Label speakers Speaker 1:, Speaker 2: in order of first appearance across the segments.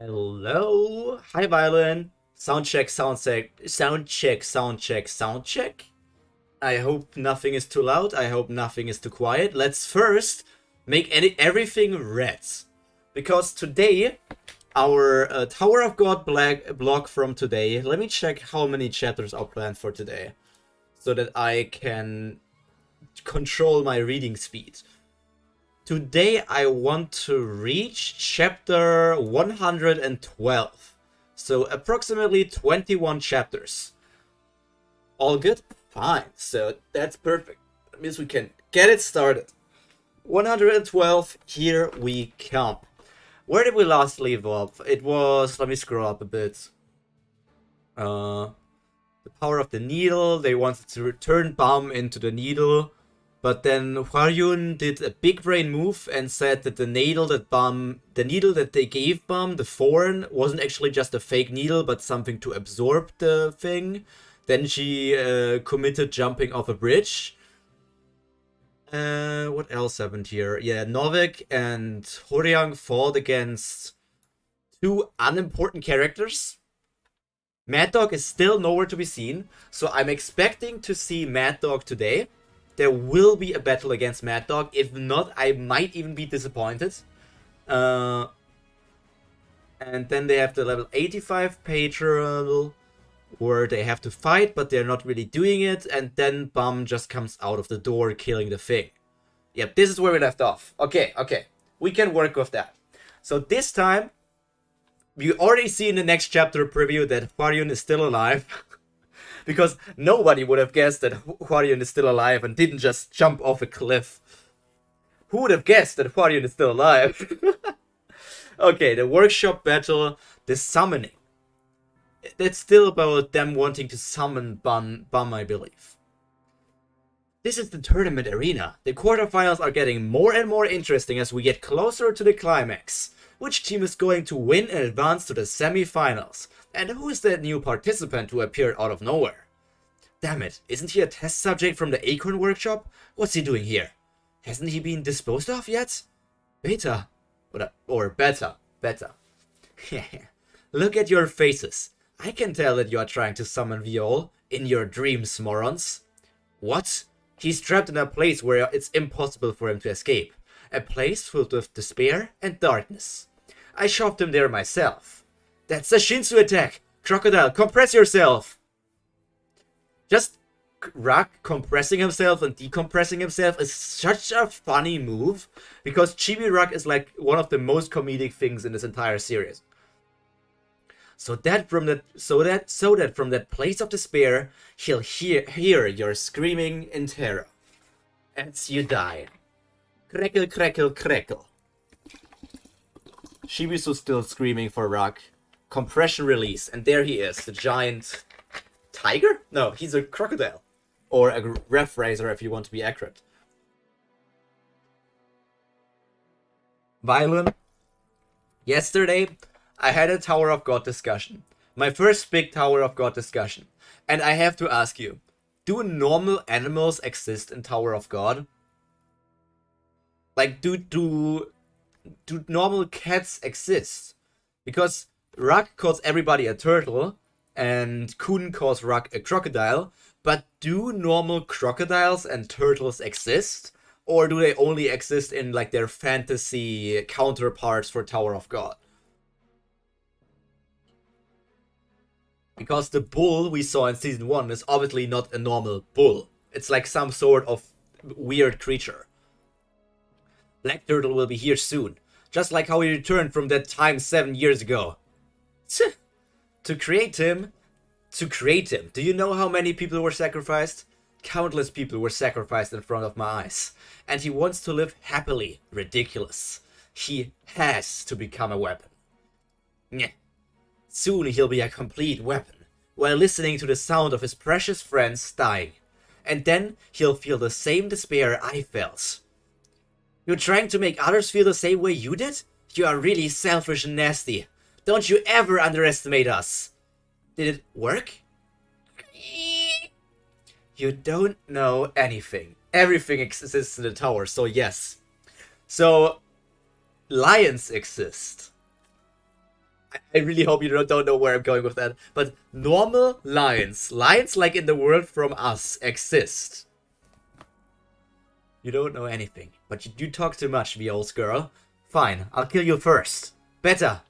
Speaker 1: Hello. Hi, Violin. Sound check, sound check, sound check, sound check, sound check. I hope nothing is too loud. I hope nothing is too quiet. Let's first make everything red. Because today, our Tower of God block from today, let me check how many chapters are planned for today. So that I can control my reading speed. Today I want to reach chapter 112. So approximately 21 chapters. All good? Fine. So that's perfect. That means we can get it started. 112, here we come. Where did we last leave off? It was, let me scroll up a bit. The power of the needle. They wanted to return Bum into the needle. But then Hwaryun did a big brain move and said that the needle that they gave Bum, the thorn, wasn't actually just a fake needle, but something to absorb the thing. Then she committed jumping off a bridge. What else happened here? Yeah, Novik and Horyang fought against two unimportant characters. Mad Dog is still nowhere to be seen, so I'm expecting to see Mad Dog today. There will be a battle against Mad Dog. If not, I might even be disappointed. And then they have the level 85 Patrol, where they have to fight, but they're not really doing it. And then Bum just comes out of the door, killing the thing. Yep, this is where we left off. Okay. We can work with that. So this time, you already see in the next chapter preview that Hwaryun is still alive. Because nobody would have guessed that Hwaryun is still alive and didn't just jump off a cliff. Who would have guessed that Hwaryun is still alive? Okay, the workshop battle, the summoning. It's still about them wanting to summon Bum, I believe. This is the tournament arena. The quarterfinals are getting more and more interesting as we get closer to the climax. Which team is going to win and advance to the semi-finals? And who is that new participant who appeared out of nowhere? Damn it, isn't he a test subject from the Acorn workshop? What's he doing here? Hasn't he been disposed of yet? Beta. Or Beta. Look at your faces. I can tell that you are trying to summon Viol in your dreams, morons. What? He's trapped in a place where it's impossible for him to escape. A place filled with despair and darkness. I shoved him there myself. That's a Shinsu attack! Crocodile, compress yourself! Just Rock compressing himself and decompressing himself is such a funny move, because Chibi Rock is like one of the most comedic things in this entire series. So that from that place of despair, he'll hear your screaming in terror as you die. Crackle, crackle, crackle. Shibisu's still screaming for Rock. Compression release, and there he is, the giant tiger? No, he's a crocodile. Or a ref razor if you want to be accurate. Violin. Yesterday, I had a Tower of God discussion. My first big Tower of God discussion. And I have to ask you, do normal animals exist in Tower of God? Like, do normal cats exist? Because Rock calls everybody a turtle, and Kun calls Rock a crocodile, but do normal crocodiles and turtles exist? Or do they only exist in, like, their fantasy counterparts for Tower of God? Because the bull we saw in Season 1 is obviously not a normal bull. It's like some sort of weird creature. Black Turtle will be here soon. Just like how he returned from that time 7 years ago. To create him, do you know how many people were sacrificed? Countless people were sacrificed in front of my eyes. And he wants to live happily. Ridiculous. He has to become a weapon. Nyeh. Soon he'll be a complete weapon, while listening to the sound of his precious friends dying. And then he'll feel the same despair I felt. You're trying to make others feel the same way you did? You are really selfish and nasty. Don't you ever underestimate us. Did it work? You don't know anything. Everything exists in the tower, so yes. So, lions exist. I really hope you don't know where I'm going with that. But normal lions, lions like in the world from us, exist. You don't know anything, but you do talk too much, the old girl. Fine, I'll kill you first. Better.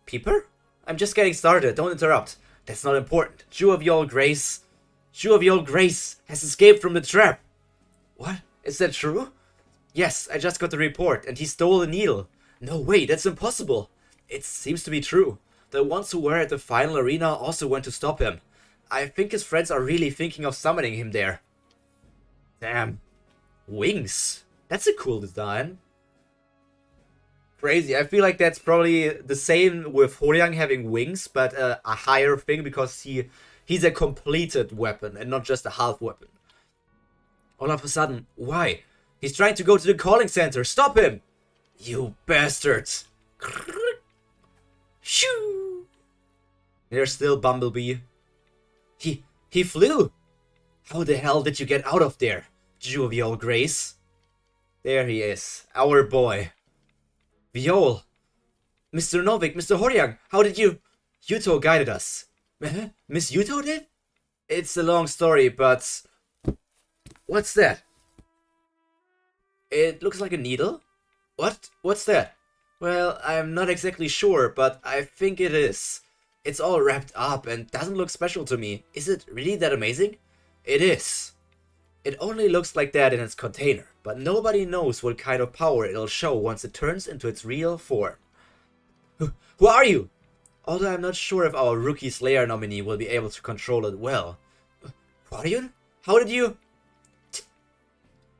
Speaker 1: Peeper? I'm just getting started, don't interrupt. That's not important. Jew of your grace. Jew of your grace has escaped from the trap. What? Is that true? Yes, I just got the report, and he stole a needle. No way, that's impossible. It seems to be true. The ones who were at the final arena also went to stop him. I think his friends are really thinking of summoning him there. Damn. Wings. That's a cool design. Crazy. I feel like that's probably the same with Horyang having wings, but a higher thing because he's a completed weapon and not just a half weapon. All of a sudden, why? He's trying to go to the calling center. Stop him! You bastards! Shoo! There's still Bumblebee. He flew! How the hell did you get out of there, Jovial Grace? There he is, our boy. Viol! Mr. Novik, Mr. Horyang, how did you... Yuto guided us. Miss Yuto did? It's a long story, but... What's that? It looks like a needle? What? What's that? Well, I'm not exactly sure, but I think it is. It's all wrapped up and doesn't look special to me. Is it really that amazing? It is. It only looks like that in its container, but nobody knows what kind of power it'll show once it turns into its real form. Who are you? Although I'm not sure if our Rookie Slayer nominee will be able to control it well. Hwaryon? How did you...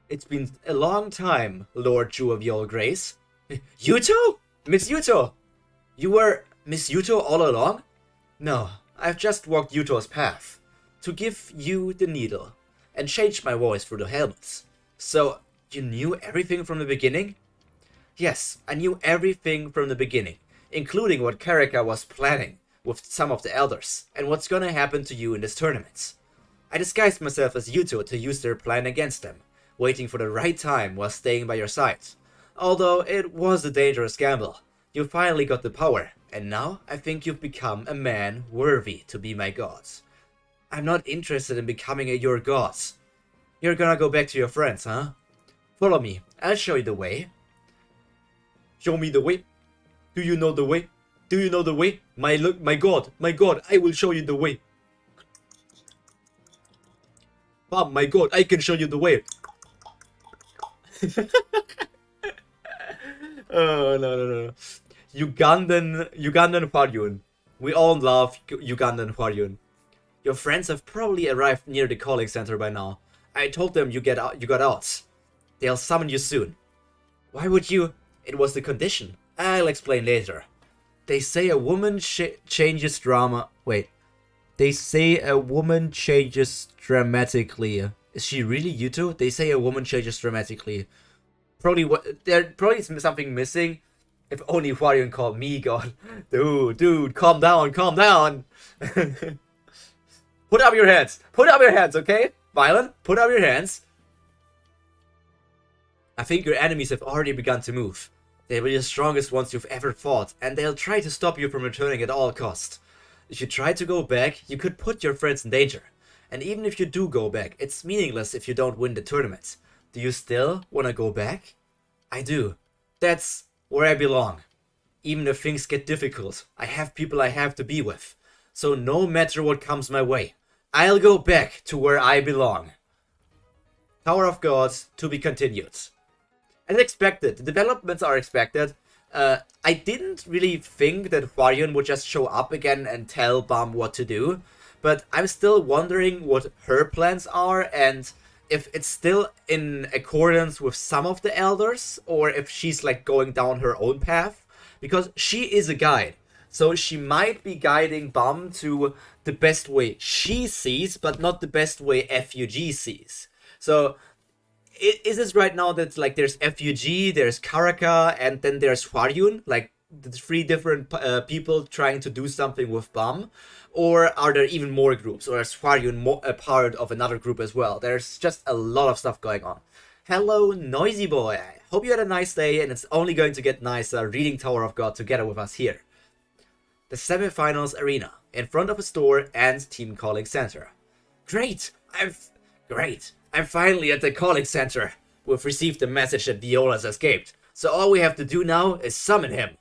Speaker 1: It's been a long time, Lord Jew of your grace. Yuto? Miss Yuto? You were Miss Yuto all along? No, I've just walked Yuto's path. To give you the needle. And changed my voice through the helmets. So, you knew everything from the beginning? Yes, I knew everything from the beginning. Including what Karaka was planning with some of the elders. And what's gonna happen to you in this tournament. I disguised myself as Yuto to use their plan against them. Waiting for the right time while staying by your side. Although it was a dangerous gamble, you finally got the power, and now I think you've become a man worthy to be my god. I'm not interested in becoming your god. You're gonna go back to your friends, huh? Follow me, I'll show you the way. Show me the way? Do you know the way? Do you know the way? My god, I will show you the way. Mom, my god, I can show you the way. Oh, no. Ugandan Hwaryon. We all love Ugandan Hwaryon. Your friends have probably arrived near the calling center by now. I told them you got out. They'll summon you soon. Why would you? It was the condition. I'll explain later. They say a woman changes drama. Wait. They say a woman changes dramatically. Is she really Yuto? They say a woman changes dramatically. There probably is something missing. If only Hwaryon called me God. Dude, calm down. Put up your hands, okay? Violent, put up your hands. I think your enemies have already begun to move. They'll be the strongest ones you've ever fought, and they'll try to stop you from returning at all costs. If you try to go back, you could put your friends in danger. And even if you do go back, it's meaningless if you don't win the tournament. Do you still want to go back? I do. That's where I belong. Even if things get difficult, I have people I have to be with. So no matter what comes my way, I'll go back to where I belong. Tower of Gods to be continued. As expected, the developments are expected. I didn't really think that Hwaryon would just show up again and tell Bam what to do. But I'm still wondering what her plans are and if it's still in accordance with some of the elders or if she's like going down her own path. Because she is a guide. So she might be guiding Bam to the best way she sees, but not the best way FUG sees. So is it right now that like there's FUG, there's Karaka, and then there's Hwaryon, like the three different people trying to do something with Bam? Or are there even more groups? Or is Hwaryon a part of another group as well? There's just a lot of stuff going on. Hello, Noisy Boy. I hope you had a nice day, and it's only going to get nicer reading Tower of God together with us here. The semifinals arena, in front of a store and team calling center. Great! I'm finally at the calling center. We've received the message that Viola's escaped, so all we have to do now is summon him.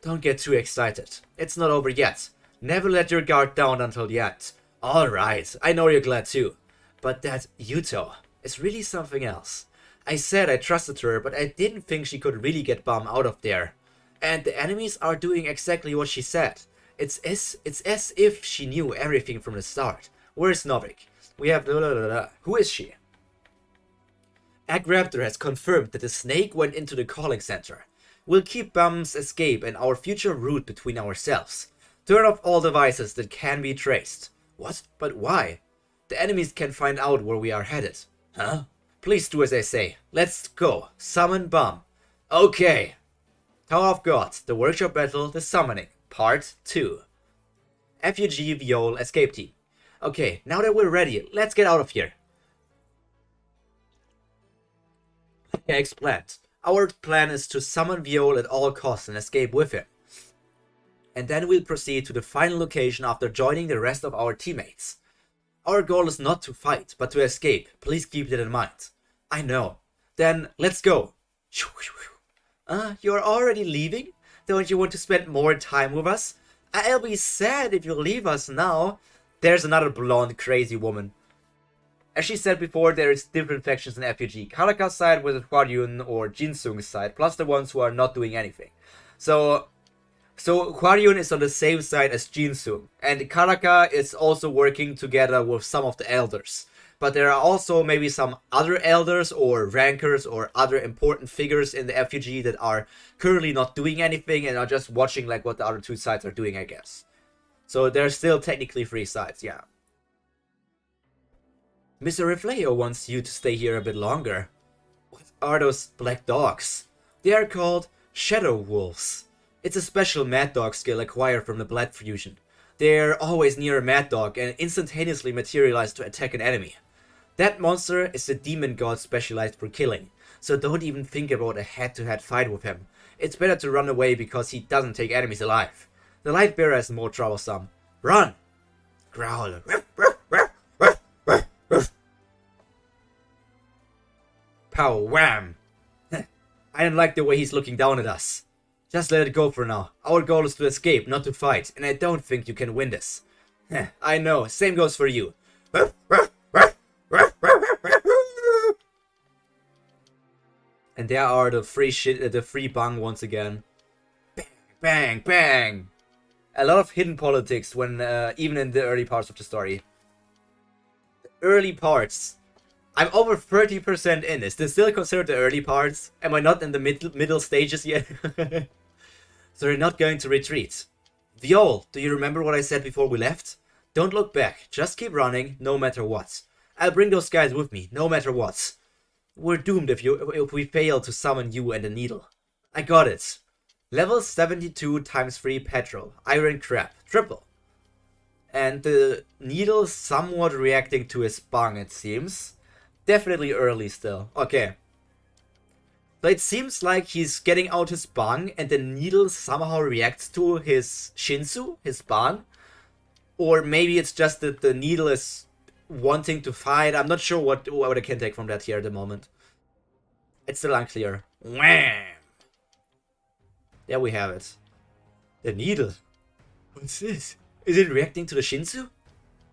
Speaker 1: Don't get too excited. It's not over yet. Never let your guard down until the end. Alright, I know you're glad too. But that Yuto is really something else. I said I trusted her, but I didn't think she could really get Bum out of there. And the enemies are doing exactly what she said. It's as if she knew everything from the start. Where's Novik? We have Who is she? Egg Raptor has confirmed that the snake went into the calling center. We'll keep Bum's escape and our future route between ourselves. Turn off all devices that can be traced. What? But why? The enemies can find out where we are headed. Huh? Please do as I say. Let's go. Summon Bum. Okay. Tower of God, the workshop battle, the summoning. Part 2. Refugee Viol escape team. Okay, now that we're ready, let's get out of here. Like I explained, our plan is to summon Viol at all costs and escape with him. And then we'll proceed to the final location after joining the rest of our teammates. Our goal is not to fight, but to escape. Please keep that in mind. I know. Then, let's go. You're already leaving? Don't you want to spend more time with us? I'll be sad if you leave us now. There's another blonde crazy woman. As she said before, there is different factions in FUG. Karaka's side with Hwaryun or Jinsung's side, plus the ones who are not doing anything. So Hwaryun is on the same side as Jinsung, and Karaka is also working together with some of the elders. But there are also maybe some other elders or rankers or other important figures in the FUG that are currently not doing anything and are just watching like what the other two sides are doing, I guess. So there's still technically 3 sides, yeah. Mr. Refleo wants you to stay here a bit longer. What are those black dogs? They are called Shadow Wolves. It's a special Mad Dog skill acquired from the blood fusion. They're always near a Mad Dog and instantaneously materialize to attack an enemy. That monster is the demon god specialized for killing, so don't even think about a head-to-head fight with him. It's better to run away because he doesn't take enemies alive. The light bearer is more troublesome. Run! Growl. Pow wham! I don't like the way he's looking down at us. Just let it go for now. Our goal is to escape, not to fight, and I don't think you can win this. I know, same goes for you. And there are the free bang once again. Bang, bang, bang! A lot of hidden politics when even in the early parts of the story. The early parts. I'm over 30% in. Is this still considered the early parts? Am I not in the middle stages yet? So they're not going to retreat. Viol, do you remember what I said before we left? Don't look back. Just keep running, no matter what. I'll bring those guys with me, no matter what. We're doomed if we fail to summon you and the needle. I got it. Level 72 times 3 petrol. Iron crab. Triple. And the needle somewhat reacting to his bang, it seems. Definitely early still. Okay. So it seems like he's getting out his bang and the needle somehow reacts to his Shinsu, his bang. Or maybe it's just that the needle is wanting to fight. I'm not sure what I can take from that here at the moment. It's still unclear. Wham! There we have it. The needle. What's this? Is it reacting to the Shinsu?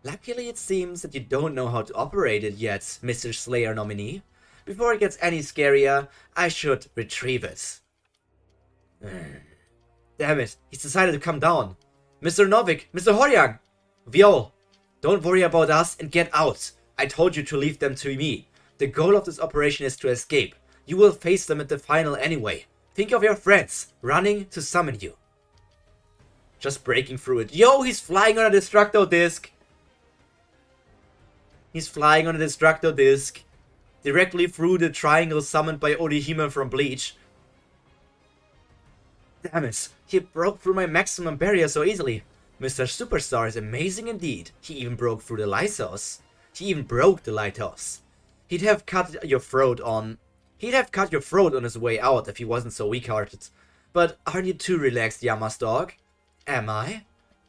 Speaker 1: Luckily, it seems that you don't know how to operate it yet, Mr. Slayer nominee. Before it gets any scarier, I should retrieve it. Damn it, he's decided to come down. Mr. Novik, Mr. Hworyang! Viol, don't worry about us and get out. I told you to leave them to me. The goal of this operation is to escape. You will face them at the final anyway. Think of your friends, running to summon you. Just breaking through it. Yo, he's flying on a Destructo disc. He's flying on a Destructo disc. Directly through the triangle summoned by Orihime from Bleach. Damn it, he broke through my maximum barrier so easily. Mr. Superstar is amazing indeed. He even broke through the lighthouse. He even broke the lighthouse. He'd have cut your throat on his way out if he wasn't so weak-hearted. But aren't you too relaxed, Yama's dog? Am I?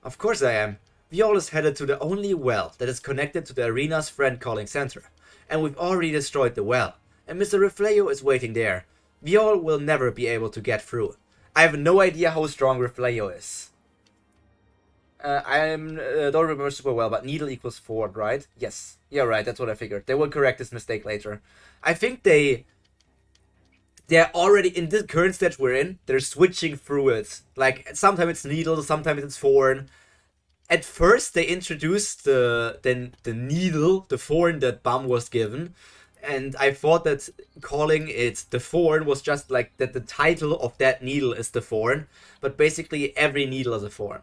Speaker 1: Of course I am. Viol is headed to the only well that is connected to the arena's friend calling center. And we've already destroyed the well. And Mr. Reflejo is waiting there. Viol will never be able to get through. I have no idea how strong Reflejo is. I don't remember super well, but needle equals 4, right? Yes. Yeah, right, that's what I figured. They will correct this mistake later. I think they're already, in the current stage we're in, they're switching through it. Like, sometimes it's needle, sometimes it's thorn. At first, they introduced the needle, the thorn that Bam was given. And I thought that calling it the thorn was just like that the title of that needle is the thorn. But basically, every needle is a thorn.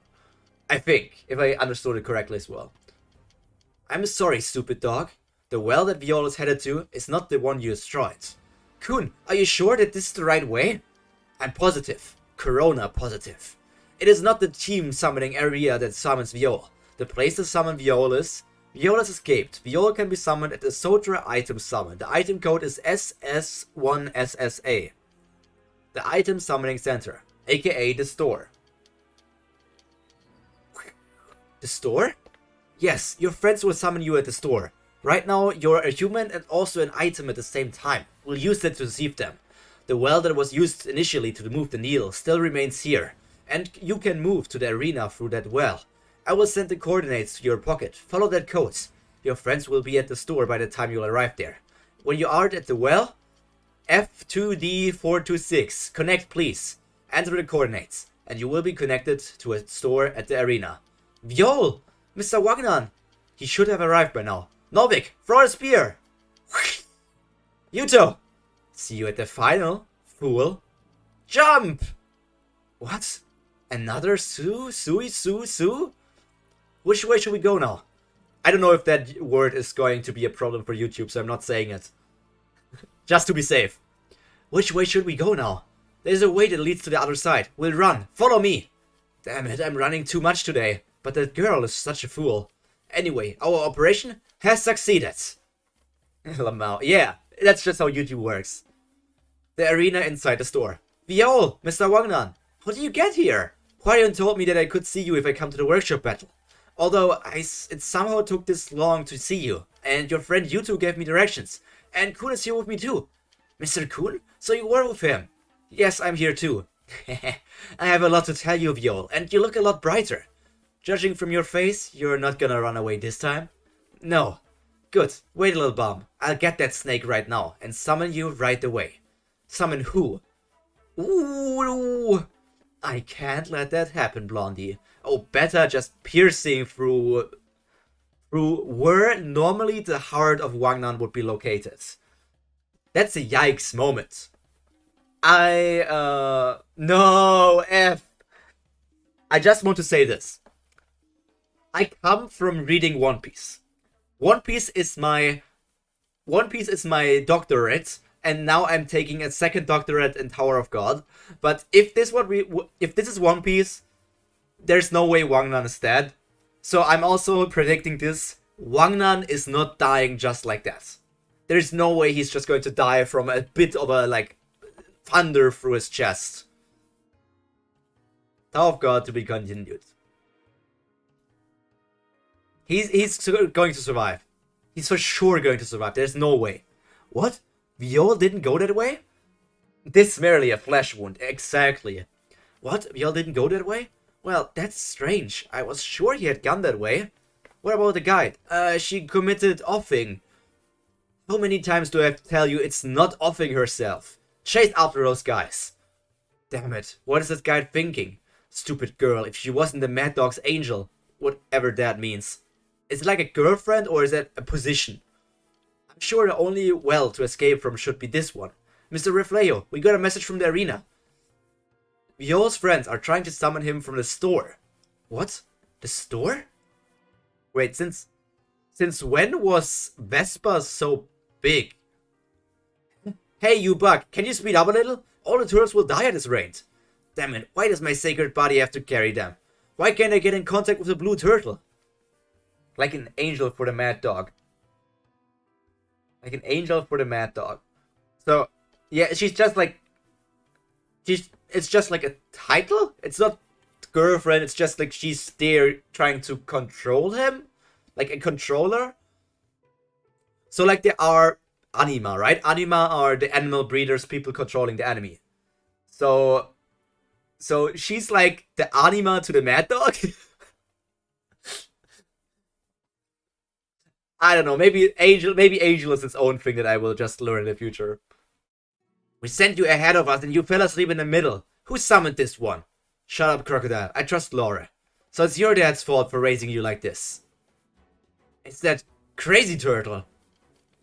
Speaker 1: I think, if I understood it correctly as well. I'm sorry, stupid dog. The well that Viol is headed to is not the one you destroyed. Kun, are you sure that this is the right way? I'm positive. Corona positive. It is not the team summoning area that summons Viol. The place to summon Viol is... Viol has escaped. Viol can be summoned at the Sotra item summon. The item code is SS1SSA. The item summoning center, aka the store. The store? Yes, your friends will summon you at the store. Right now, you're a human and also an item at the same time. We'll use that to deceive them. The well that was used initially to move the needle still remains here. And you can move to the arena through that well. I will send the coordinates to your pocket. Follow that code. Your friends will be at the store by the time you'll arrive there. When you are at the well, F2D426. Connect, please. Enter the coordinates, and you will be connected to a store at the arena. Viol! Mr. Wagner! He should have arrived by now. Novik, throw a spear! Yuto! See you at the final, fool. Jump! What? Another Sue? Sue? Which way should we go now? I don't know if that word is going to be a problem for YouTube, so I'm not saying it. Just to be safe. Which way should we go now? There's a way that leads to the other side. We'll run. Follow me. Damn it, I'm running too much today. But that girl is such a fool. Anyway, our operation has succeeded. Lamau. Yeah, that's just how YouTube works. The arena inside the store. Viol, Mr. Wagner, how did you get here? Hwarion told me that I could see you if I come to the workshop battle. Although it somehow took this long to see you. And your friend Yuto gave me directions. And Kun is here with me too. Mr. Kun? So you were with him? Yes, I'm here too. I have a lot to tell you, Viol, and you look a lot brighter. Judging from your face, you're not gonna run away this time? No. Good. Wait a little, Bomb. I'll get that snake right now and summon you right away. Summon who? Ooh. I can't let that happen, Blondie. Oh, better just piercing through where normally the heart of Wangnan would be located. That's a yikes moment. No, F. I just want to say this. I come from reading One Piece. One Piece is my doctorate, and now I'm taking a second doctorate in Tower of God. But if this is One Piece, there's no way Wangnan is dead. So I'm also predicting this. Wangnan is not dying just like that. There's no way he's just going to die from a bit of a, like, thunder through his chest. Tower of God to be continued. He's going to survive. He's for sure going to survive. There's no way. What? Viol didn't go that way? This merely a flesh wound. Exactly. What? Viol didn't go that way? Well, that's strange. I was sure he had gone that way. What about the guide? She committed offing. How many times do I have to tell you it's not offing herself? Chase after those guys. Damn it. What is this guide thinking? Stupid girl. If she wasn't the Mad Dog's angel. Whatever that means. Is it like a girlfriend or is that a position? I'm sure the only well to escape from should be this one. Mr. Reflejo, we got a message from the arena. Viol's friends are trying to summon him from the store. What? The store? Wait, since when was Vespa so big? Hey, you bug, can you speed up a little? All the turtles will die at this rate. Damn it, why does my sacred body have to carry them? Why can't I get in contact with the blue turtle? Like an angel for the Mad Dog. Like an angel for the Mad Dog. So, yeah, she's just like... it's just like a title? It's not girlfriend. It's just like she's there trying to control him, like a controller. So like there are anima, right? Anima are the animal breeders, people controlling the enemy. So she's like the anima to the mad dog. I don't know. Maybe Angel is its own thing that I will just learn in the future. We sent you ahead of us and you fell asleep in the middle. Who summoned this one? Shut up, Crocodile. I trust Laura. So it's your dad's fault for raising you like this. It's that crazy turtle.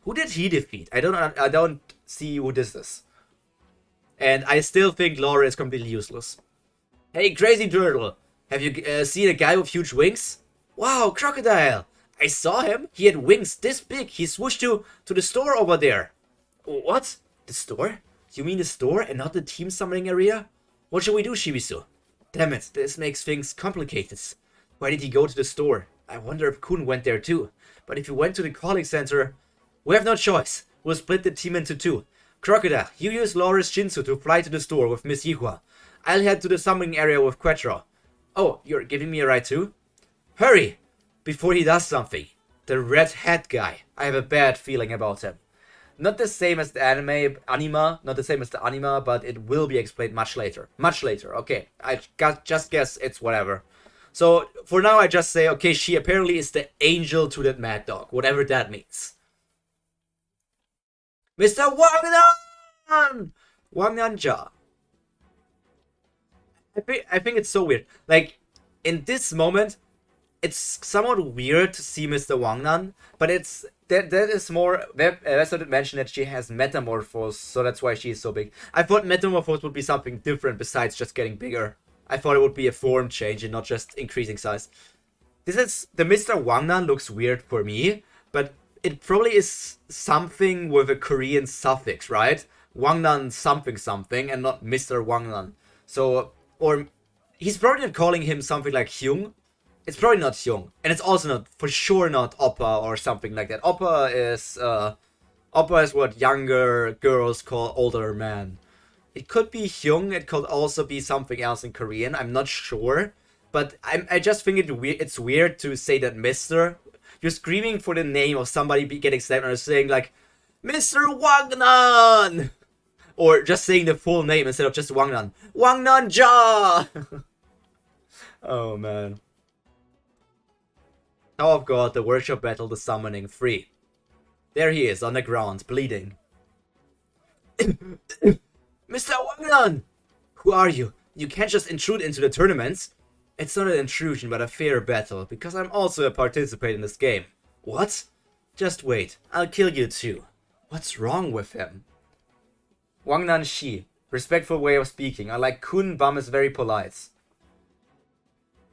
Speaker 1: Who did he defeat? I don't see who this is. And I still think Laura is completely useless. Hey, crazy turtle. Have you seen a guy with huge wings? Wow, Crocodile. I saw him. He had wings this big. He swooshed to the store over there. What? The store? You mean the store and not the team summoning area? What should we do, Shibisu? Damn it, this makes things complicated. Why did he go to the store? I wonder if Kun went there too. But if he went to the calling center, we have no choice. We'll split the team into two. Crocodile, you use Laura's Shinsu to fly to the store with Miss Yihua. I'll head to the summoning area with Quetzal. Oh, you're giving me a ride too? Hurry! Before he does something. The red hat guy. I have a bad feeling about him. Not the same as the anima, not the same as the anima, but it will be explained much later. Much later, okay. I just guess it's whatever. So, for now I just say, okay, she apparently is the angel to that mad dog, whatever that means. Mr. Wangnan! Wangnanja. I think it's so weird. Like, in this moment, it's somewhat weird to see Mr. Wangnan, but it's that is more. Webtoon did mention that she has metamorphose, so that's why she is so big. I thought metamorphose would be something different besides just getting bigger. I thought it would be a form change and not just increasing size. This is the Mr. Wangnan looks weird for me, but it probably is something with a Korean suffix, right? Wangnan something something, and not Mr. Wangnan. So, or he's probably not calling him something like Hyung. It's probably not Hyung, and it's also not, for sure not Oppa or something like that. Oppa is what younger girls call older men. It could be Hyung, it could also be something else in Korean, I'm not sure. But I just think it's weird to say that Mr. You're screaming for the name of somebody getting stabbed and saying like, Mr. Wangnan! Or just saying the full name instead of just Wangnan. Wangnanja! Oh man. Tower of God, the workshop battle, the summoning, 3. There he is, on the ground, bleeding. Mr. Wangnan! Who are you? You can't just intrude into the tournaments. It's not an intrusion, but a fair battle, because I'm also a participant in this game. What? Just wait, I'll kill you too. What's wrong with him? Wangnan Shi. Respectful way of speaking. I like Kun. Bum is very polite.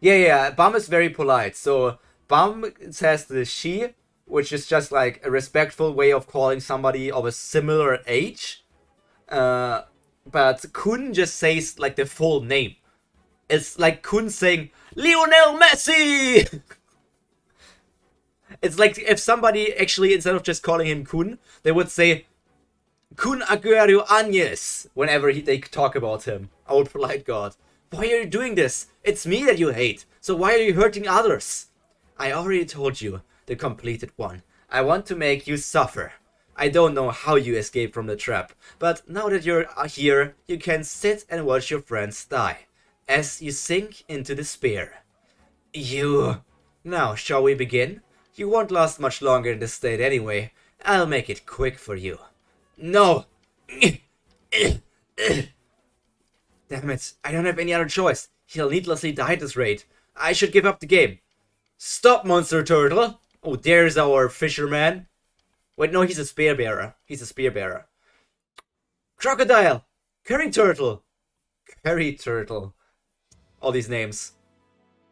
Speaker 1: Yeah, Bum is very polite, so Bum says the Shi, which is just like a respectful way of calling somebody of a similar age. But Kun just says like the full name. It's like Kun saying, Lionel Messi! It's like if somebody actually, instead of just calling him Kun, they would say, Kun Aguero Agnes, whenever they talk about him. Our polite god. Why are you doing this? It's me that you hate. So why are you hurting others? I already told you, the completed one. I want to make you suffer. I don't know how you escaped from the trap, but now that you're here, you can sit and watch your friends die, as you sink into despair. You... Now, shall we begin? You won't last much longer in this state anyway. I'll make it quick for you. No! Damn it, I don't have any other choice. He'll needlessly die at this rate. I should give up the game. Stop, Monster Turtle! Oh, there's our fisherman. Wait, no, he's a spear bearer. He's a spear bearer. Crocodile! Curry Turtle! Curry Turtle. All these names.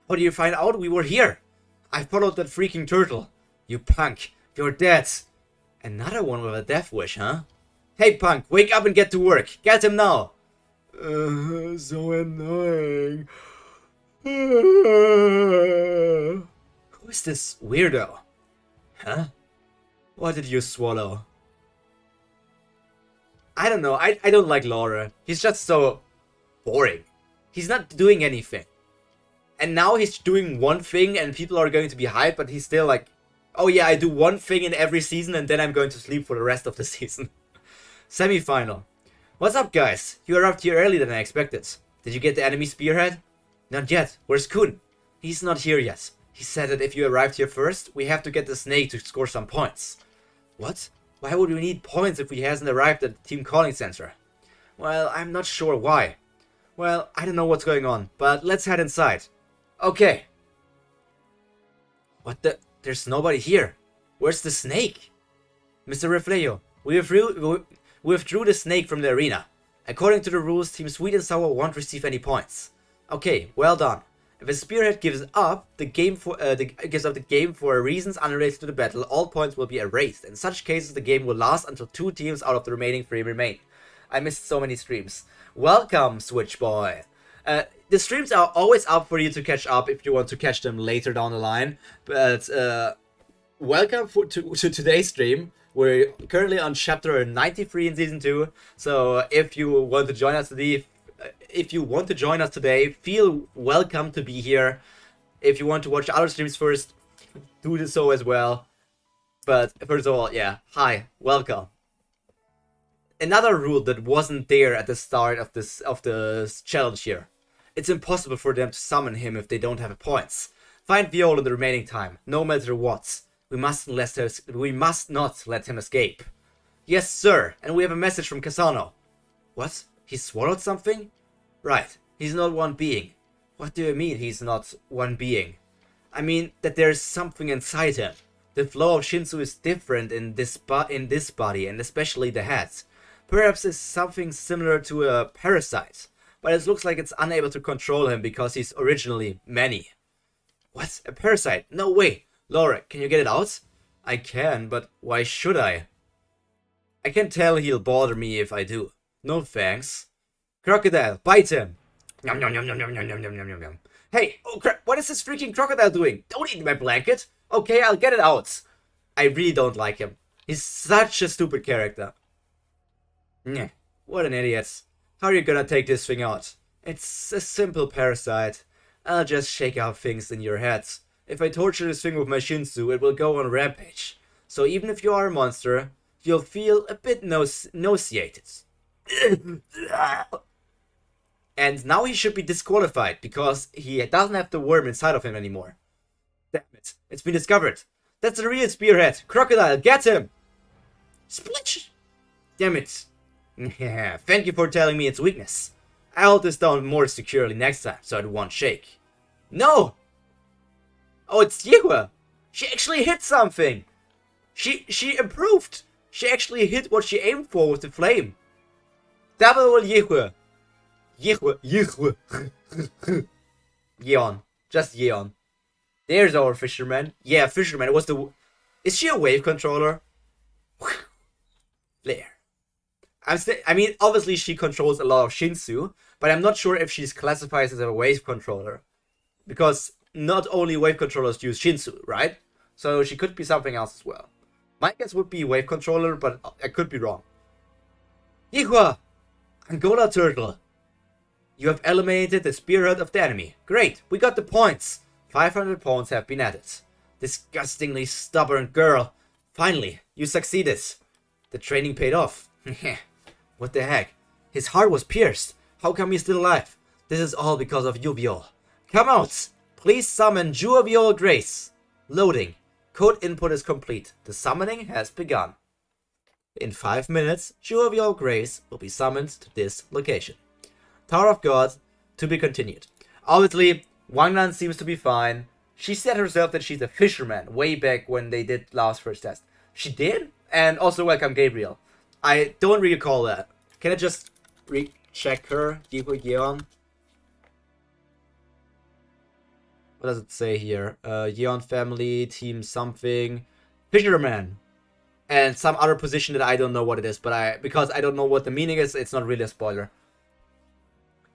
Speaker 1: How do you find out we were here? I followed that freaking turtle. You punk. You're dead. Another one with a death wish, huh? Hey, punk, wake up and get to work. Get him now. So annoying. Who is this weirdo? Huh? What did you swallow? I don't know. I don't like Laura. He's just so boring. He's not doing anything. And now he's doing one thing and people are going to be hyped, but he's still like, oh yeah, I do one thing in every season and then I'm going to sleep for the rest of the season. Semi-final. What's up, guys? You arrived here earlier than I expected. Did you get the enemy spearhead? Not yet. Where's Kun? He's not here yet. He said that if you arrived here first, we have to get the snake to score some points. What? Why would we need points if he hasn't arrived at the team calling center? Well, I'm not sure why. Well, I don't know what's going on, but let's head inside. Okay. What the? There's nobody here. Where's the snake? Mr. Reflejo, we withdrew the snake from the arena. According to the rules, Team Sweet and Sour won't receive any points. Okay, well done. If a spearhead gives up the game for reasons unrelated to the battle, all points will be erased. In such cases, the game will last until 2 teams out of the remaining 3 remain. I missed so many streams. Welcome, Switch Boy. The streams are always up for you to catch up if you want to catch them later down the line. But welcome to today's stream. We're currently on chapter 93 in season 2. So if you want to join us today, feel welcome to be here. If you want to watch other streams first, do so as well. But first of all, yeah, hi, welcome. Another rule that wasn't there at the start of this challenge here. It's impossible for them to summon him if they don't have points. Find Viola in the remaining time, no matter what. We must not let him escape. Yes, sir, and we have a message from Casano. What? He swallowed something? Right, he's not one being. What do you mean he's not one being? I mean that there's something inside him. The flow of Shinsu is different in this body, and especially the head. Perhaps it's something similar to a parasite, but it looks like it's unable to control him because he's originally many. What? A parasite? No way! Laura, can you get it out? I can, but why should I? I can tell he'll bother me if I do. No thanks. Crocodile, bite him! Yum, yum, yum, yum, yum, yum, yum, yum, yum, yum. Hey, oh crap, what is this freaking crocodile doing? Don't eat my blanket! Okay, I'll get it out. I really don't like him. He's such a stupid character. Nyeh, what an idiot. How are you gonna take this thing out? It's a simple parasite. I'll just shake out things in your head. If I torture this thing with my Shinsu, it will go on rampage. So even if you are a monster, you'll feel a bit nauseated. And now he should be disqualified because he doesn't have the worm inside of him anymore. Damn it, it's been discovered. That's the real spearhead. Crocodile, get him! Splitch! Damn it. Thank you for telling me its weakness. I'll hold this down more securely next time so it won't shake. No! Oh, it's Yihua! She actually hit something! She improved! She actually hit what she aimed for with the flame. Double Yihua! Yihua! Yeon. Just Yeon. There's our fisherman. Yeah, fisherman. What's the... Is she a wave controller? There. I mean, obviously she controls a lot of Shinsu, but I'm not sure if she's classified as a wave controller. Because not only wave controllers use Shinsu, right? So she could be something else as well. My guess would be wave controller, but I could be wrong. Yihua! Angola turtle! You have eliminated the spearhead of the enemy. Great, we got the points. 500 points have been added. Disgustingly stubborn girl. Finally, you succeeded. The training paid off. What the heck? His heart was pierced. How come he's still alive? This is all because of Juviol. Come out! Please summon Juviol Grace. Loading. Code input is complete. The summoning has begun. In 5 minutes, Juviol Grace will be summoned to this location. Tower of God, to be continued. Obviously, Wanglan seems to be fine. She said herself that she's a fisherman way back when they did last first test. She did? And also welcome Gabriel. I don't recall that. Can I just recheck her? Yeon? What does it say here? Yeon family, team something. Fisherman. And some other position that I don't know what it is, but because I don't know what the meaning is, it's not really a spoiler.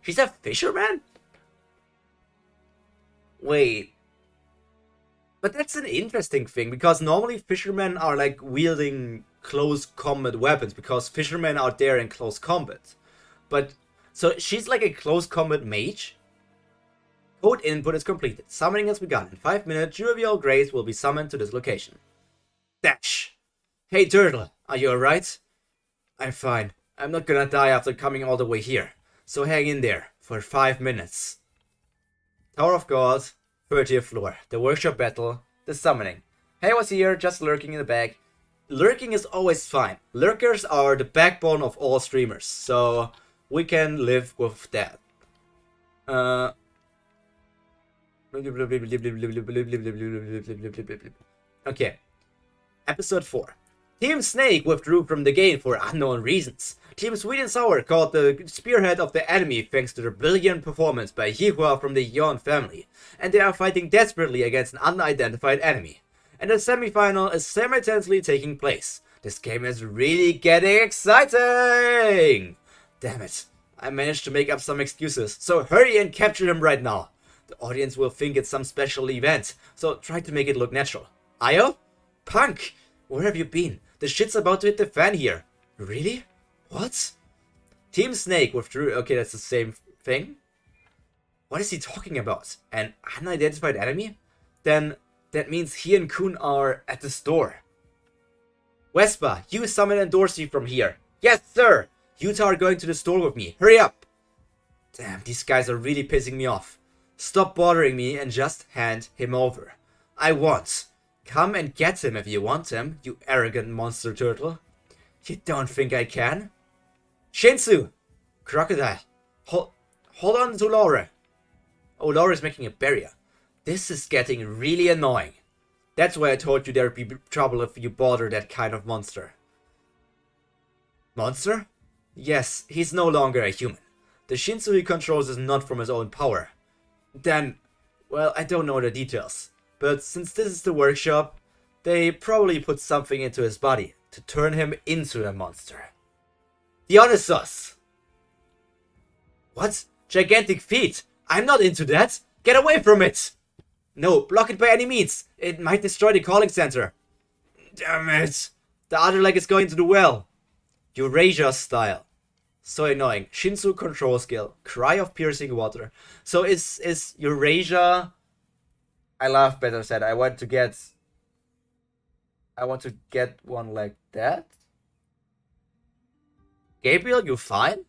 Speaker 1: She's a fisherman? Wait. But that's an interesting thing, because normally fishermen are like wielding close combat weapons, because fishermen are there in close combat. But, so she's like a close combat mage? Code input is completed. Summoning has begun. In 5 minutes, Jovial Grace will be summoned to this location. Dash! Hey Turtle, are you alright? I'm fine. I'm not gonna die after coming all the way here. So hang in there for 5 minutes. Tower of God, 30th floor. The workshop battle, the summoning. Hey, I was here, just lurking in the back. Lurking is always fine. Lurkers are the backbone of all streamers, so we can live with that. Okay. Episode 4. Team Snake withdrew from the game for unknown reasons. Team Sweet and Sour caught the spearhead of the enemy thanks to the brilliant performance by Yihua from the Yon family, and they are fighting desperately against an unidentified enemy. And the semi-final is simultaneously taking place. This game is really getting exciting! Damn it, I managed to make up some excuses, so hurry and capture him right now. The audience will think it's some special event, so try to make it look natural. Io? Punk! Where have you been? The shit's about to hit the fan here. Really? What? Team Snake withdrew. Okay, that's the same thing. What is he talking about? An unidentified enemy? Then that means he and Kun are at the store. Vespa, you summon and Dorsey from here. Yes, sir! You two are going to the store with me. Hurry up! Damn, these guys are really pissing me off. Stop bothering me and just hand him over. I want. Come and get him if you want him, you arrogant monster turtle. You don't think I can? Shinsu! Crocodile. Hold on to Laura. Oh, Laura's making a barrier. This is getting really annoying. That's why I told you there'd be trouble if you bother that kind of monster. Monster? Yes, he's no longer a human. The Shinsu he controls is not from his own power. Then, well, I don't know the details. But since this is the workshop, they probably put something into his body to turn him into a monster. Dionysus! What? Gigantic feet! I'm not into that! Get away from it! No, block it by any means! It might destroy the calling center. Damn it! The other leg is going to the well. Eurasia style. So annoying. Shinsu control skill. Cry of piercing water. So is Eurasia... I love better said. I want to get one like that. Gabriel, you fine?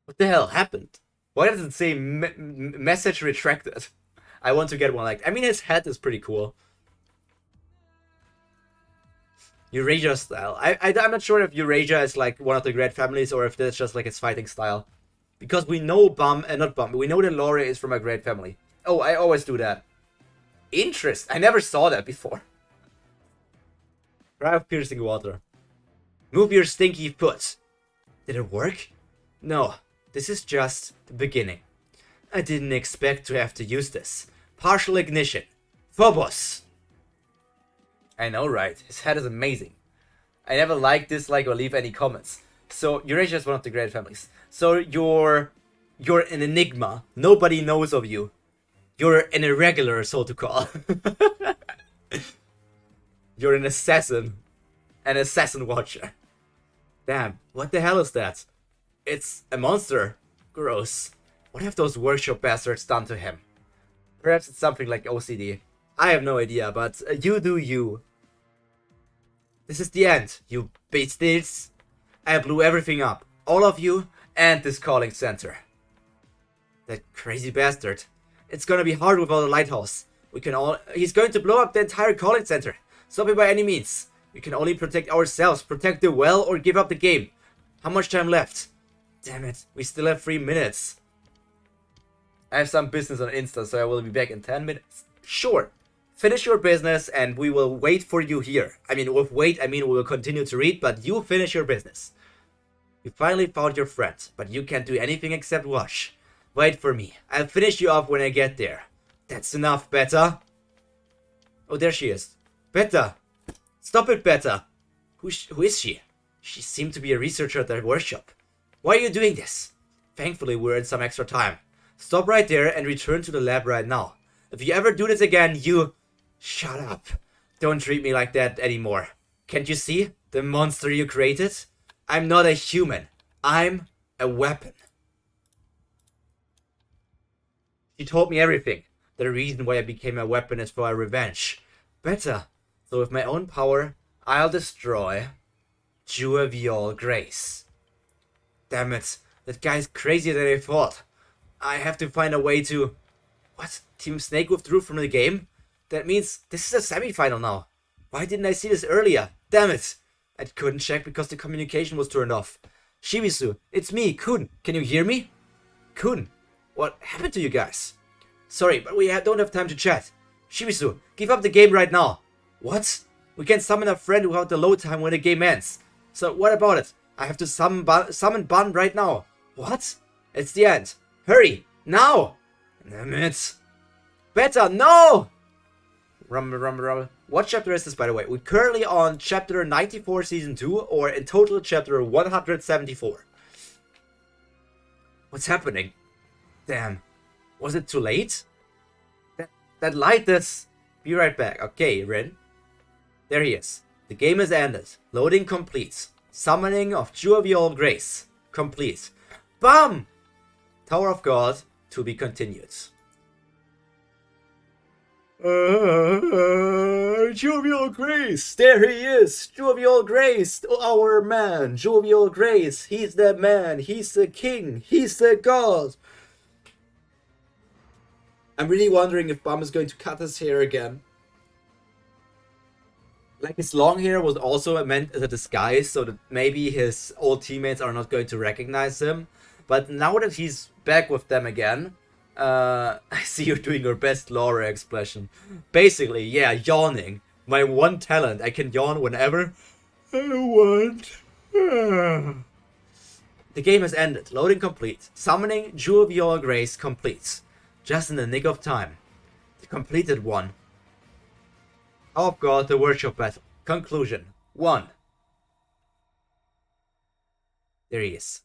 Speaker 1: What the hell happened? Why does it say message retracted? I want to get one like that. I mean, his head is pretty cool. Eurasia style. I'm not sure if Eurasia is like one of the great families or if that's just like its fighting style. Because we know we know that Laura is from a great family. Oh, I always do that. Interest. I never saw that before. Cry of piercing water. Move your stinky foot. Did it work? No, this is just the beginning. I didn't expect to have to use this. Partial ignition. Phobos. I know, right? His head is amazing. I never like, dislike, or leave any comments. So, Eurasia is one of the great families. So, you're an enigma. Nobody knows of you. You're an irregular, so to call. You're an assassin. An assassin watcher. Damn, what the hell is that? It's a monster. Gross. What have those workshop bastards done to him? Perhaps it's something like OCD. I have no idea, but you do you. This is the end, you beasties. I blew everything up. All of you and this calling center. That crazy bastard. It's gonna be hard without a lighthouse. He's going to blow up the entire calling center. Stop it by any means. We can only protect ourselves, protect the well, or give up the game. How much time left? Damn it, we still have 3 minutes. I have some business on Insta, so I will be back in 10 minutes. Sure. Finish your business and we will wait for you here. I mean, with wait, I mean we will continue to read, but you finish your business. You finally found your friend, but you can't do anything except watch. Wait for me. I'll finish you off when I get there. That's enough, Beta. Oh, there she is. Beta. Stop it, Beta. Who is she? She seemed to be a researcher at their workshop. Why are you doing this? Thankfully, we're in some extra time. Stop right there and return to the lab right now. If you ever do this again, you... Shut up. Don't treat me like that anymore. Can't you see? The monster you created? I'm not a human. I'm a weapon. She told me everything. The reason why I became a weapon is for our revenge. Better. So with my own power, I'll destroy Jovial Grace. Damn it. That guy's crazier than I thought. I have to find a way to... What? Team Snake withdrew from the game? That means this is a semi-final now. Why didn't I see this earlier? Damn it. I couldn't check because the communication was turned off. Shibisu, it's me, Kun. Can you hear me? Kun, what happened to you guys? Sorry, but we don't have time to chat. Shibisu, give up the game right now. What? We can summon a friend without the load time when the game ends. So what about it? I have to summon Ban right now. What? It's the end. Hurry, now! Damn it. Better, no! Rumble. What chapter is this, by the way? We're currently on chapter 94 season 2, or in total chapter 174. What's happening? Damn. Was it too late? That light is... Be right back. Okay, Rin. There he is. The game is ended. Loading complete. Summoning of Jovial Grace. Complete. BAM! Tower of God to be continued. Jovial Grace! There he is! Jovial Grace! Our man! Jovial Grace! He's the man! He's the king! He's the god! I'm really wondering if Bum is going to cut his hair again. Like, his long hair was also meant as a disguise, so that maybe his old teammates are not going to recognize him. But now that he's back with them again, I see you're doing your best Laura expression. Basically, yeah, yawning. My one talent. I can yawn whenever I want. The game has ended. Loading complete. Summoning Jovial Grace complete. Just in the nick of time. The completed one. Of God, the workshop battle. Conclusion. 1. There he is.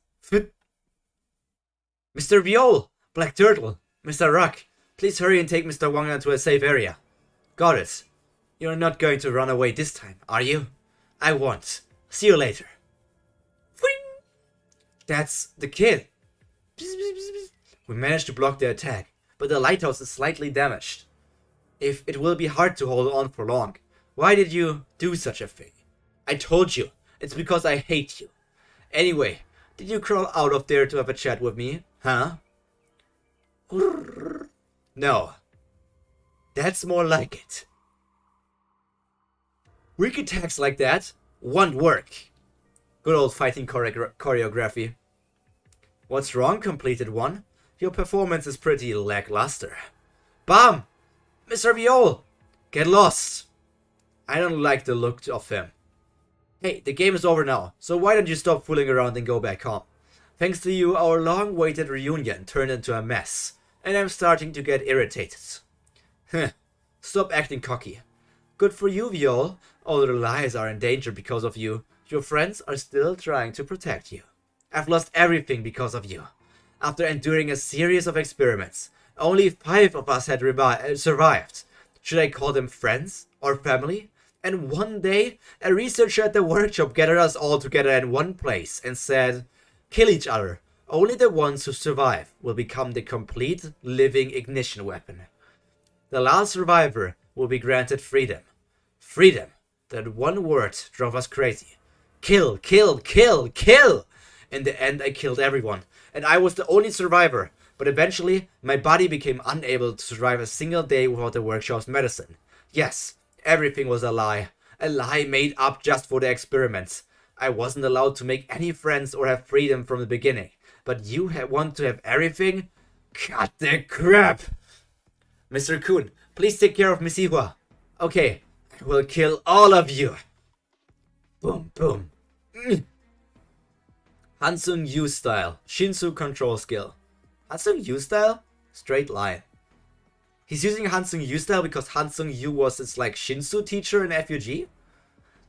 Speaker 1: Mr. Viol! Black Turtle! Mr. Rock! Please hurry and take Mr. Wangna to a safe area. Got it. You're not going to run away this time, are you? I won't. See you later. Whing! That's the kid. We managed to block the attack, but the lighthouse is slightly damaged. If it will be hard to hold on for long. Why did you do such a thing? I told you. It's because I hate you. Anyway, did you crawl out of there to have a chat with me? Huh? No. That's more like it. Weak attacks like that won't work. Good old fighting choreography. What's wrong, completed one? Your performance is pretty lackluster. Bam! Mr. Viol! Get lost! I don't like the look of him. Hey, the game is over now, so why don't you stop fooling around and go back home? Thanks to you, our long-awaited reunion turned into a mess, and I'm starting to get irritated. Heh, stop acting cocky. Good for you, Viol. All the lives are in danger because of you. Your friends are still trying to protect you. I've lost everything because of you. After enduring a series of experiments, only 5 of us had survived. Should I call them friends or family? And one day, a researcher at the workshop gathered us all together in one place and said, kill each other. Only the ones who survive will become the complete living ignition weapon. The last survivor will be granted freedom. Freedom. That one word drove us crazy. Kill, kill, kill, kill! In the end, I killed everyone, and I was the only survivor. But eventually, my body became unable to survive a single day without the workshop's medicine. Yes, everything was a lie. A lie made up just for the experiments. I wasn't allowed to make any friends or have freedom from the beginning. But you want to have everything? Cut the crap! Mr. Kun, please take care of Miss Iwa. Okay, I will kill all of you. Boom, boom. Hansung Yu style. Shinsu control skill. Hansung Yu style? Straight line. He's using Hansung Yu style because Hansung Yu was his like Shinsu teacher in FUG?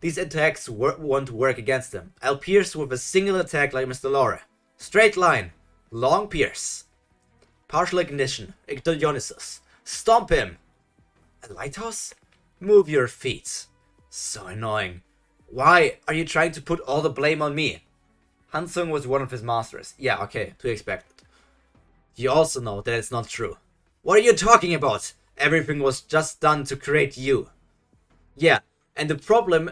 Speaker 1: These attacks won't work against him. I'll pierce with a single attack like Mr. Laura. Straight line. Long pierce. Partial ignition. Dionysus. Stomp him. A lighthouse? Move your feet. So annoying. Why are you trying to put all the blame on me? Hansung was one of his masters. Yeah, okay, to expect it. You also know that it's not true. What are you talking about? Everything was just done to create you. Yeah, and the problem,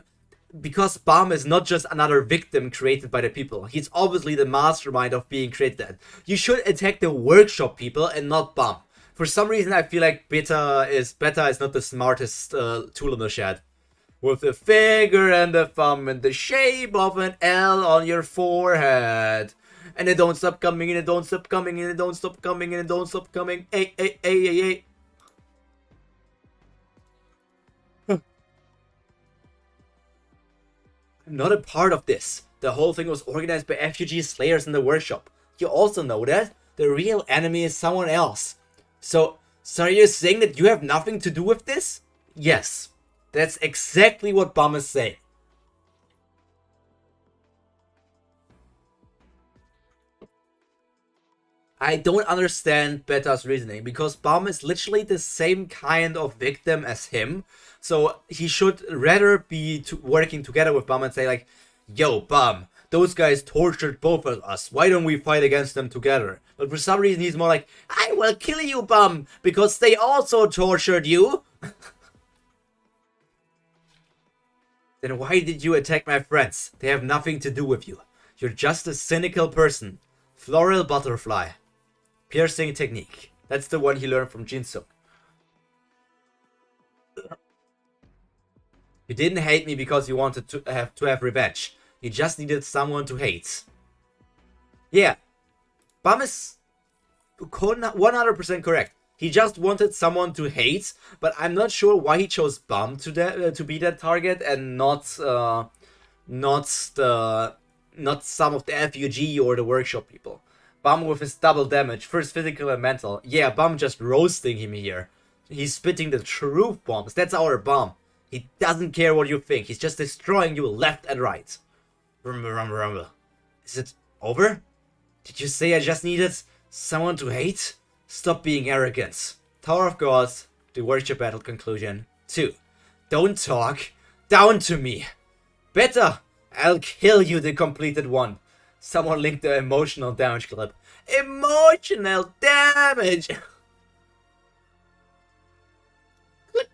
Speaker 1: because Bam is not just another victim created by the people, he's obviously the mastermind of being created. You should attack the workshop people and not Bam. For some reason, I feel like Beta is not the smartest tool in the shed. With the finger and the thumb in the shape of an L on your forehead. And it don't stop coming, and it don't stop coming, and it don't stop coming, and it don't stop coming. Hey, hey, hey, hey, hey. I'm not a part of this. The whole thing was organized by FUG Slayers in the workshop. You also know that the real enemy is someone else. So are you saying that you have nothing to do with this? Yes. That's exactly what Bum is saying. I don't understand Beta's reasoning, because Bum is literally the same kind of victim as him. So he should rather be working together with Bum and say like, yo, Bum, those guys tortured both of us. Why don't we fight against them together? But for some reason he's more like, I will kill you, Bum, because they also tortured you. Then why did you attack my friends? They have nothing to do with you. You're just a cynical person. Floral butterfly. Piercing technique. That's the one he learned from Jinsung. You didn't hate me because you wanted to have revenge. You just needed someone to hate. Yeah. Bum is 100% correct. He just wanted someone to hate, but I'm not sure why he chose Bum to be that target and not some of the FUG or the workshop people. Bum with his double damage, first physical and mental. Yeah, Bum just roasting him here. He's spitting the truth bombs. That's our Bum. He doesn't care what you think. He's just destroying you left and right. Rumble, rumble, rumble. Is it over? Did you say I just needed someone to hate? Stop being arrogant. Tower of Gods, the worship battle conclusion. 2. Don't talk. Down to me. Better. I'll kill you, the completed one. Someone linked the emotional damage clip. Emotional damage! Click.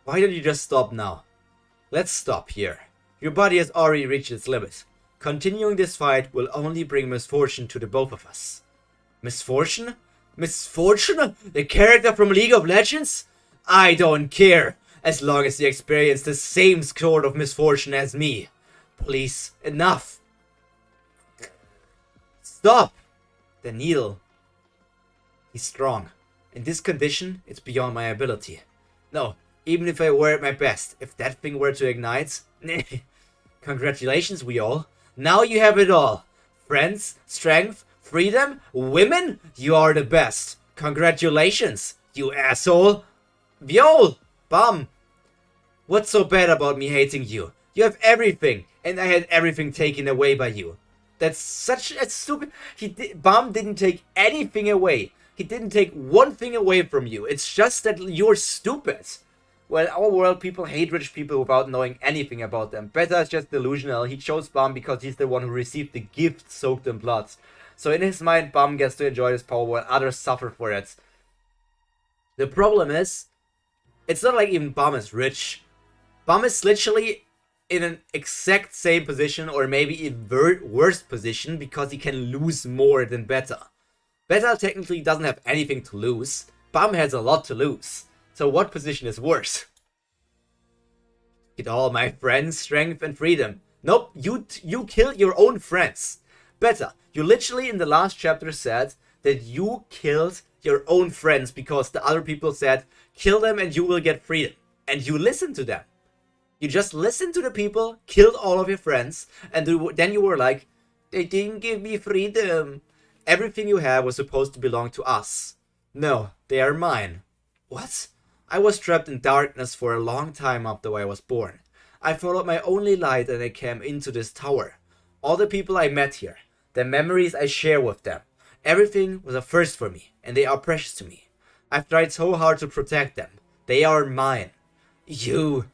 Speaker 1: Why don't you just stop now? Let's stop here. Your body has already reached its limit. Continuing this fight will only bring misfortune to the both of us. Misfortune? Misfortune? The character from League of Legends? I don't care, as long as you experience the same sort of misfortune as me. Please, enough. Stop! The needle. He's strong. In this condition, it's beyond my ability. No, even if I were at my best, if that thing were to ignite... Congratulations, we all. Now you have it all. Friends, strength, freedom, women? You are the best. Congratulations, you asshole. Viol! Bum! What's so bad about me hating you? You have everything, and I had everything taken away by you. That's such a stupid... Bum didn't take anything away. He didn't take one thing away from you. It's just that you're stupid. Well, in our world, people hate rich people without knowing anything about them. Beta is just delusional. He chose Bum because he's the one who received the gift soaked in blood. So in his mind, Bum gets to enjoy this power while others suffer for it. The problem is, it's not like even Bum is rich. Bum is literally in an exact same position, or maybe a worse position, because he can lose more than Beta. Beta technically doesn't have anything to lose. Bum has a lot to lose. So what position is worse? Get all my friends, strength and freedom. Nope, you killed your own friends. Beta, you literally in the last chapter said that you killed your own friends because the other people said, kill them and you will get freedom. And you listened to them. You just listened to the people, killed all of your friends, and then you were like, they didn't give me freedom. Everything you have was supposed to belong to us. No, they are mine. What? I was trapped in darkness for a long time after I was born. I followed my only light and I came into this tower. All the people I met here, the memories I share with them, everything was a first for me, and they are precious to me. I've tried so hard to protect them. They are mine. You...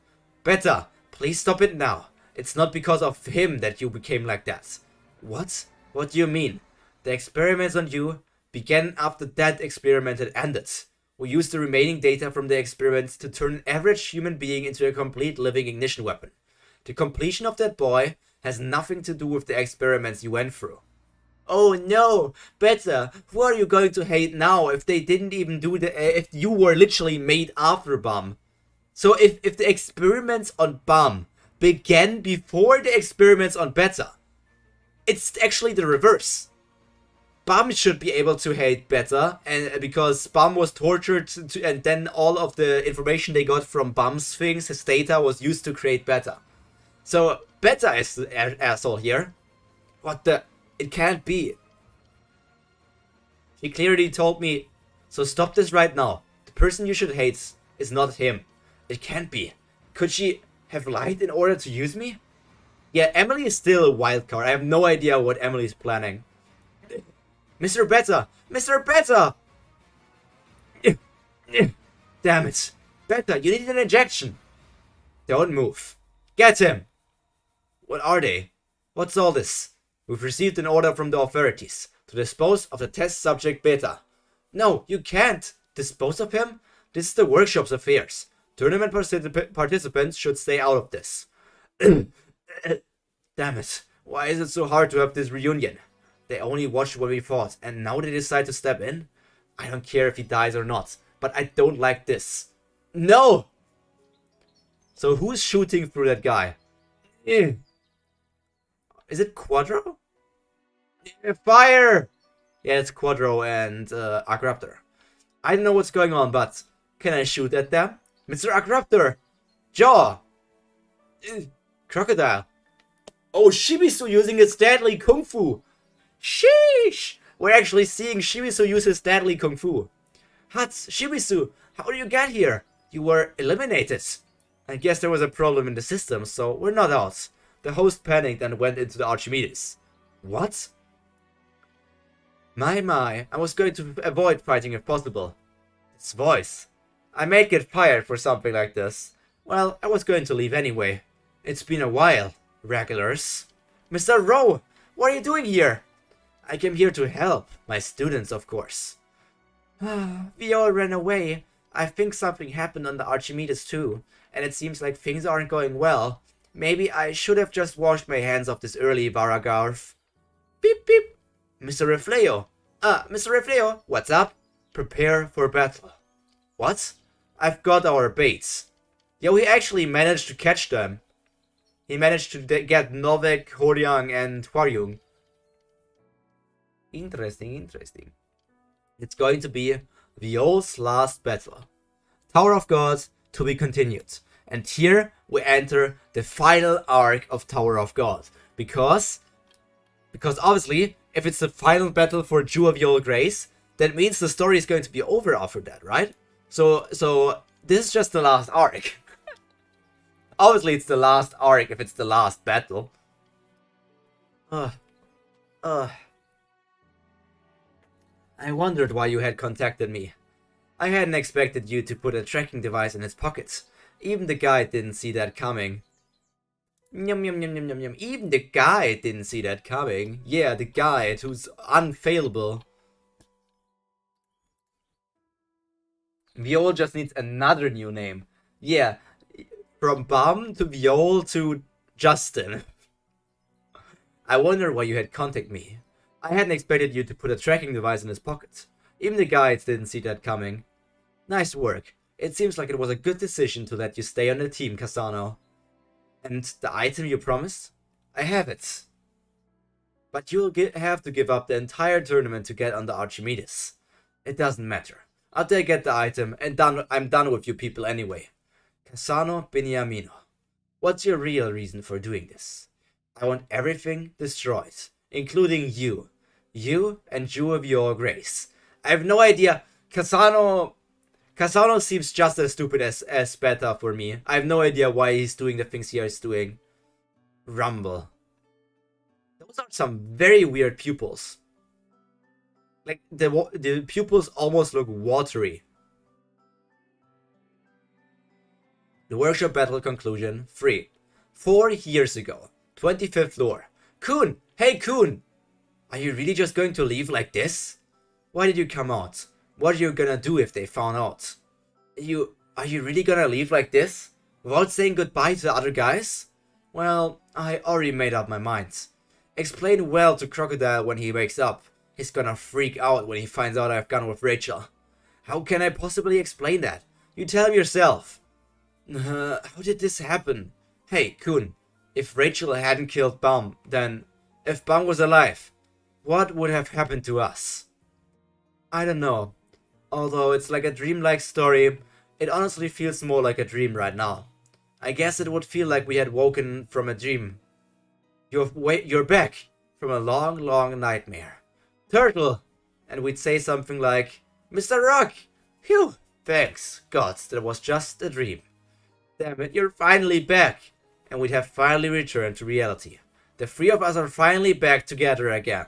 Speaker 1: Beta, please stop it now. It's not because of him that you became like that. What? What do you mean? The experiments on you, began after that experiment had ended. We used the remaining data from the experiment to turn an average human being into a complete living ignition weapon. The completion of that boy has nothing to do with the experiments you went through. Oh no, Beta, who are you going to hate now if they didn't even do if you were literally made after Bum? So if the experiments on Bum began before the experiments on Beta, it's actually the reverse. Bum should be able to hate Beta, and because Bum was tortured and then all of the information they got from Bum's things, his data, was used to create Beta. So Beta is the asshole here. What the? It can't be. She clearly told me, so stop this right now. The person you should hate is not him. It can't be. Could she have lied in order to use me? Yeah, Emily is still a wild card. I have no idea what Emily's planning. Mr. Beta! Mr. Beta! Damn it. Beta, you need an injection. Don't move. Get him! What are they? What's all this? We've received an order from the authorities to dispose of the test subject Beta. No, you can't! Dispose of him? This is the workshop's affairs. Tournament participants should stay out of this. Damn it. Why is it so hard to have this reunion? They only watched when we fought, and now they decide to step in? I don't care if he dies or not, but I don't like this. No! So who's shooting through that guy? Is it Quadro? Fire! Yeah, it's Quadro and Agraptor. I don't know what's going on, but can I shoot at them? Mr. Agraptor! Jaw! Crocodile! Oh, Shibisu using his deadly kung fu! Sheesh! We're actually seeing Shibisu use his deadly kung fu. Hats, Shibisu, how did you get here? You were eliminated. I guess there was a problem in the system, so we're not out. The host panicked and went into the Archimedes. What? My, I was going to avoid fighting if possible. His voice. I might get fired for something like this. Well, I was going to leave anyway. It's been a while, regulars. Mr. Rowe, what are you doing here? I came here to help. My students, of course. We all ran away. I think something happened on the Archimedes too, and it seems like things aren't going well. Maybe I should have just washed my hands off this early, Varagarth. Beep beep. Mr. Refleo. Mr. Refleo, what's up? Prepare for battle. What? I've got our baits. Yeah, we actually managed to catch them. He managed to get Novak, Horyang, and Hwaryung. Interesting. It's going to be Viol's last battle. Tower of God to be continued. And here we enter the final arc of Tower of God. Because obviously, if it's the final battle for Jewel Viol Grace, that means the story is going to be over after that, right? So this is just the last arc. Obviously, it's the last arc if it's the last battle. I wondered why you had contacted me. I hadn't expected you to put a tracking device in his pocket. Even the guide didn't see that coming. Yum yum yum yum yum yum. Even the guide didn't see that coming. Yeah, the guide who's unfailable. Viol just needs another new name. Yeah, from Bum to Viol to Justin. I wonder why you had contacted me. I hadn't expected you to put a tracking device in his pocket. Even the guides didn't see that coming. Nice work. It seems like it was a good decision to let you stay on the team, Cassano. And the item you promised? I have it. But you'll have to give up the entire tournament to get on the Archimedes. It doesn't matter. After I get the item, and I'm done with you people anyway. Cassano Beniamino. What's your real reason for doing this? I want everything destroyed, including you. You and Jew of your grace. I have no idea. Cassano seems just as stupid as Beta for me. I have no idea why he's doing the things he is doing. Rumble. Those are some very weird pupils. Like, the pupils almost look watery. The workshop battle conclusion 3. 4 years ago. 25th floor. Kun! Hey Kun! Are you really just going to leave like this? Why did you come out? What are you gonna do if they found out? Are you really gonna leave like this? Without saying goodbye to the other guys? Well, I already made up my mind. Explain well to Crocodile when he wakes up. He's gonna freak out when he finds out I've gone with Rachel. How can I possibly explain that? You tell him yourself. How did this happen? Hey, Kun, if Rachel hadn't killed Baum, then if Baum was alive, what would have happened to us? I don't know. Although it's like a dreamlike story, it honestly feels more like a dream right now. I guess it would feel like we had woken from a dream. You're back from a long, long nightmare. Turtle! And we'd say something like, Mr. Rock! Phew! Thanks, gods, that was just a dream. Damn it, you're finally back! And we'd have finally returned to reality. The three of us are finally back together again.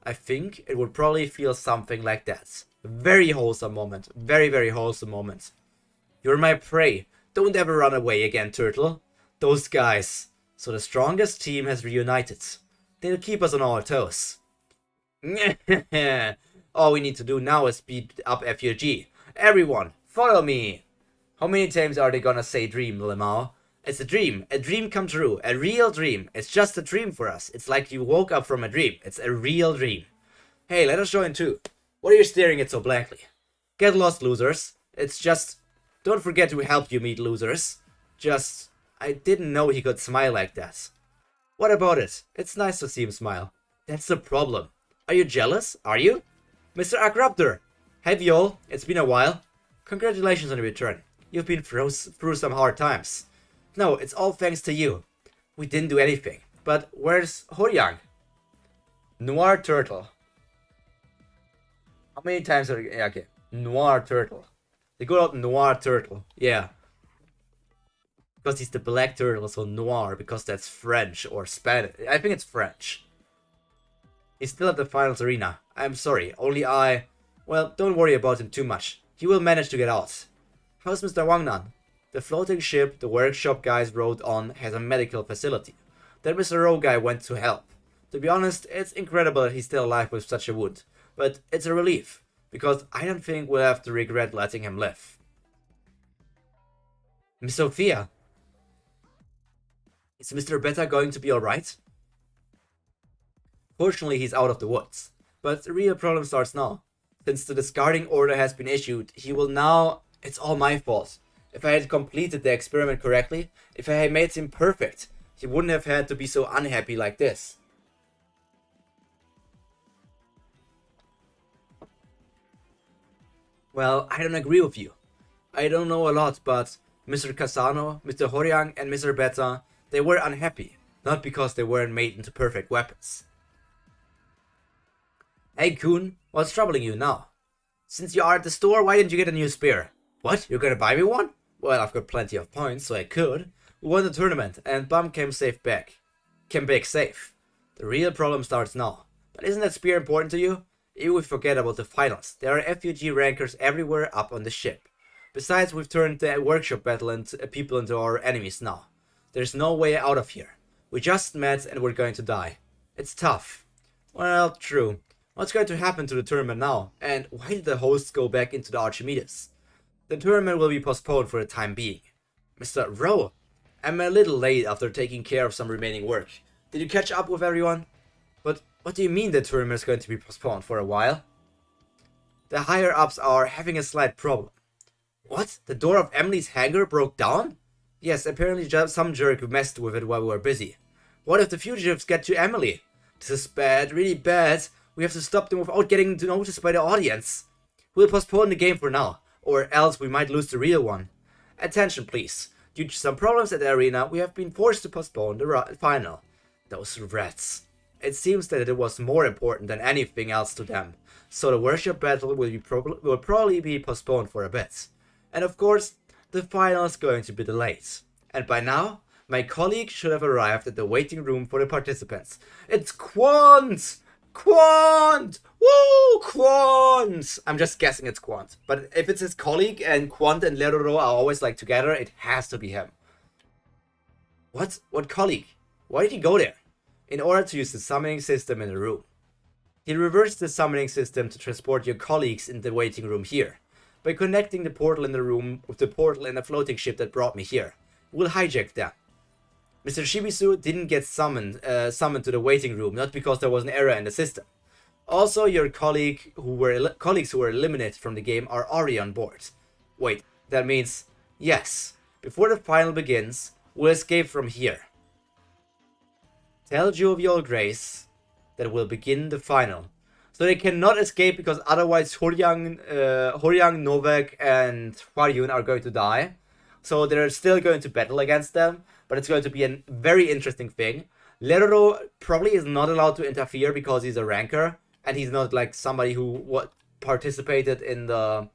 Speaker 1: I think it would probably feel something like that. Very wholesome moment. Very, very wholesome moment. You're my prey. Don't ever run away again, Turtle. Those guys. So the strongest team has reunited. They'll keep us on our toes. All we need to do now is speed up FUG. Everyone, follow me. How many times are they gonna say dream, Lemao? It's a dream come true, a real dream. It's just a dream for us. It's like you woke up from a dream. It's a real dream. Hey, let us join too. What are you staring at so blankly? Get lost, losers. It's just... Don't forget to help you meet losers. Just... I didn't know he could smile like that. What about it? It's nice to see him smile. That's the problem. Are you jealous? Are you? Mr. Agruptor! Hey Viol, it's been a while. Congratulations on your return. You've been through some hard times. No, it's all thanks to you. We didn't do anything. But where's Horyang? Noir Turtle. How many times are... Yeah, okay. Noir Turtle. They go out Noir Turtle. Yeah. Because he's the black turtle, so noir, because that's French or Spanish. I think it's French. He's still at the finals arena. I'm sorry, only I... Well, don't worry about him too much. He will manage to get out. How's Mr. Wangnan? The floating ship the workshop guys rode on has a medical facility. That Mr. Rowe guy went to help. To be honest, it's incredible that he's still alive with such a wound. But it's a relief, because I don't think we'll have to regret letting him live. Miss Sophia? Is Mr. Beta going to be alright? Fortunately, he's out of the woods. But the real problem starts now. Since the discarding order has been issued, he will now... It's all my fault. If I had completed the experiment correctly, if I had made him perfect, he wouldn't have had to be so unhappy like this. Well, I don't agree with you. I don't know a lot, but Mr. Casano, Mr. Horyang, and Mr. Beta, they were unhappy, not because they weren't made into perfect weapons. Hey Kun, what's troubling you now? Since you are at the store, why didn't you get a new spear? What, you're gonna buy me one? Well, I've got plenty of points, so I could. We won the tournament, and Bum came back safe. The real problem starts now. But isn't that spear important to you? You would forget about the finals. There are FUG rankers everywhere up on the ship. Besides, we've turned the workshop battle and people into our enemies now. There's no way out of here. We just met and we're going to die. It's tough. Well, true. What's going to happen to the tournament now? And why did the hosts go back into the Archimedes? The tournament will be postponed for the time being. Mr. Rowe, I'm a little late after taking care of some remaining work. Did you catch up with everyone? But what do you mean the tournament is going to be postponed for a while? The higher-ups are having a slight problem. What? The door of Emily's hangar broke down? Yes, apparently some jerk messed with it while we were busy. What if the fugitives get to Emily? This is bad, really bad. We have to stop them without getting noticed by the audience. We'll postpone the game for now, or else we might lose the real one. Attention please. Due to some problems at the arena, we have been forced to postpone the final. Those rats. It seems that it was more important than anything else to them, so the worship battle will probably be postponed for a bit. And of course, the final is going to be delayed. And by now, my colleague should have arrived at the waiting room for the participants. It's Quant! Quant! Woo! Quant! I'm just guessing it's Quant. But if it's his colleague and Quant and Leroro are always like together, it has to be him. What? What colleague? Why did he go there? In order to use the summoning system in the room. He reversed the summoning system to transport your colleagues in the waiting room here. By connecting the portal in the room with the portal in the floating ship that brought me here, we'll hijack them. Mr. Shibisu didn't get summoned to the waiting room, not because there was an error in the system. Also, your colleagues who were eliminated from the game are already on board. Wait, that means, yes, before the final begins, we'll escape from here. Tell Jovial Grace that we'll begin the final. So they cannot escape because otherwise Horyang, Novak, and Hwaryun are going to die. So they're still going to battle against them, but it's going to be a very interesting thing. Leroro probably is not allowed to interfere because he's a ranker, and he's not like somebody who participated in the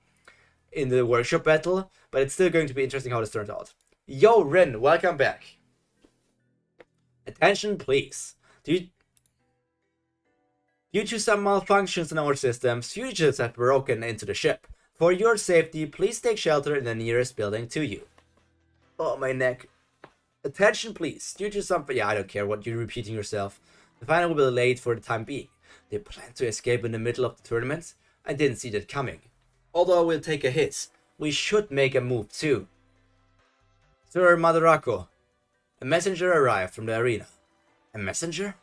Speaker 1: workshop battle, but it's still going to be interesting how this turns out. Yo, Rin, welcome back. Attention, please. Due to some malfunctions in our systems, fugitives have broken into the ship. For your safety, please take shelter in the nearest building to you. Oh, my neck. Attention, please. Due to some... Yeah, I don't care what you're repeating yourself. The final will be delayed for the time being. They plan to escape in the middle of the tournament. I didn't see that coming. Although we'll take a hit, we should make a move too. Sir Madarako, a messenger arrived from the arena. A messenger?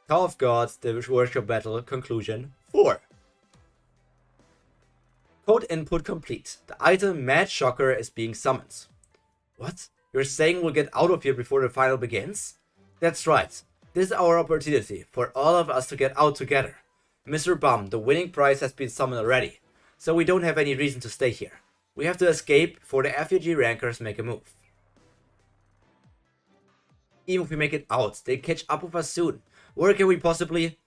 Speaker 1: Call of God, the workshop battle, conclusion 4. Code input complete. The item Mad Shocker is being summoned. What? You're saying we'll get out of here before the final begins? That's right. This is our opportunity for all of us to get out together. Mr. Bum, the winning prize has been summoned already, so we don't have any reason to stay here. We have to escape before the FUG rankers make a move. Even if we make it out, they catch up with us soon. Where can we possibly...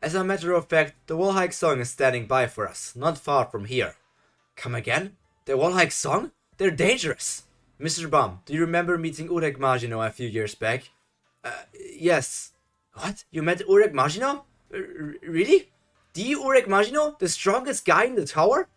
Speaker 1: As a matter of fact, the Wallhike Song is standing by for us, not far from here. Come again? The Wallhike Song? They're dangerous! Mr. Bum, do you remember meeting Urek Magino a few years back? Yes. What? You met Urek Magino? Really? The Urek Magino? The strongest guy in the tower?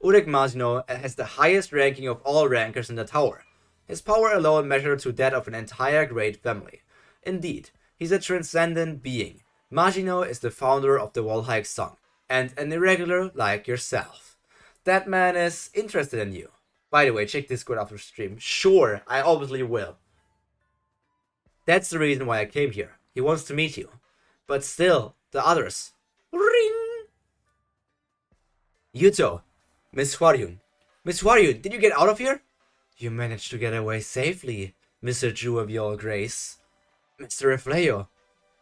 Speaker 1: Urek Magino has the highest ranking of all rankers in the tower. His power alone measured to that of an entire great family. Indeed, he's a transcendent being. Magino is the founder of the Wallhike Song, and an irregular like yourself. That man is interested in you. By the way, check Discord after stream. Sure, I obviously will. That's the reason why I came here. He wants to meet you. But still, the others. Ring! Yuto. Miss Hwaryun. Miss Hwaryun, did you get out of here? You managed to get away safely, Mr. Jew of your grace. Mr. Refleo.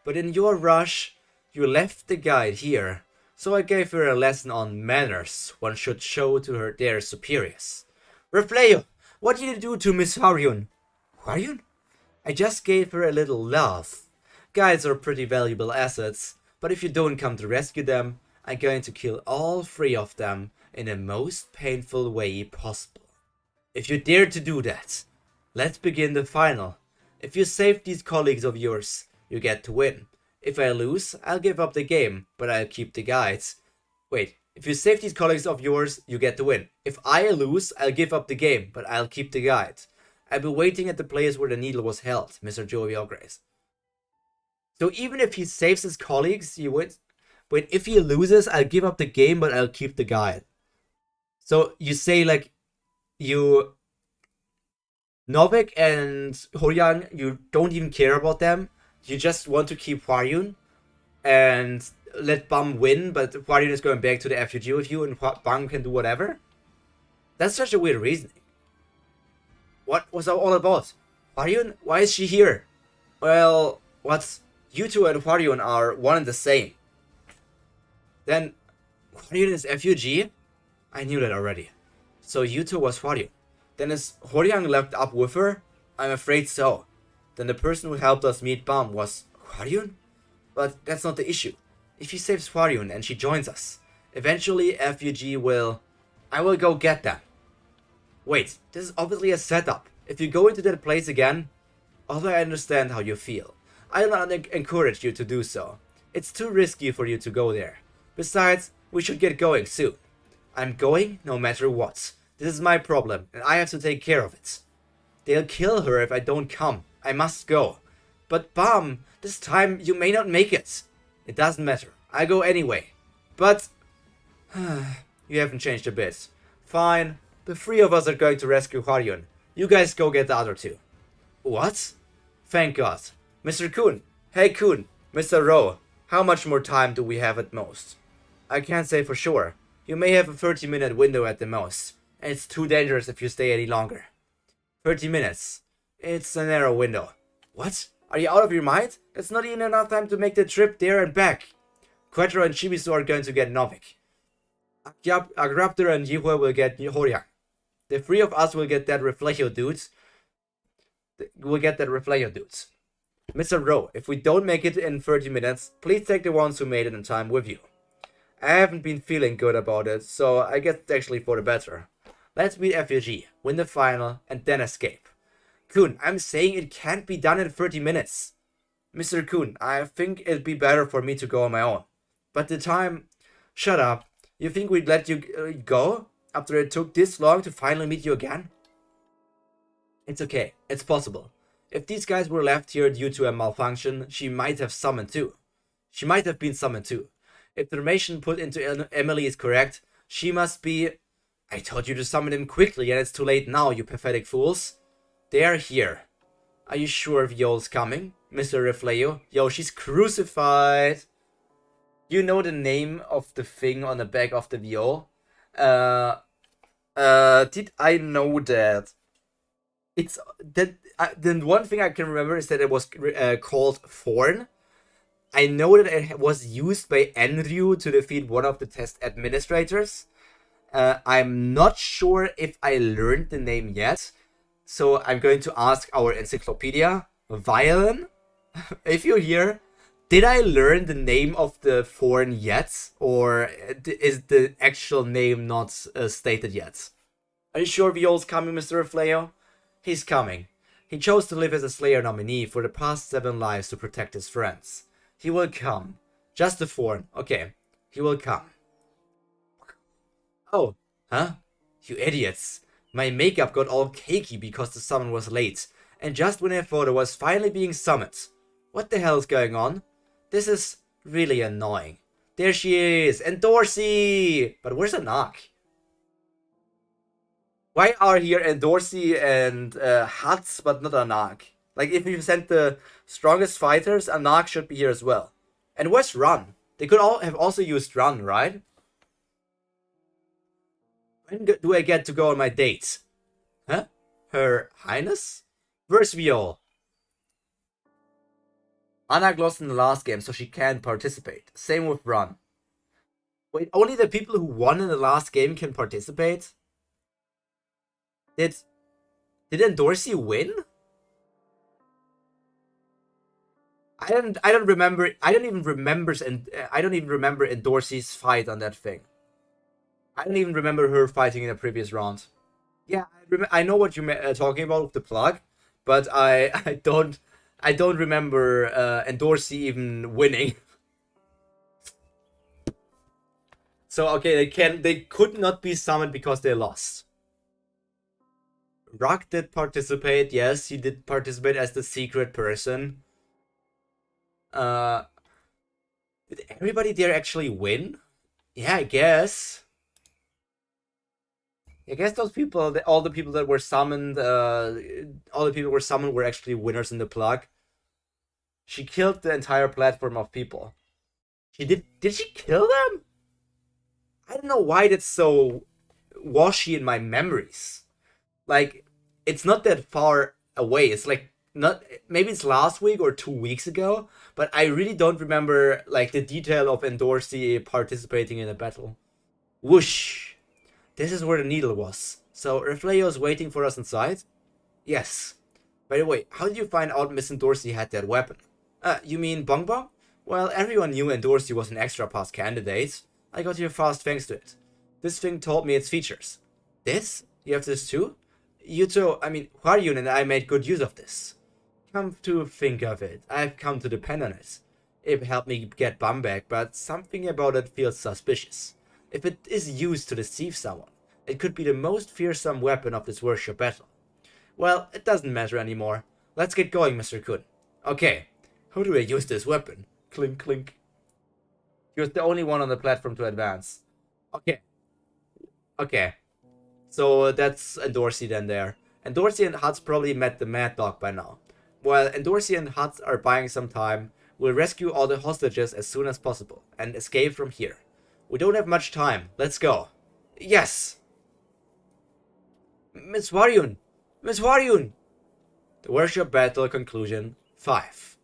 Speaker 1: But in your rush, you left the guide here. So I gave her a lesson on manners one should show to their superiors. Refleo, what did you do to Miss Hwaryun? Hwaryun? I just gave her a little love. Guides are pretty valuable assets, but if you don't come to rescue them, I'm going to kill all 3 of them in the most painful way possible. If you dare to do that, let's begin the final. If you save these colleagues of yours, you get to win. If I lose, I'll give up the game, but I'll keep the guides. Wait, if you save these colleagues of yours, you get to win. If I lose, I'll give up the game, but I'll keep the guide. I'll be waiting at the place where the needle was held, Mr. Jovial Grace. So even if he saves his colleagues, he wins. But if he loses, I'll give up the game, but I'll keep the guide. So you say like, Novik and Horyang, you don't even care about them. You just want to keep Hwaryun and let Bum win, but Hwaryun is going back to the FUG with you and Bum can do whatever? That's such a weird reasoning. What was that all about? Hwaryun? Why is she here? Well, what? Yuto and Hwaryun are one and the same. Then, Hwaryun is FUG? I knew that already. So Yuto was Hwaryun. Then is Horyang left up with her? I'm afraid so. Then the person who helped us meet Bum was Hwaryun? But that's not the issue. If he saves Hwaryun and she joins us, eventually FUG will... I will go get them. Wait, this is obviously a setup. If you go into that place again, although I understand how you feel, I'll not encourage you to do so. It's too risky for you to go there. Besides, we should get going soon. I'm going no matter what. This is my problem, and I have to take care of it. They'll kill her if I don't come. I must go. But Bum, this time you may not make it. It doesn't matter. I go anyway. But you haven't changed a bit. Fine. The three of us are going to rescue Hwaryeon. You guys go get the other two. What? Thank God. Mr. Kun. Hey Kun. Mr. Rowe. How much more time do we have at most? I can't say for sure. You may have a 30-minute window at the most. And it's too dangerous if you stay any longer. 30 minutes. It's a narrow window. What? Are you out of your mind? That's not even enough time to make the trip there and back. Quattro and Shibisu are going to get Novik. Agraptor and Yihue will get Horyang. The three of us will get that Reflejo dudes. Mr. Rowe, if we don't make it in 30 minutes, please take the ones who made it in time with you. I haven't been feeling good about it, so I guess it's actually for the better. Let's beat FUG, win the final, and then escape. Kun, I'm saying it can't be done in 30 minutes. Mr. Kun, I think it'd be better for me to go on my own. But the time... Shut up. You think we'd let you go after it took this long to finally meet you again? It's okay. It's possible. If these guys were left here due to a malfunction, she might have summoned too. She might have been summoned too. If the information put into Emily is correct, she must be... I told you to summon him quickly and it's too late now, you pathetic fools. They are here. Are you sure Viol's coming, Mr. Reflejo? Yo, she's crucified. You know the name of the thing on the back of the Viol? Did I know that? It's that the one thing I can remember is that it was called Thorn. I know that it was used by Enryu to defeat one of the test administrators. I'm not sure if I learned the name yet, so I'm going to ask our encyclopedia, Violin, if you're here. Did I learn the name of the Thorn yet, or is the actual name not stated yet? Are you sure Viol's coming, Mr. Reflejo? He's coming. He chose to live as a Slayer nominee for the past 7 lives to protect his friends. He will come. Just the Thorn. Okay. He will come. Oh. Huh? You idiots. My makeup got all cakey because the summon was late. And just when I thought I was finally being summoned. What the hell is going on? This is really annoying. There she is. And Dorsey. But where's Anak? Why are here Dorsey and Hats, but not Anak? Like, if you sent the strongest fighters, Anak should be here as well. And where's Run? They could all have also used Run, right? When do I get to go on my dates? Huh? Her Highness? Where's Viol? Anak lost in the last game, so she can't participate. Same with Run. Wait, only the people who won in the last game can participate? Did Dorsey win? I don't even remember Dorsey's fight on that thing. I don't even remember her fighting in the previous round. Yeah, I know what you're talking about with the plug, but I don't remember Dorsey even winning. So okay, they could not be summoned because they lost. Rock did participate. Yes, he did participate as the secret person. Did everybody there actually win? Yeah, I guess. I guess those people, all the people that were summoned, were actually winners in the plug. She killed the entire platform of people. Did she kill them? I don't know why that's so washy in my memories. Like, it's not that far away. It's like maybe it's last week or 2 weeks ago, but I really don't remember like the detail of Dorsey participating in a battle. Whoosh. This is where the needle was. So Reflejo is waiting for us inside? Yes. By the way, how did you find out Miss Dorsey had that weapon? You mean Bong Bong? Well, everyone knew Dorsey was an extra pass candidate. I got here fast thanks to it. This thing told me its features. This? You have this too? Hwaryeon and I made good use of this. Come to think of it, I've come to depend on it. It helped me get Bum back, but something about it feels suspicious. If it is used to deceive someone, it could be the most fearsome weapon of this worship battle. Well, it doesn't matter anymore. Let's get going, Mr. Kun. Okay, how do I use this weapon? Clink, clink. He was the only one on the platform to advance. Okay. Okay. So that's Endorsey then there. Endorsey and Huts probably met the Mad Dog by now. While Endorsey and Huts are buying some time, we'll rescue all the hostages as soon as possible and escape from here. We don't have much time. Let's go. Yes! Miss Waryun! Miss Waryun! The worship battle conclusion 5.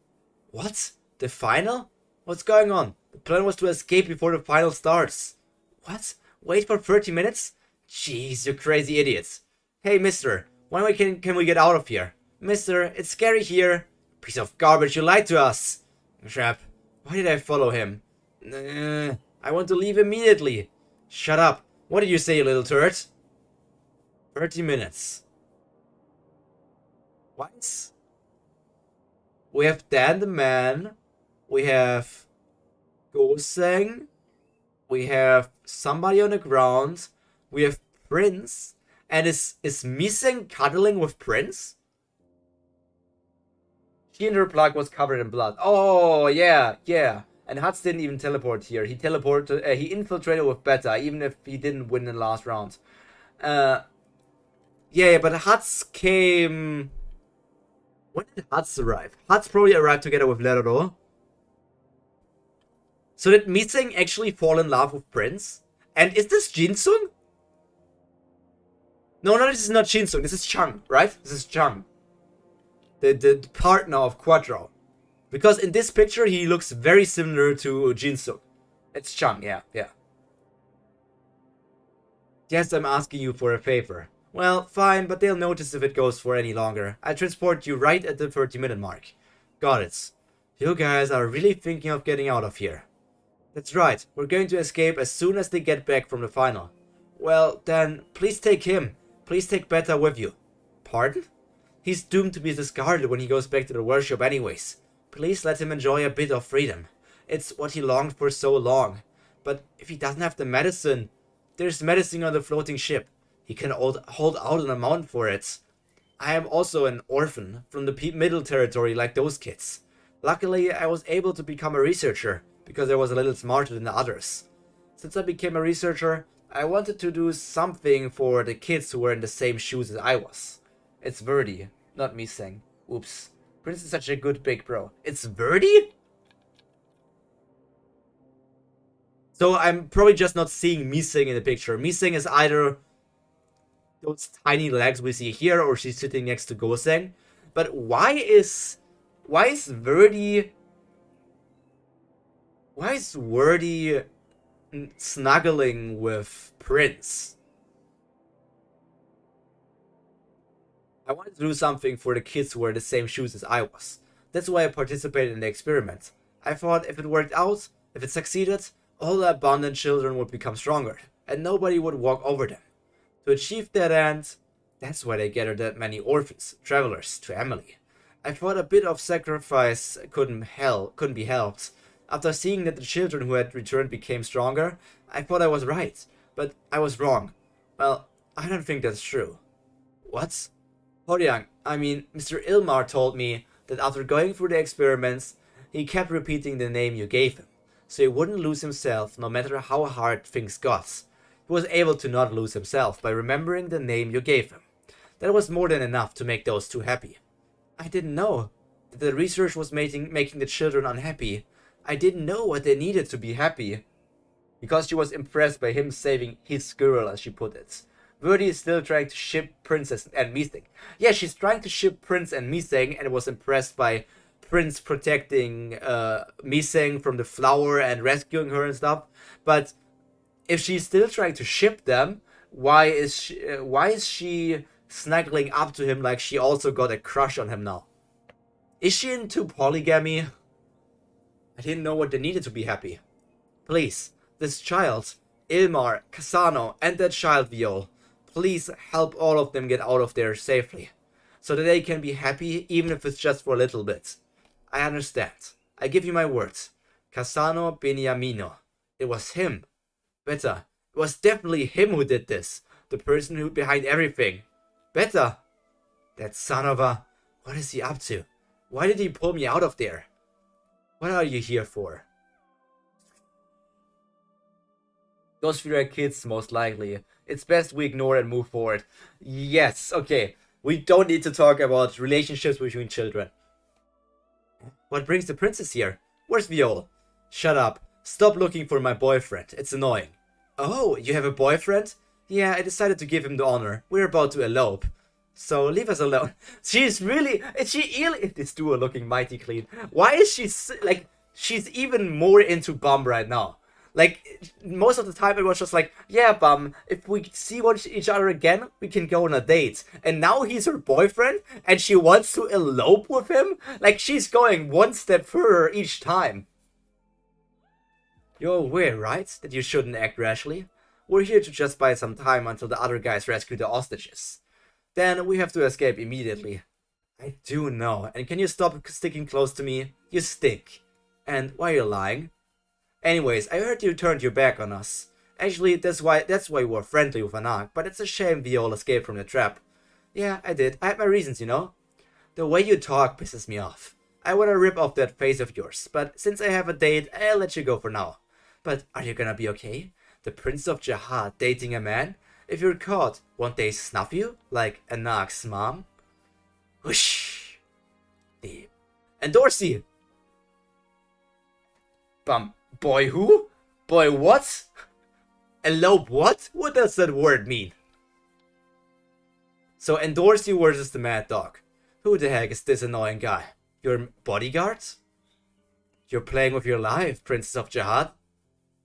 Speaker 1: What? The final? What's going on? The plan was to escape before the final starts. What? Wait for 30 minutes? Jeez, you crazy idiots. Hey, mister, when can we get out of here? Mister, it's scary here. Piece of garbage, you lied to us. Crap, why did I follow him? I want to leave immediately. Shut up. What did you say, you little turd? 30 minutes. What? We have Dan the Man. We have Goseng. We have somebody on the ground. We have Prince. And is Miseng cuddling with Prince? She and her plug was covered in blood. Oh, yeah, yeah. And Huts didn't even teleport here. He teleported, he infiltrated with Beta, even if he didn't win in the last round. Yeah, but Huts came... When did Huts arrive? Huts probably arrived together with Lerdo. So did Miseng actually fall in love with Prince? And is this Jinsung? No, this is not Jinsung. This is Chang, right? This is Chang. The partner of Quadro. Because in this picture, he looks very similar to Jinsung. It's Chang, yeah. Yes, I'm asking you for a favor. Well, fine, but they'll notice if it goes for any longer. I transport you right at the 30-minute mark. Got it. You guys are really thinking of getting out of here. That's right, we're going to escape as soon as they get back from the final. Well, then, please take him. Please take Beta with you. Pardon? He's doomed to be discarded when he goes back to the workshop anyways. Please let him enjoy a bit of freedom. It's what he longed for so long. But if he doesn't have the medicine, there's medicine on the floating ship. He can hold out an amount for it. I am also an orphan from the middle territory like those kids. Luckily, I was able to become a researcher because I was a little smarter than the others. Since I became a researcher, I wanted to do something for the kids who were in the same shoes as I was. It's Verdi, not me saying. Oops. Prince is such a good big bro. It's Verdi? So I'm probably just not seeing Miseng in the picture. Miseng is either those tiny legs we see here, or she's sitting next to Goseng. But why is Verdi snuggling with Prince? I wanted to do something for the kids who wear the same shoes as I was. That's why I participated in the experiment. I thought if it worked out, if it succeeded, all the abandoned children would become stronger, and nobody would walk over them. To achieve that end, that's why they gathered that many orphans, travelers, to Emily. I thought a bit of sacrifice couldn't be helped. After seeing that the children who had returned became stronger, I thought I was right, but I was wrong. Well, I don't think that's true. What? Horyang, Mr. Ilmar told me that after going through the experiments, he kept repeating the name you gave him, so he wouldn't lose himself no matter how hard things got. He was able to not lose himself by remembering the name you gave him. That was more than enough to make those two happy. I didn't know that the research was making the children unhappy. I didn't know what they needed to be happy. Because she was impressed by him saving his girl, as she put it. Verdi is still trying to ship Princess and Miseng. Yeah, she's trying to ship Prince and Miseng and was impressed by Prince protecting Miseng from the flower and rescuing her and stuff. But if she's still trying to ship them, why is she snuggling up to him like she also got a crush on him now? Is she into polygamy? I didn't know what they needed to be happy. Please, this child, Ilmar, Casano, and that child Viol, please help all of them get out of there safely, so that they can be happy even if it's just for a little bit. I understand. I give you my word. Casano Beniamino. It was him. Better. It was definitely him who did this. The person who behind everything. Better. That son of a... What is he up to? Why did he pull me out of there? What are you here for? Those three are kids, most likely. It's best we ignore and move forward. Yes, okay. We don't need to talk about relationships between children. What brings the princess here? Where's Viol? Shut up. Stop looking for my boyfriend. It's annoying. Oh, you have a boyfriend? Yeah, I decided to give him the honor. We're about to elope. So leave us alone. She's really... Is she ill? This duo looking mighty clean. Why is she... Like, she's even more into Bum right now. Like, most of the time it was just like, yeah, Bum, if we see each other again, we can go on a date. And now he's her boyfriend, and she wants to elope with him? Like, she's going one step further each time. You're aware, right, that you shouldn't act rashly? We're here to just buy some time until the other guys rescue the hostages. Then we have to escape immediately. I do know, and can you stop sticking close to me? You stink. And why are you lying? Anyways, I heard you turned your back on us. Actually, that's why you were friendly with Anak, but it's a shame Viola escaped from the trap. Yeah, I did. I had my reasons, you know? The way you talk pisses me off. I wanna rip off that face of yours, but since I have a date, I'll let you go for now. But are you gonna be okay? The Prince of Jahad dating a man? If you're caught, won't they snuff you? Like Anak's mom? Whoosh! Deep. And Dorsey! Bum. Boy who? Boy what? Elope what? What does that word mean? So endorse you versus the Mad Dog. Who the heck is this annoying guy? Your bodyguard? You're playing with your life, Princess of Jahad.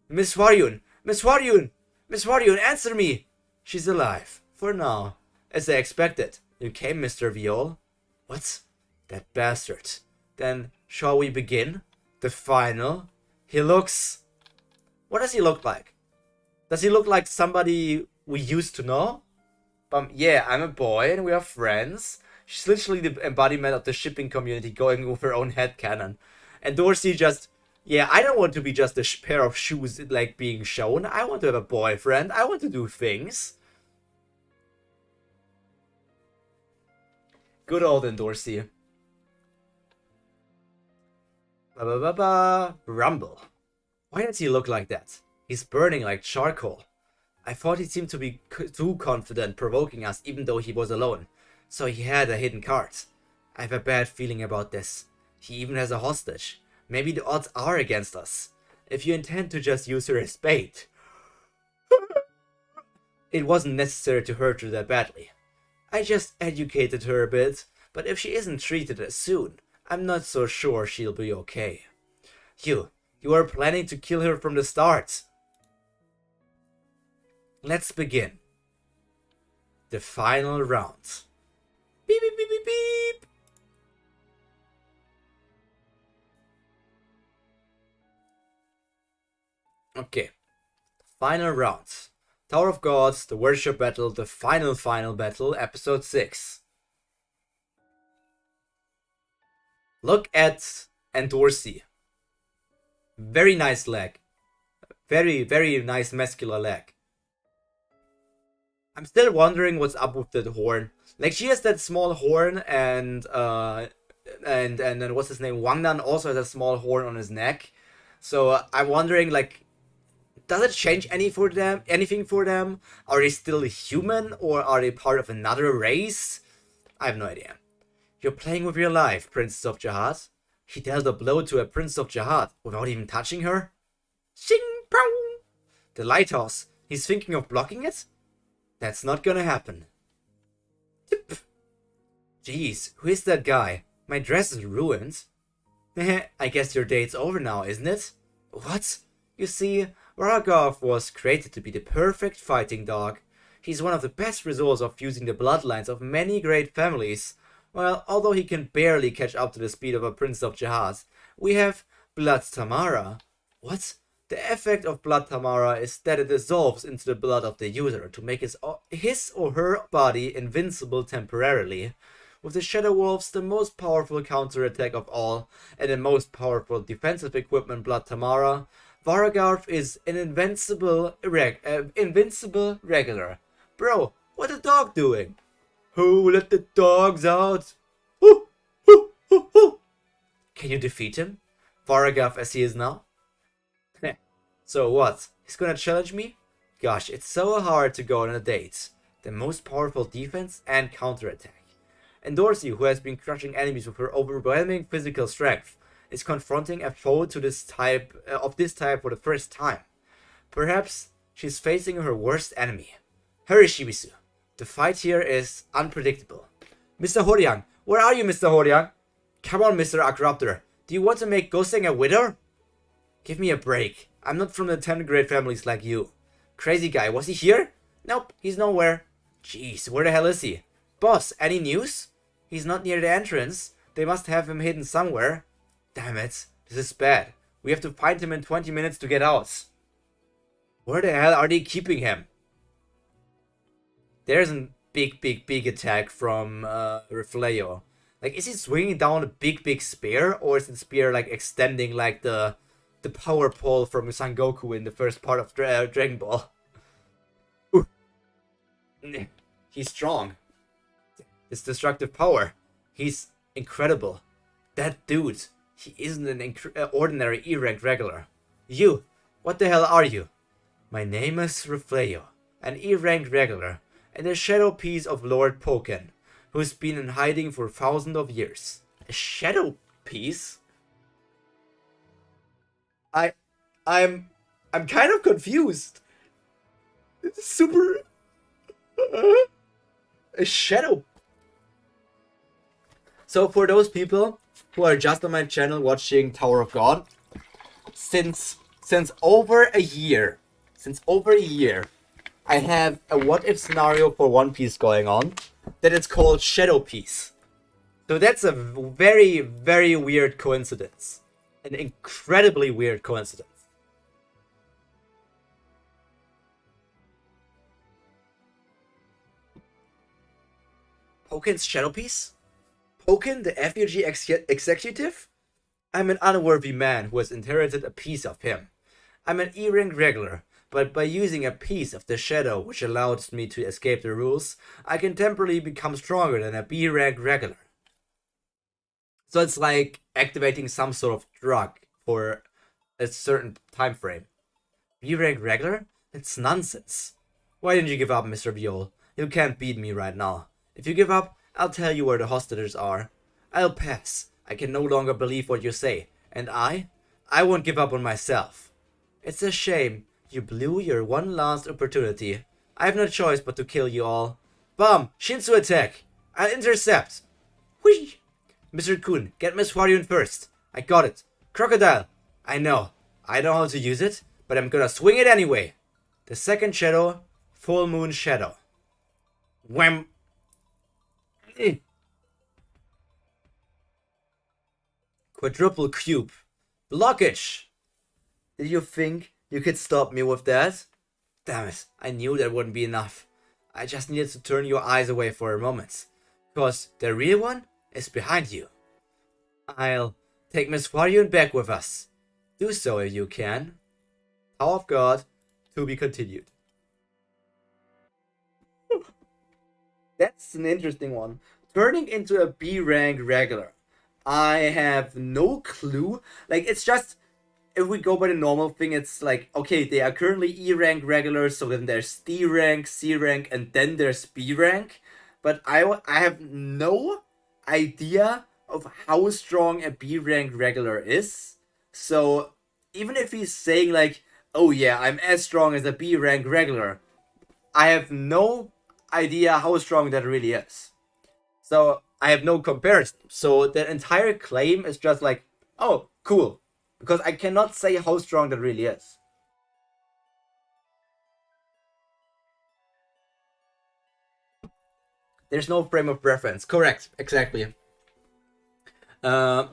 Speaker 1: Miss Waryun! Miss Waryun! Miss Waryun, answer me! She's alive. For now. As I expected. You came, Mr. Viol. What? That bastard. Then, shall we begin? The final? He looks... What does he look like? Does he look like somebody we used to know? Yeah, I'm a boy and we are friends. She's literally the embodiment of the shipping community going with her own headcanon. And Dorsey just... Yeah, I don't want to be just a pair of shoes like being shown. I want to have a boyfriend. I want to do things. Good old Dorsey. Rumble. Why does he look like that? He's burning like charcoal. I thought he seemed to be too confident, provoking us even though he was alone. So he had a hidden card. I have a bad feeling about this. He even has a hostage. Maybe the odds are against us. If you intend to just use her as bait. It wasn't necessary to hurt her that badly. I just educated her a bit, but if she isn't treated as soon, I'm not so sure she'll be okay. You are planning to kill her from the start. Let's begin. The final round. Beep, beep, beep, beep, beep. Okay. Final round. Tower of Gods, the Worship Battle, the final battle, episode 6. Look at Dorsey. Very nice leg. Very, very nice muscular leg. I'm still wondering what's up with the horn. Like, she has that small horn, and then what's his name? Wangnan also has a small horn on his neck. So I'm wondering, like, does it change anything for them? Are they still human, or are they part of another race? I have no idea. You're playing with your life, Princess of Jahad. He dealt a blow to a Prince of Jahad without even touching her? Shing pow! The lighthouse. He's thinking of blocking it? That's not gonna happen. Tip. Jeez, who is that guy? My dress is ruined. I guess your date's over now, isn't it? What? You see, Varagov was created to be the perfect fighting dog. He's one of the best results of fusing the bloodlines of many great families. Well, although he can barely catch up to the speed of a Prince of Jahad, we have Blood Tamara. What? The effect of Blood Tamara is that it dissolves into the blood of the user to make his or her body invincible temporarily. With the Shadow Wolves, the most powerful counterattack of all, and the most powerful defensive equipment, Blood Tamara, Varagarth is an invincible regular. Bro, what the dog doing? Who let the dogs out? Hoo, hoo, hoo, hoo. Can you defeat him? Varagarth as he is now? So what? He's gonna challenge me? Gosh, it's so hard to go on a date. The most powerful defense and counterattack. And Dorsey, who has been crushing enemies with her overwhelming physical strength, is confronting a foe to this type for the first time. Perhaps she's facing her worst enemy. Hurry, Shibisu. The fight here is unpredictable. Mr. Horyang, where are you, Mr. Horyang? Come on, Mr. Akraptor. Do you want to make Goseng a widow? Give me a break. I'm not from the 10th grade families like you. Crazy guy, was he here? Nope, he's nowhere. Jeez, where the hell is he? Boss, any news? He's not near the entrance. They must have him hidden somewhere. Damn it, this is bad. We have to find him in 20 minutes to get out. Where the hell are they keeping him? There's a big attack from Refleo. Like, is he swinging down a big spear? Or is the spear, like, extending like the power pole from Sangoku in the first part of Dragon Ball? Ooh. He's strong. His destructive power. He's incredible. That dude, he isn't an ordinary E-rank regular. You, what the hell are you? My name is Refleo, an E-rank regular, and a shadow piece of Lord Pokken, who's been in hiding for thousands of years. A shadow piece? I'm kind of confused. It's super... a shadow. So for those people who are just on my channel watching Tower of God, since over a year, I have a what if scenario for One Piece going on that it's called Shadow Piece. So that's a very, very weird coincidence. An incredibly weird coincidence. Pokken's Shadow Piece? Pokken, the FUG executive? I'm an unworthy man who has inherited a piece of him. I'm an E-rank regular, but by using a piece of the shadow which allows me to escape the rules, I can temporarily become stronger than a B-rank regular. So it's like activating some sort of drug for a certain time frame. B-rank regular? That's nonsense. Why didn't you give up, Mr. Viol? You can't beat me right now. If you give up, I'll tell you where the hostages are. I'll pass. I can no longer believe what you say. And I won't give up on myself. It's a shame. You blew your one last opportunity. I have no choice but to kill you all. Bomb! Shinsu attack! I'll intercept! Whee! Mr. Kun, get Miss Waryun first. I got it. Crocodile! I know how to use it, but I'm gonna swing it anyway. The second shadow, Full Moon Shadow. Wham! Quadruple cube. Blockage! Did you think you could stop me with that? Damn it, I knew that wouldn't be enough. I just needed to turn your eyes away for a moment. Because the real one is behind you. I'll take Miss Waryun back with us. Do so if you can. Tower of God, to be continued. That's an interesting one. Turning into a B-rank regular. I have no clue. Like, it's just, if we go by the normal thing, it's like, okay, they are currently E-rank regulars, so then there's D-rank, C-rank, and then there's B-rank. But I have no idea of how strong a B-rank regular is. So, even if he's saying like, oh yeah, I'm as strong as a B-rank regular, I have no idea how strong that really is. So I have no comparison. So the entire claim is just like, oh, cool. Because I cannot say how strong that really is. There's no frame of reference. Correct, exactly. The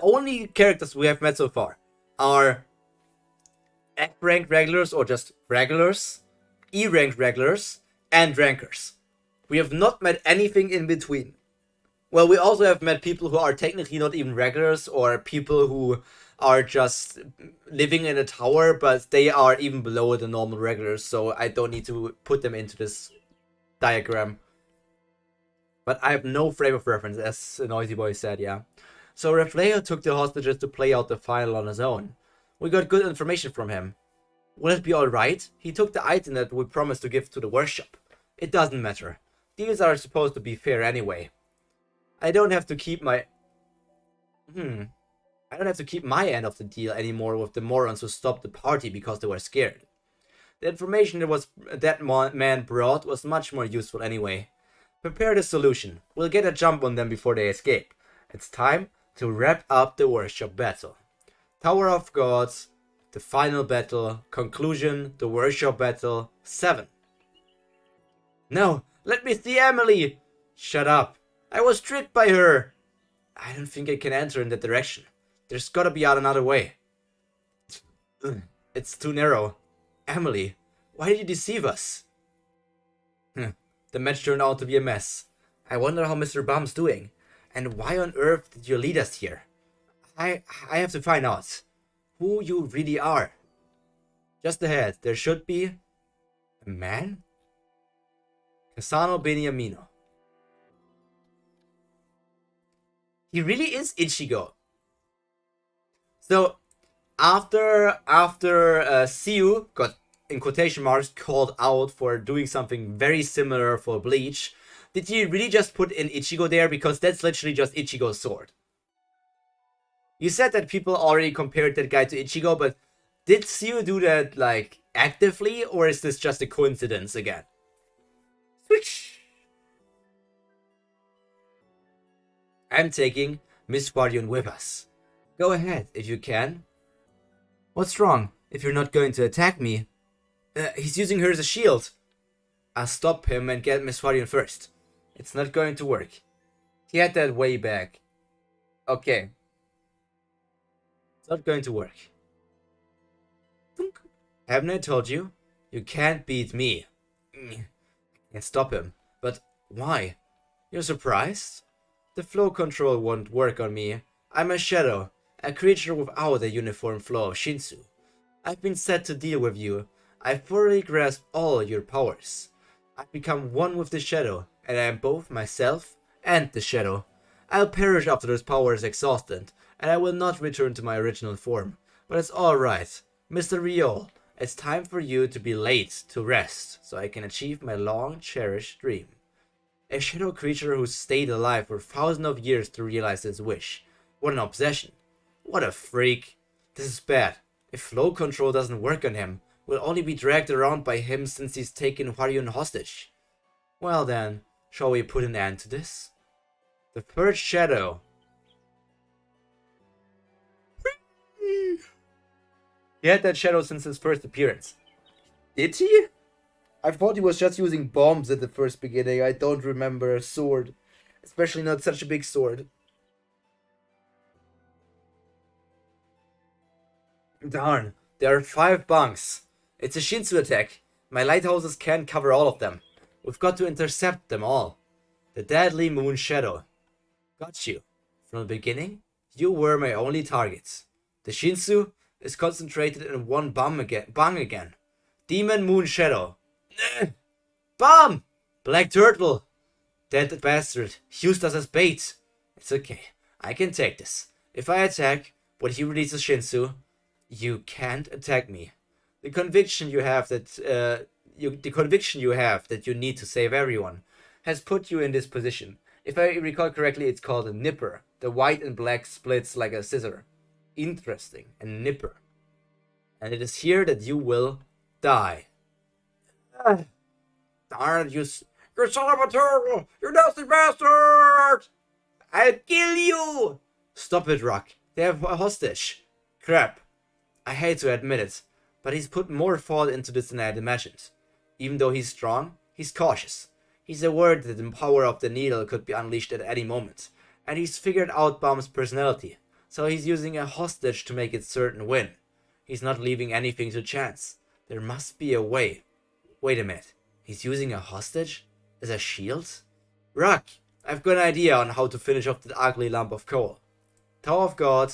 Speaker 1: only characters we have met so far are F-rank regulars or just regulars, E-rank regulars, and rankers. We have not met anything in between. Well, we also have met people who are technically not even regulars, or people who are just living in a tower, but they are even below the normal regulars, so I don't need to put them into this diagram. But I have no frame of reference, as Noisy Boy said, yeah. So Refleo took the hostages to play out the final on his own. We got good information from him. Will it be alright? He took the item that we promised to give to the workshop. It doesn't matter. Deals are supposed to be fair anyway. I don't have to keep my... I don't have to keep my end of the deal anymore with the morons who stopped the party because they were scared. The information that man brought was much more useful anyway. Prepare the solution. We'll get a jump on them before they escape. It's time to wrap up the workshop battle. Tower of Gods, the final battle, conclusion, the workshop battle, 7. No, let me see Emily! Shut up. I was tricked by her. I don't think I can enter in that direction. There's gotta be another way. It's too narrow. Emily, why did you deceive us? The match turned out to be a mess. I wonder how Mr. Bum's doing. And why on earth did you lead us here? I have to find out who you really are. Just ahead, there should be a man? Casano Beniamino. He really is Ichigo. So, after Siu got, in quotation marks, called out for doing something very similar for Bleach, did he really just put in Ichigo there? Because that's literally just Ichigo's sword. You said that people already compared that guy to Ichigo, but did Siu do that, like, actively? Or is this just a coincidence again? Switch! I'm taking Miss Guardian with us. Go ahead, if you can. What's wrong? If you're not going to attack me? He's using her as a shield. I'll stop him and get Miss Guardian first. It's not going to work. He had that way back. Okay. It's not going to work. Haven't I told you? You can't beat me. I can't stop him. But why? You're surprised? The flow control won't work on me. I'm a shadow, a creature without a uniform flow of Shinsu. I've been set to deal with you. I've thoroughly grasped all your powers. I've become one with the shadow, and I am both myself and the shadow. I'll perish after those powers exhausted, and I will not return to my original form. But it's alright. Mr. Riol, it's time for you to be late to rest, so I can achieve my long-cherished dream. A shadow creature who stayed alive for thousands of years to realize his wish. What an obsession. What a freak. This is bad. If flow control doesn't work on him, we'll only be dragged around by him since he's taken Hwaryon hostage. Well then, shall we put an end to this? The third shadow. He had that shadow since his first appearance. Did he? I thought he was just using bombs at the first beginning. I don't remember a sword. Especially not such a big sword. Darn, there are 5 bunks. It's a Shinsu attack. My lighthouses can't cover all of them. We've got to intercept them all. The deadly moon shadow. Got you. From the beginning, you were my only target. The Shinsu is concentrated in one bung again. Demon moon shadow. Bomb! Black turtle. That bastard used us as bait. It's okay. I can take this. If I attack, when he releases Shinsu, you can't attack me. The conviction you have that you need to save everyone has put you in this position. If I recall correctly, it's called a nipper. The white and black splits like a scissor. Interesting. A nipper. And it is here that you will die. Darn you son of a turtle! You nasty bastard! I'll kill you! Stop it, Rock. They have a hostage. Crap. I hate to admit it, but he's put more thought into this than I had imagined. Even though he's strong, he's cautious. He's aware that the power of the needle could be unleashed at any moment, and he's figured out Baum's personality, so he's using a hostage to make it certain win. He's not leaving anything to chance. There must be a way. Wait a minute. He's using a hostage? As a shield? Rock, I've got an idea on how to finish off that ugly lump of coal. Tower of God,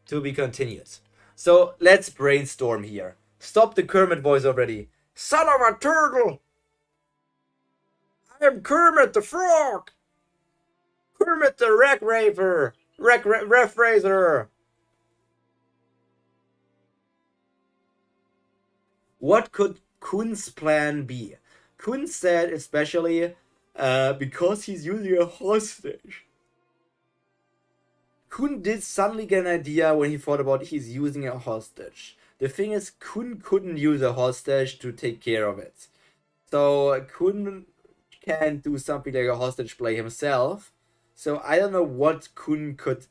Speaker 1: to be continued. So, let's brainstorm here. Stop the Kermit voice already. Son of a turtle! I am Kermit the Frog! Kermit the Ref Raiser! What could Kun's plan be? Kun said especially because he's using a hostage. Kun did suddenly get an idea when he thought about he's using a hostage. The thing is, Kun couldn't use a hostage to take care of it. So Kun can't do something like a hostage play himself. So I don't know what Kun could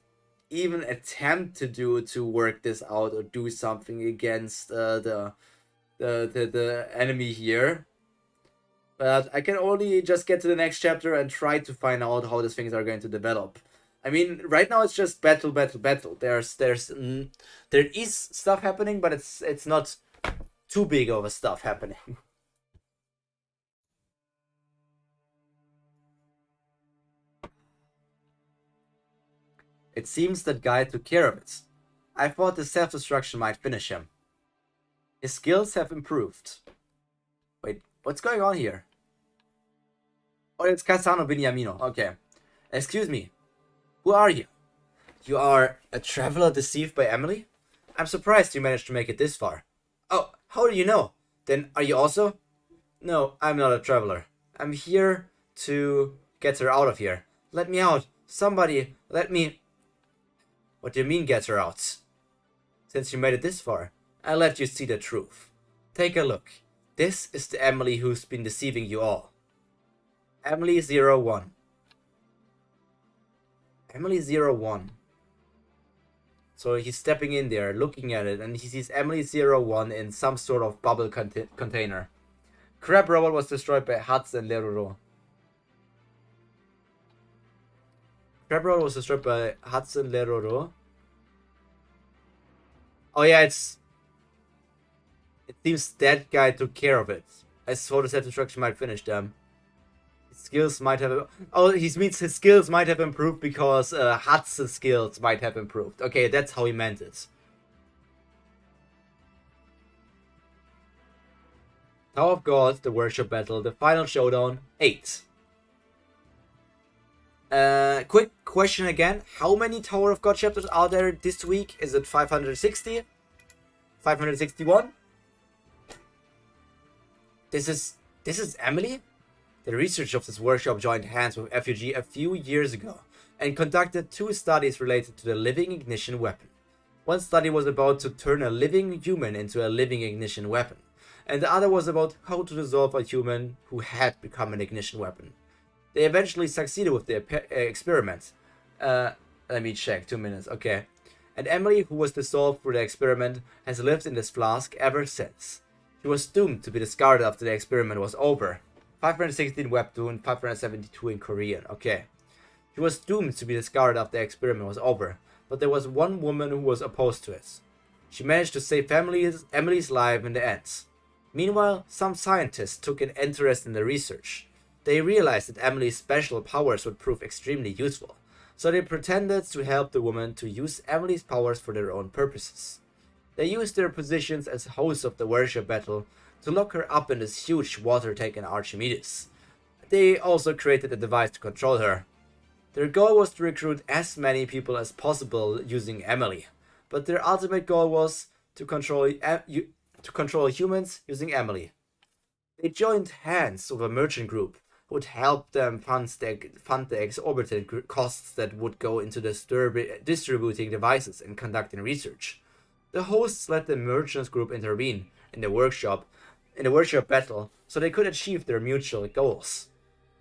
Speaker 1: even attempt to do to work this out or do something against the enemy here. But I can only just get to the next chapter and try to find out how these things are going to develop. I mean, right now it's just battle, battle, battle. There is stuff happening, but it's not too big of a stuff happening. It seems that guy took care of it. I thought the self-destruction might finish him. His skills have improved. Wait, what's going on here? Oh, it's Casano Beniamino. Okay. Excuse me. Who are you? You are a traveler deceived by Emily? I'm surprised you managed to make it this far. Oh, how do you know? Then are you also? No, I'm not a traveler. I'm here to get her out of here. Let me out. Somebody, let me... What do you mean get her out? Since you made it this far, I'll let you see the truth. Take a look. This is the Emily who's been deceiving you all. Emily 01. Emily 01. So he's stepping in there, looking at it, and he sees Emily 01 in some sort of bubble container. Crab Robot was destroyed by Hudson Leroro. Crab Robot was destroyed by Hudson Leroro. Oh yeah, it seems that guy took care of it. I thought the self-destruction might finish them. His skills might have... Oh, he means his skills might have improved because Hudson's skills might have improved. Okay, that's how he meant it. Tower of Gods, the Worship Battle, the Final Showdown, 8. Quick question again. How many Tower of God chapters are there this week? Is it 560? 561? This is Emily? The research of this workshop joined hands with FUG a few years ago and conducted 2 studies related to the living ignition weapon. One study was about to turn a living human into a living ignition weapon, and the other was about how to dissolve a human who had become an ignition weapon. They eventually succeeded with the experiment. Let me check, 2 minutes, okay. And Emily, who was dissolved through the experiment, has lived in this flask ever since. She was doomed to be discarded after the experiment was over. 516 Webtoon, 572 in Korean, okay. She was doomed to be discarded after the experiment was over, but there was one woman who was opposed to it. She managed to save Emily's life in the end. Meanwhile, some scientists took an interest in the research. They realized that Emily's special powers would prove extremely useful, so they pretended to help the woman to use Emily's powers for their own purposes. They used their positions as hosts of the worship battle to lock her up in this huge water tank in Archimedes. They also created a device to control her. Their goal was to recruit as many people as possible using Emily, but their ultimate goal was to control humans using Emily. They joined hands with a merchant group who would help them fund the exorbitant costs that would go into distributing devices and conducting research. The hosts let the merchants group intervene in the workshop battle so they could achieve their mutual goals.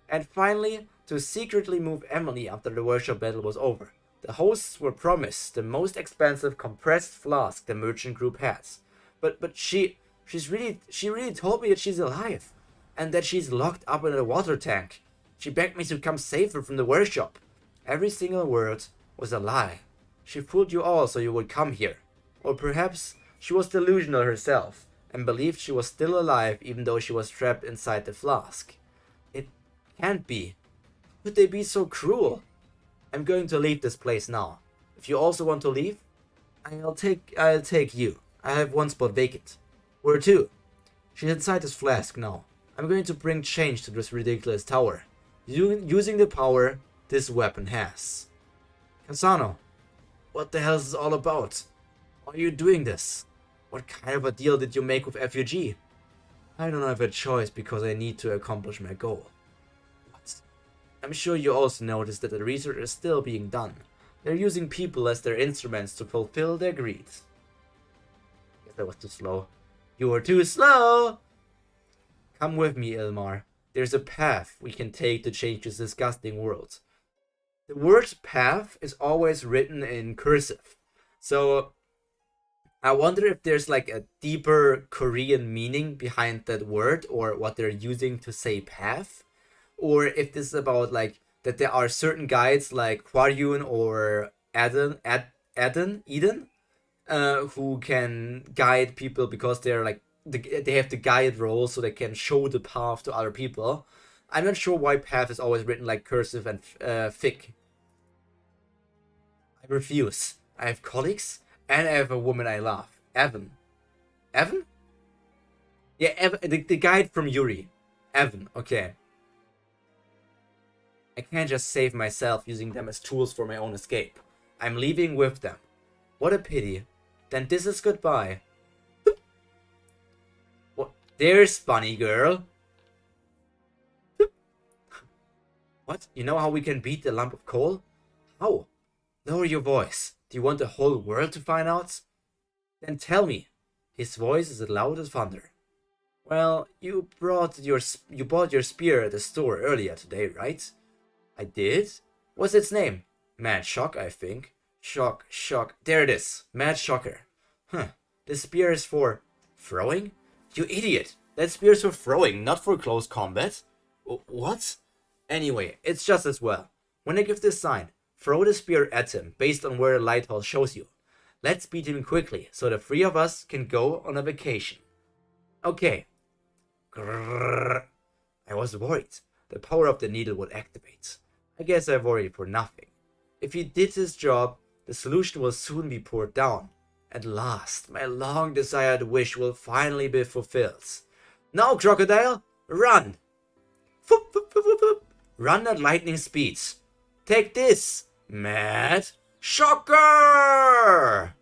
Speaker 1: And finally, to secretly move Emily after the workshop battle was over, the hosts were promised the most expensive compressed flask the merchant group has. But she really told me that she's alive and that she's locked up in a water tank. She begged me to come save her from the workshop. Every single word was a lie. She fooled you all so you would come here. Or perhaps she was delusional herself and believed she was still alive even though she was trapped inside the flask. It can't be. Could they be so cruel? I'm going to leave this place now. If you also want to leave, I'll take you. I have one spot vacant. Where to? She's inside this flask now. I'm going to bring change to this ridiculous tower, using the power this weapon has. Kasano, what the hell is this all about? Why are you doing this? What kind of a deal did you make with FUG? I don't have a choice because I need to accomplish my goal. What? I'm sure you also noticed that the research is still being done. They're using people as their instruments to fulfill their greeds. Guess that was too slow. You were too slow! Come with me, Ilmar. There's a path we can take to change this disgusting world. The word path is always written in cursive. So I wonder if there's like a deeper Korean meaning behind that word, or what they're using to say path, or if this is about like that there are certain guides like Hwaryun or Eden, who can guide people because they're like they have the guide role, so they can show the path to other people. I'm not sure why path is always written like cursive and thick. I refuse. I have colleagues. And I have a woman I love. Evan. Evan? Yeah, Evan, the guide from Yuri. Evan, okay. I can't just save myself using them as tools for my own escape. I'm leaving with them. What a pity. Then this is goodbye. What? There's Bunny Girl. What? You know how we can beat the lump of coal? How? Lower your voice. Do you want the whole world to find out? Then tell me. His voice is as loud as thunder. Well, you bought your spear at the store earlier today, right? I did? What's its name? Mad Shock, I think. Shock. There it is. Mad Shocker. Huh. This spear is for throwing? You idiot. That spear is for throwing, not for close combat. What? Anyway, it's just as well. When I give this sign, throw the spear at him based on where the lighthouse shows you. Let's beat him quickly so the three of us can go on a vacation. Okay. Grrr. I was worried. The power of the needle would activate. I guess I worried for nothing. If he did his job, the solution will soon be poured down. At last, my long desired wish will finally be fulfilled. Now, Crocodile, run! Foop, foop, foop, foop, foop. Run at lightning speeds. Take this! Mad Shocker!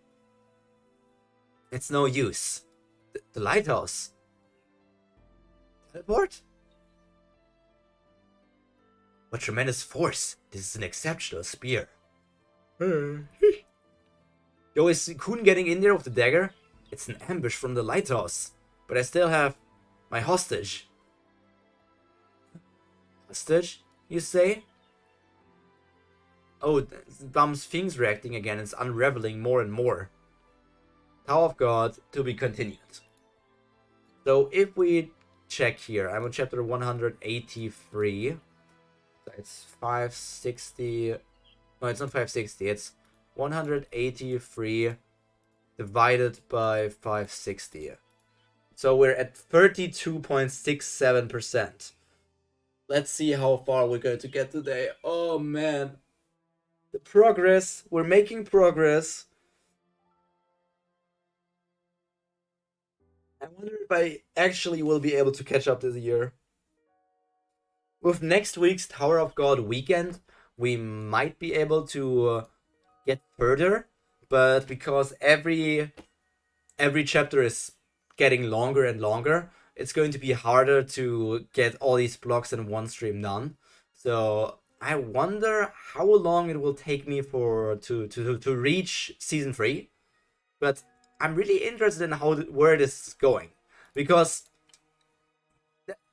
Speaker 1: It's no use. The lighthouse. Teleport? What tremendous force. This is an exceptional spear. Yo, is Kun getting in there with the dagger? It's an ambush from the lighthouse. But I still have my hostage. Hostage, you say? Oh, Bum's thing's reacting again. It's unraveling more and more. Tower of God to be continued. So if we check here, I'm on chapter 183. It's 560. No, it's not 560. It's 183 divided by 560. So we're at 32.67%. Let's see how far we're going to get today. Oh man. The progress. We're making progress. I wonder if I actually will be able to catch up this year. With next week's Tower of God weekend, we might be able to get further. But because every chapter is getting longer and longer, it's going to be harder to get all these blocks in one stream done. So I wonder how long it will take me to reach season 3. But I'm really interested in where this is going, because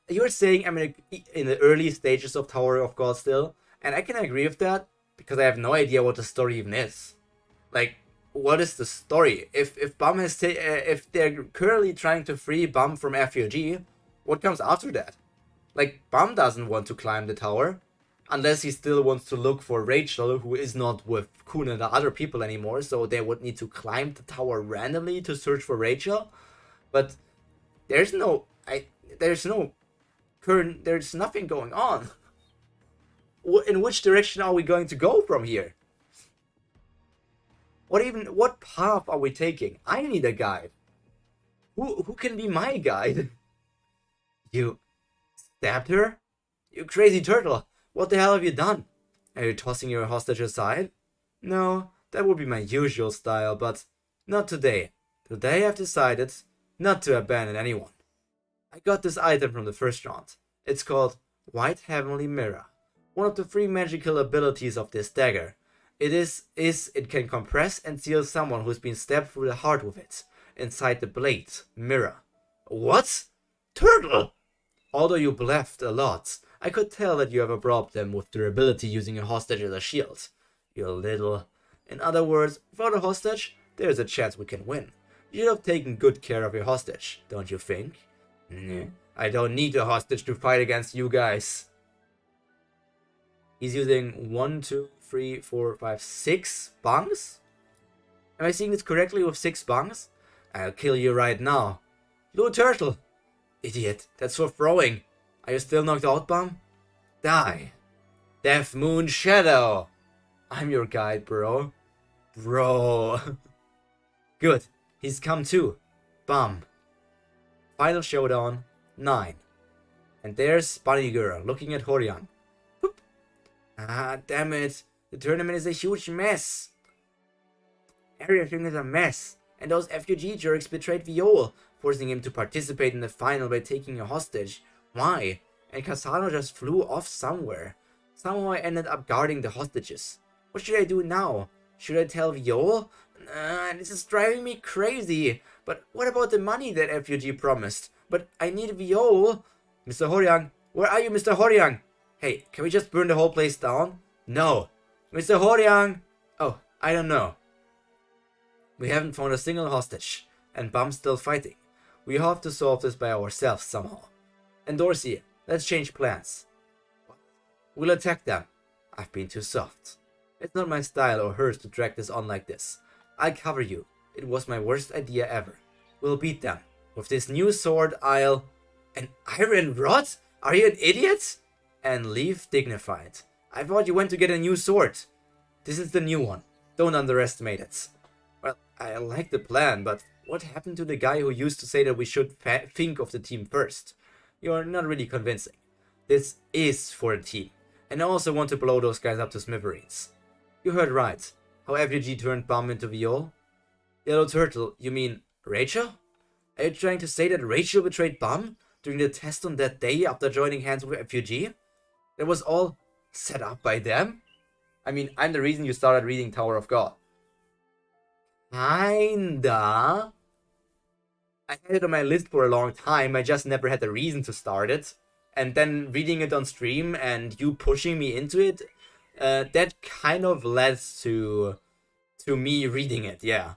Speaker 1: you're saying I'm in the early stages of Tower of God still, and I can agree with that because I have no idea what the story even is. Like, what is the story? If Bum has if they're currently trying to free Bum from FUG, what comes after that? Like, Bum doesn't want to climb the tower. Unless he still wants to look for Rachel, who is not with Kun and the other people anymore, so they would need to climb the tower randomly to search for Rachel. But there's nothing going on. In which direction are we going to go from here? What path are we taking? I need a guide. Who can be my guide? You stabbed her? You crazy turtle. What the hell have you done? Are you tossing your hostage aside? No, that would be my usual style, but not today. Today I've decided not to abandon anyone. I got this item from the first round. It's called White Heavenly Mirror. One of the 3 magical abilities of this dagger. It can compress and seal someone who's been stabbed through the heart with it. Inside the blade, mirror. What? Turtle! Although you bluffed a lot, I could tell that you have a problem with durability using a hostage as a shield. You little... In other words, without a hostage, there's a chance we can win. You should have taken good care of your hostage, don't you think? I don't need a hostage to fight against you guys. He's using 1, 2, 3, 4, 5, 6 bungs? Am I seeing this correctly with 6 bungs? I'll kill you right now. Blue turtle! Idiot, that's for throwing. Are you still knocked out, bum? Die. Death Moon Shadow! I'm your guide, bro. Bro. Good, he's come too. Bum. Final showdown, 9. And there's Bunny Girl looking at Horian. Boop. Ah, damn it. The tournament is a huge mess. Everything is a mess. And those FUG jerks betrayed Viol, forcing him to participate in the final by taking a hostage. Why? And Casano just flew off somewhere. Somehow I ended up guarding the hostages. What should I do now? Should I tell Viol? This is driving me crazy. But what about the money that FUG promised? But I need Viol. Mr. Horiang, where are you, Mr. Horiang? Hey, can we just burn the whole place down? No. Mr. Horiang! Oh, I don't know. We haven't found a single hostage, and Bum's still fighting. We have to solve this by ourselves somehow. And Dorsey, let's change plans. We'll attack them. I've been too soft. It's not my style or hers to drag this on like this. I'll cover you. It was my worst idea ever. We'll beat them. With this new sword, I'll... An iron rod? Are you an idiot? And leave dignified. I thought you went to get a new sword. This is the new one. Don't underestimate it. Well, I like the plan, but what happened to the guy who used to say that we should think of the team first? You're not really convincing. This is for a team. And I also want to blow those guys up to smithereens. You heard right. How FUG turned Bum into Viol? Yellow Turtle, you mean Rachel? Are you trying to say that Rachel betrayed Bum during the test on that day after joining hands with FUG? That was all set up by them? I mean, I'm the reason you started reading Tower of God. Kinda. I had it on my list for a long time, I just never had the reason to start it. And then reading it on stream and you pushing me into it, that kind of led to me reading it, yeah.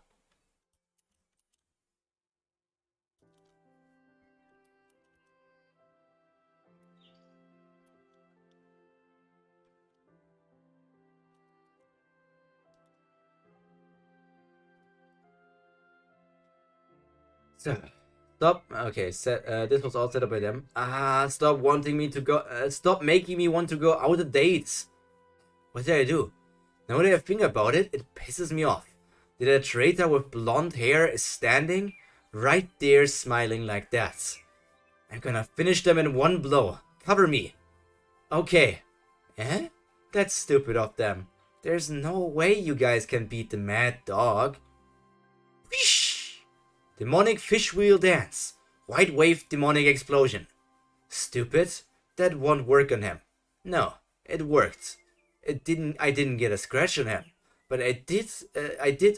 Speaker 1: So, stop. Okay, this was all set up by them. Stop wanting me to go. Stop making me want to go out of dates. What did I do? Now that I think about it, it pisses me off. That a traitor with blonde hair is standing right there smiling like that. I'm gonna finish them in one blow. Cover me. Okay. Eh? That's stupid of them. There's no way you guys can beat the mad dog. Whoosh! Demonic fish wheel dance. White wave demonic explosion. Stupid. That won't work on him. No, it worked. I didn't get a scratch on him. But I did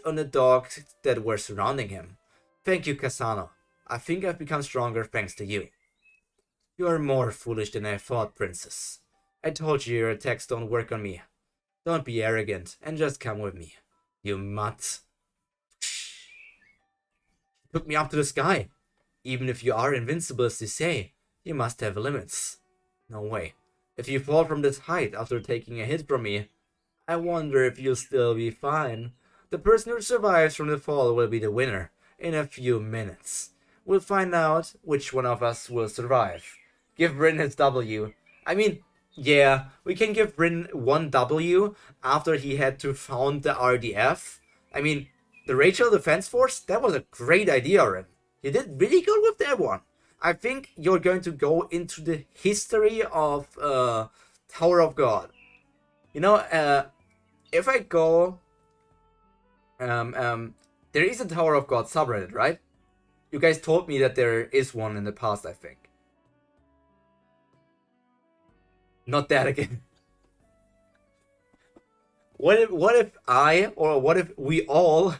Speaker 1: on the dogs that were surrounding him. Thank you, Casano. I think I've become stronger thanks to you. You are more foolish than I thought, princess. I told you your attacks don't work on me. Don't be arrogant and just come with me. You mutt. Took me up to the sky. Even if you are invincible as they say, you must have limits. No way. If you fall from this height after taking a hit from me, I wonder if you'll still be fine. The person who survives from the fall will be the winner in a few minutes. We'll find out which one of us will survive. Give Bryn his W. I mean, yeah, we can give Bryn 1 W after he had to found the RDF. I mean, the Rachel Defense Force, that was a great idea, Ren. You did really good with that one. I think you're going to go into the history of Tower of God. You know, if I go There is a Tower of God subreddit, right? You guys told me that there is one in the past, I think. Not that again. What if we all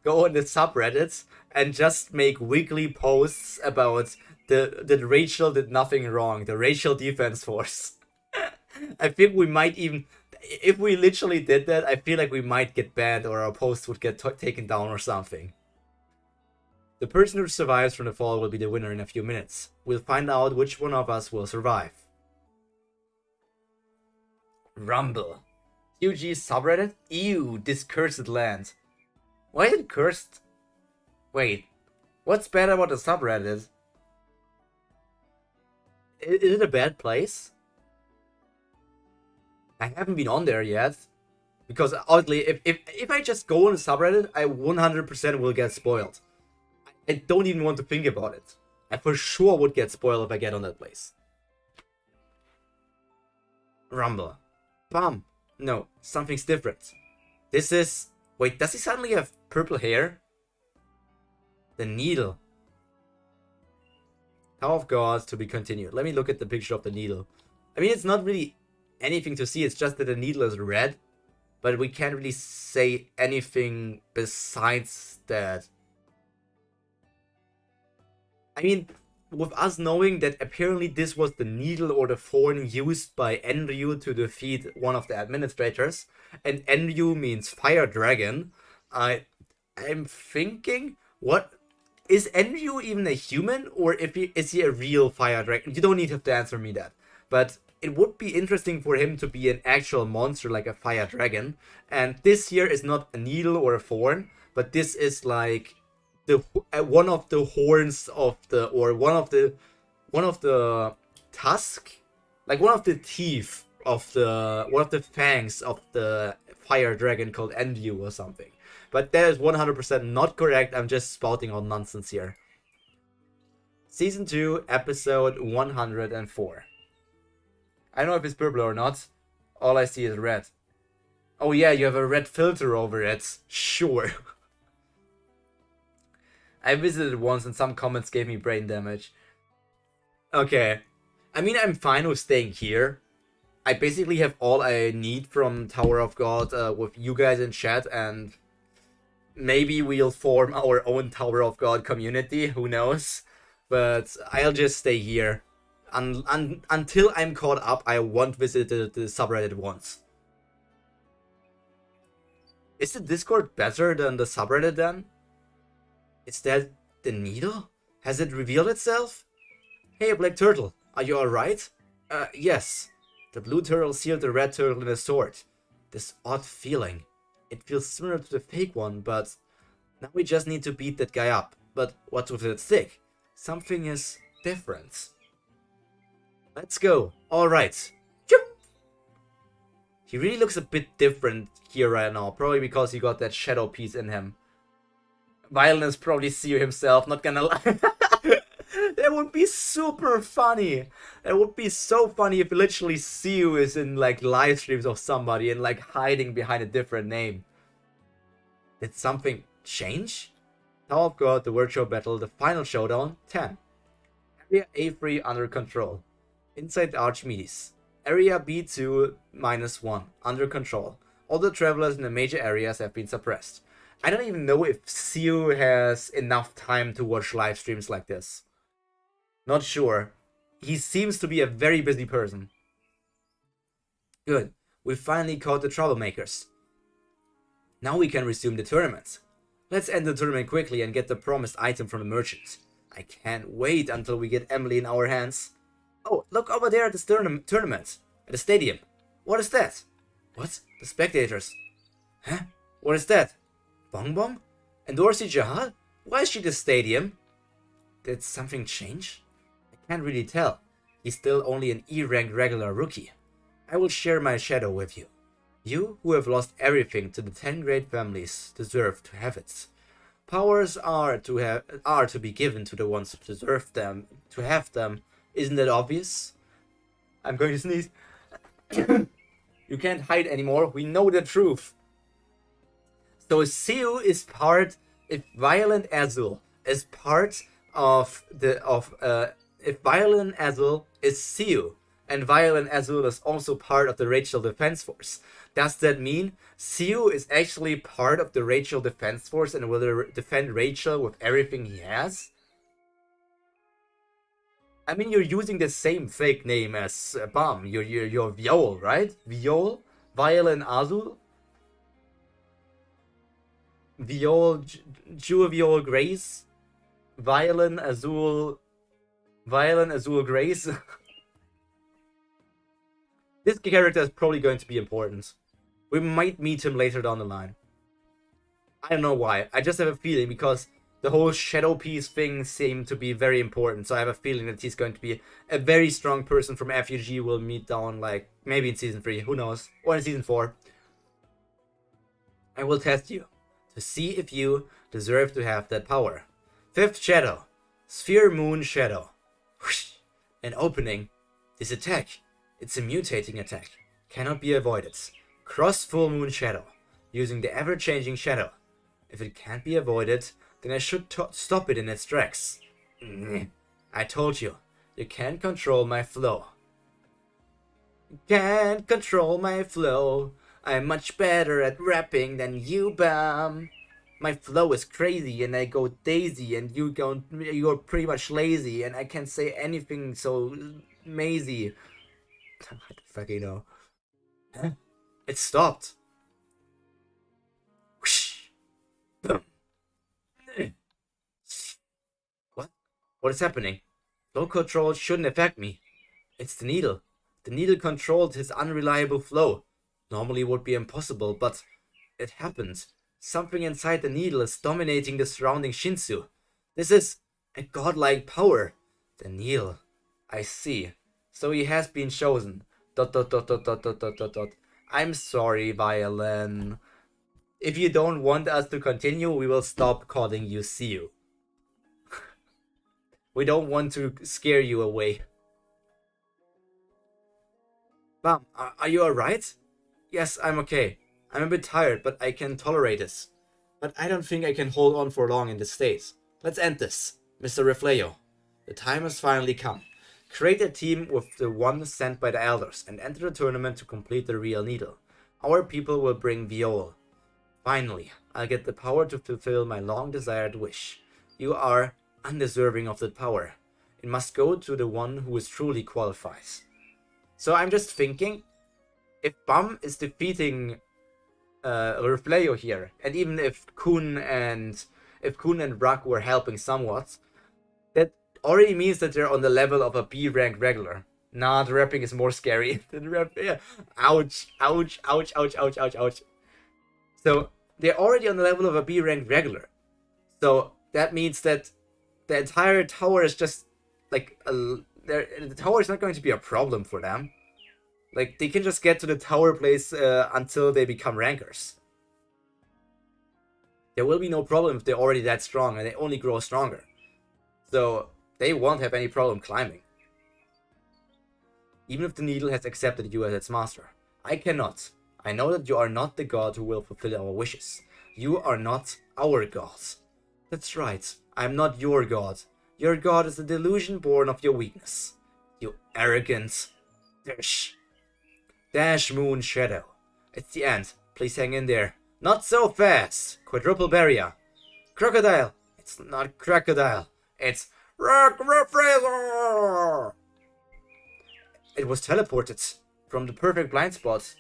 Speaker 1: go on the subreddits and just make weekly posts about that Rachel did nothing wrong, the Racial Defense Force? I think we might even, if we literally did that, I feel like we might get banned or our post would get taken down or something. The person who survives from the fall will be the winner in a few minutes. We'll find out which one of us will survive. Rumble. UG subreddit? Ew, this cursed land. Why is it cursed? Wait, what's bad about the subreddit? Is it a bad place? I haven't been on there yet. Because oddly, if I just go on the subreddit, I 100% will get spoiled. I don't even want to think about it. I for sure would get spoiled if I get on that place. Rumble. Bum. No, something's different. This is... Wait, does he suddenly have purple hair? The needle. Tower of God to be continued. Let me look at the picture of the needle. I mean, it's not really anything to see. It's just that the needle is red. But we can't really say anything besides that. I mean, with us knowing that apparently this was the needle or the thorn used by Enryu to defeat one of the administrators, and Enryu means fire dragon, I'm thinking, what is Enryu even a human, or is he a real fire dragon? You don't need to answer me that, but it would be interesting for him to be an actual monster like a fire dragon. And this here is not a needle or a thorn, but this is like one of the horns of the, or one of the tusk, like one of the teeth of the, one of the fangs of the fire dragon called Enryu or something. But that is 100% not correct. I'm just spouting on nonsense here. Season 2, episode 104. I don't know if it's purple or not. All I see is red. Oh yeah, you have a red filter over it. Sure. I visited once and some comments gave me brain damage. Okay. I mean, I'm fine with staying here. I basically have all I need from Tower of God with you guys in chat, and maybe we'll form our own Tower of God community, who knows. But I'll just stay here. Until I'm caught up, I won't visit the subreddit once. Is the Discord better than the subreddit then? Is that the needle? Has it revealed itself? Hey, Black Turtle, are you alright? Yes. The blue turtle sealed the red turtle in a sword. This odd feeling. It feels similar to the fake one, but now we just need to beat that guy up. But what's with that stick? Something is different. Let's go. Alright. He really looks a bit different here right now. Probably because he got that shadow piece in him. Violence probably Seo himself, not gonna lie. That would be super funny. It would be so funny if literally Seo is in like live streams of somebody and like hiding behind a different name. Did something change? Tower of God, the virtual battle, the final showdown, 10. Area A3 under control. Inside the Archimedes. Area B2 -1 under control. All the travelers in the major areas have been suppressed. I don't even know if Seo has enough time to watch live streams like this. Not sure. He seems to be a very busy person. Good. We finally caught the troublemakers. Now we can resume the tournament. Let's end the tournament quickly and get the promised item from the merchant. I can't wait until we get Emily in our hands. Oh, look over there at the tournament. At the stadium. What is that? What? The spectators. Huh? What is that? Bong Bong? And Dorsey Jahal? Why is she at the stadium? Did something change? I can't really tell. He's still only an E-ranked regular rookie. I will share my shadow with you. You, who have lost everything to the 10 great families, deserve to have it. Powers are to be given to the ones who deserve them, to have them. Isn't that obvious? I'm going to sneeze. You can't hide anymore. We know the truth. So Seo is part if Violent Azul is part of if Violent Azul is Siu, and Violent Azul is also part of the Rachel Defense Force, does that mean Siu is actually part of the Rachel Defense Force and will defend Rachel with everything he has? I mean, you're using the same fake name as Bam. You're Viol, right? Viol? Violent Azul? Viol, Juviol Grace? Violent Azul Grace? This character is probably going to be important. We might meet him later down the line. I don't know why. I just have a feeling because the whole Shadow Piece thing seemed to be very important. So I have a feeling that he's going to be a very strong person from FUG. We'll meet down, like, maybe in Season 3. Who knows? Or in Season 4. I will test you to see if you deserve to have that power. 5th Shadow. Sphere Moon Shadow. Whoosh. An opening. This attack. It's a mutating attack. Cannot be avoided. Cross Full Moon Shadow. Using the ever-changing shadow. If it can't be avoided, then I should stop it in its tracks. I told you. You can't control my flow. Can't control my flow. I'm much better at rapping than you, Bam. My flow is crazy and I go daisy and you're pretty much lazy and I can't say anything so mazy. I don't fucking know. It stopped. Whoosh. Boom. What? What is happening? Flow control shouldn't affect me. It's the needle. The needle controlled his unreliable flow. Normally would be impossible, but it happened. Something inside the needle is dominating the surrounding Shinsu. This is a godlike power. The needle. I see. So he has been chosen. ... I'm sorry, Violin. If you don't want us to continue, we will stop calling you Siu. We don't want to scare you away. Bam, are you alright? Yes, I'm okay. I'm a bit tired, but I can tolerate this. But I don't think I can hold on for long in this state. Let's end this, Mr. Refleo. The time has finally come. Create a team with the one sent by the elders and enter the tournament to complete the real needle. Our people will bring Viol. Finally, I'll get the power to fulfill my long-desired wish. You are undeserving of that power. It must go to the one who is truly qualified. So I'm just thinking, if Bam is defeating Refleo here, and even if Kun and Rak were helping somewhat, that already means that they're on the level of a B rank regular. Nah, the rapping is more scary than rap. Yeah. Ouch, ouch, ouch, ouch, ouch, ouch, ouch. So they're already on the level of a B rank regular. So that means that the entire tower is just like the tower is not going to be a problem for them. Like, they can just get to the tower place until they become rankers. There will be no problem if they're already that strong and they only grow stronger. So they won't have any problem climbing. Even if the needle has accepted you as its master. I cannot. I know that you are not the god who will fulfill our wishes. You are not our god. That's right. I'm not your god. Your god is a delusion born of your weakness. You arrogant... Dash Moon Shadow. It's the end. Please hang in there. Not so fast. Quadruple barrier. Crocodile. It's not crocodile. It's Rock Refresher. It was teleported from the perfect blind spot.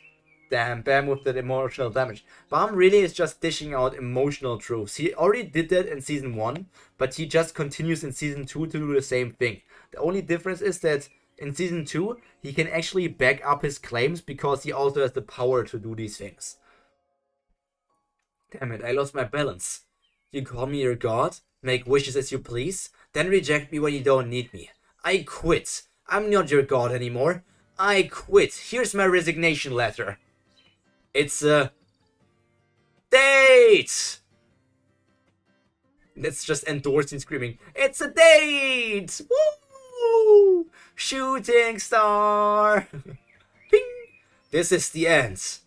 Speaker 1: Damn, Bam with that emotional damage. Bam really is just dishing out emotional truths. He already did that in Season 1, but he just continues in Season 2 to do the same thing. The only difference is that in Season 2, he can actually back up his claims because he also has the power to do these things. Damn it, I lost my balance. You call me your god, make wishes as you please, then reject me when you don't need me. I quit. I'm not your god anymore. I quit. Here's my resignation letter. It's a date! Let's just endorse and screaming. It's a date! Woo! Shooting star! Ping! This is the end.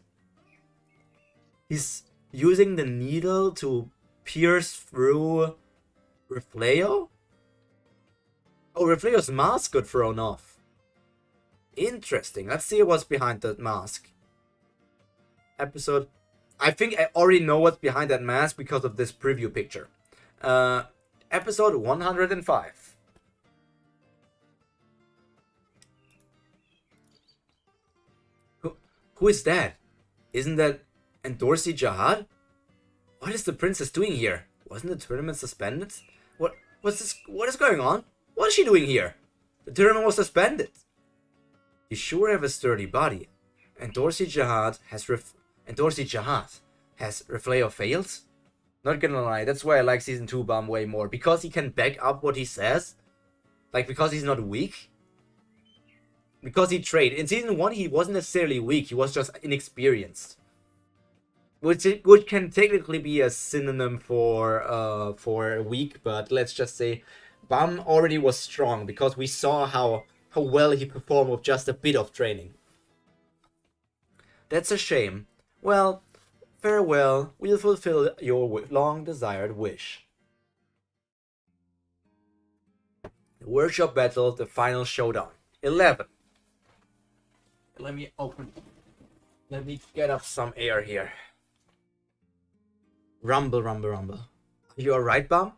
Speaker 1: He's using the needle to pierce through Refleo? Oh, Refleo's mask got thrown off. Interesting. Let's see what's behind that mask. Episode. I think I already know what's behind that mask because of this preview picture. Episode 105. Who is that? Isn't that Endorsi Jihad? What is the princess doing here? Wasn't the tournament suspended? What's this? What is going on? What is she doing here? The tournament was suspended. You sure have a sturdy body. Endorsi Jihad has Refleo failed? Not gonna lie, that's why I like Season 2 Bum way more. Because he can back up what he says. Like, because he's not weak. Because he trained. In Season 1, he wasn't necessarily weak. He was just inexperienced. Which can technically be a synonym for weak. But let's just say Bum already was strong. Because we saw how well he performed with just a bit of training. That's a shame. Well, farewell. We'll fulfill your long-desired wish. The workshop battle, the final showdown. 11. Let me get up some air here. Rumble, rumble, rumble. Are you alright, Bum?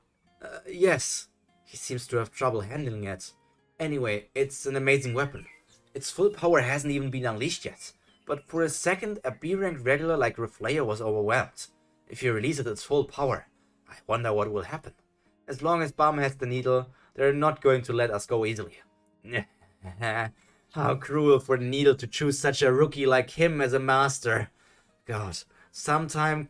Speaker 1: Yes. He seems to have trouble handling it. Anyway, it's an amazing weapon. Its full power hasn't even been unleashed yet. But for a second, a B-rank regular like Refleo was overwhelmed. If you release it its full power, I wonder what will happen. As long as Bum has the needle, they're not going to let us go easily. How cruel for the needle to choose such a rookie like him as a master. God sometimes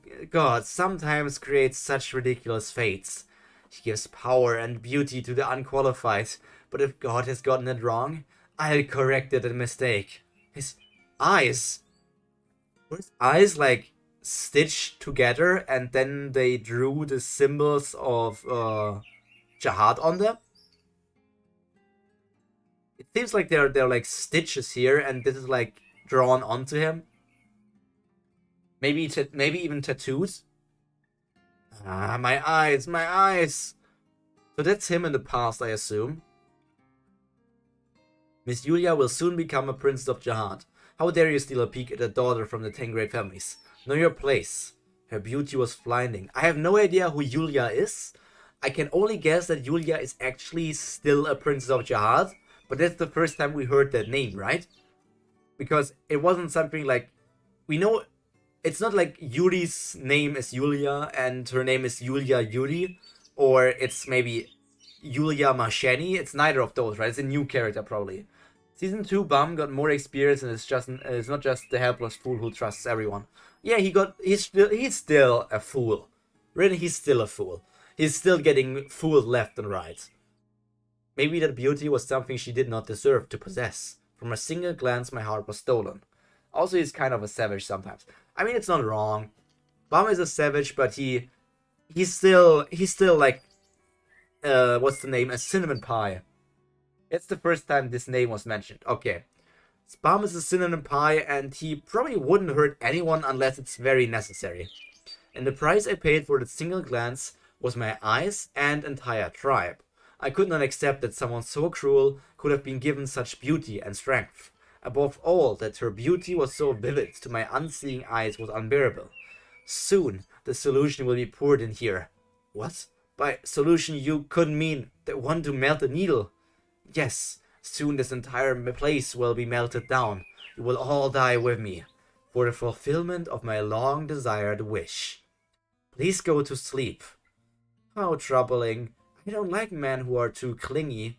Speaker 1: creates such ridiculous fates. He gives power and beauty to the unqualified, but if God has gotten it wrong, I'll correct it a mistake. His eyes. Were his eyes like stitched together and then they drew the symbols of Jihad on them? It seems like they're like stitches here and this is like drawn onto him. Maybe even tattoos. Ah, my eyes, my eyes. So that's him in the past, I assume. Miss Julia will soon become a princess of Jihad. How dare you steal a peek at a daughter from the 10 great families? Know your place. Her beauty was blinding. I have no idea who Julia is. I can only guess that Julia is actually still a princess of Jihad. But that's the first time we heard that name, right? Because it wasn't something like... We know... It's not like Yuri's name is Julia and her name is Julia Yuri. Or it's maybe Julia Masheni. It's neither of those, right? It's a new character, probably. Season 2 Bum got more experience and it's not just the helpless fool who trusts everyone. Yeah, he's still a fool. Really, he's still a fool. He's still getting fooled left and right. Maybe that beauty was something she did not deserve to possess. From a single glance, my heart was stolen. Also, he's kind of a savage sometimes. I mean, it's not wrong. Bum is a savage, but he's still like, what's the name? A cinnamon pie. It's the first time this name was mentioned. Okay. Bum is a cinnamon pie, and he probably wouldn't hurt anyone unless it's very necessary. And the price I paid for that single glance was my eyes and entire tribe. I could not accept that someone so cruel could have been given such beauty and strength. Above all, that her beauty was so vivid to my unseeing eyes was unbearable. Soon, the solution will be poured in here. What? By solution you couldn't mean the one to melt the needle? Yes, soon this entire place will be melted down. You will all die with me, for the fulfillment of my long-desired wish. Please go to sleep. How troubling. I don't like men who are too clingy.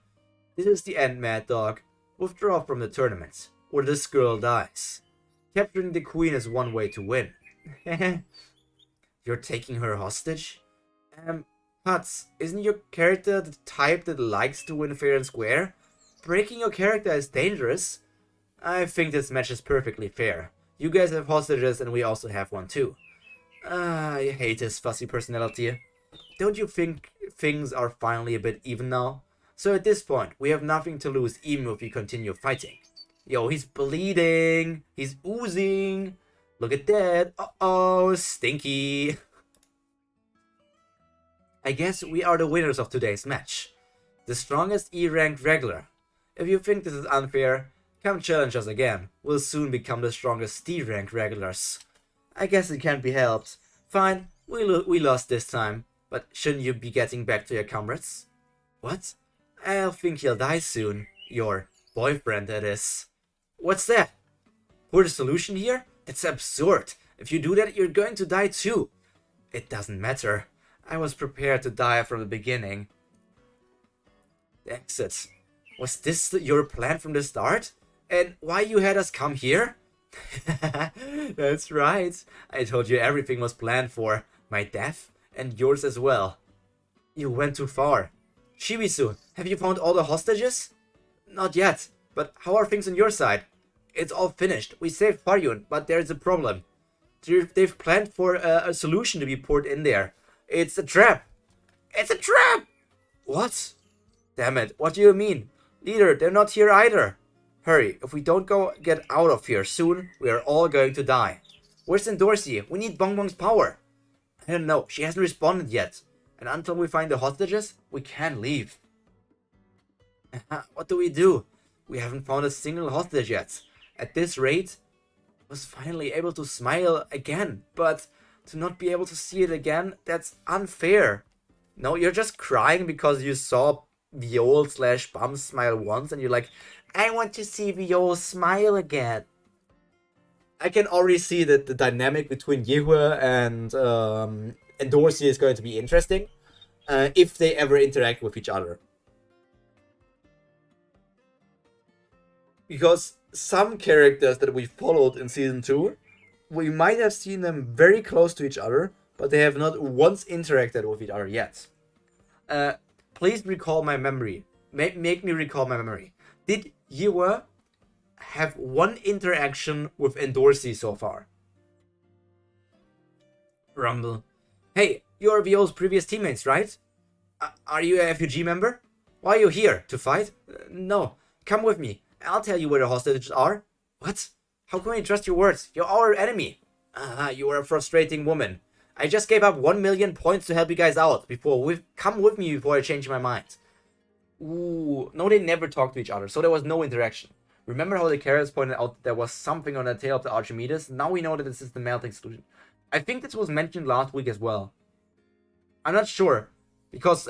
Speaker 1: This is the end, Mad Dog. Withdraw from the tournament, or this girl dies. Capturing the queen is one way to win. You're taking her hostage? Huts, isn't your character the type that likes to win fair and square? Breaking your character is dangerous. I think this match is perfectly fair. You guys have hostages and we also have one too. I hate his fussy personality. Don't you think things are finally a bit even now? So at this point, we have nothing to lose even if we continue fighting. Yo, he's bleeding. He's oozing. Look at that. Uh-oh, stinky. I guess we are the winners of today's match. The strongest E-ranked regular. If you think this is unfair, come challenge us again. We'll soon become the strongest D-ranked regulars. I guess it can't be helped. Fine, we lost this time. But shouldn't you be getting back to your comrades? What? I think he'll die soon. Your boyfriend, that is. What's that? Poor the solution here? That's absurd. If you do that, you're going to die too. It doesn't matter. I was prepared to die from the beginning. The exit. Was this your plan from the start? And why you had us come here? That's right. I told you everything was planned for. My death and yours as well. You went too far. Shibisu, have you found all the hostages? Not yet, but how are things on your side? It's all finished. We saved Faryun, but there's a problem. They've planned for a solution to be poured in there. It's a trap. It's a trap! What? Damn it, what do you mean? Leader, they're not here either. Hurry, if we don't get out of here soon, we are all going to die. Where's Endorsi? We need Bongbong's power. I don't know, she hasn't responded yet. And until we find the hostages, we can't leave. What do we do? We haven't found a single hostage yet. At this rate, I was finally able to smile again, but to not be able to see it again, that's unfair. No, you're just crying because you saw Viol/Bum smile once and you're like, I want to see Viol smile again. I can already see that the dynamic between Yehua and Endorsi is going to be interesting if they ever interact with each other. Because some characters that we followed in Season 2, we might have seen them very close to each other, but they have not once interacted with each other yet. Please recall my memory. Make me recall my memory. Did Yehua have one interaction with Endorsi so far? Rumble. Hey, you're Viol's previous teammates, right? Are you a FUG member? Why are you here? To fight? No. Come with me. I'll tell you where the hostages are. What? How can we trust your words? You're our enemy. You are a frustrating woman. I just gave up 1 million points to help you guys out. Come with me before I change my mind. Ooh. No, they never talked to each other, so there was no interaction. Remember how the characters pointed out that there was something on the tail of the Archimedes? Now we know that this is the melting solution. I think this was mentioned last week as well. I'm not sure. Because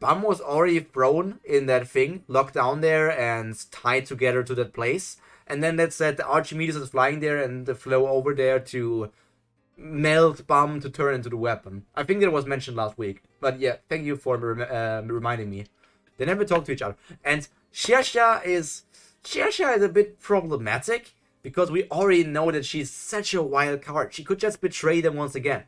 Speaker 1: Bum was already thrown in that thing, locked down there and tied together to that place. And then that said the Archimedes is flying there and the flow over there to melt Bum to turn into the weapon. I think that was mentioned last week. But yeah, thank you for reminding me. They never talk to each other. And Xiaxia is a bit problematic because we already know that she's such a wild card. She could just betray them once again.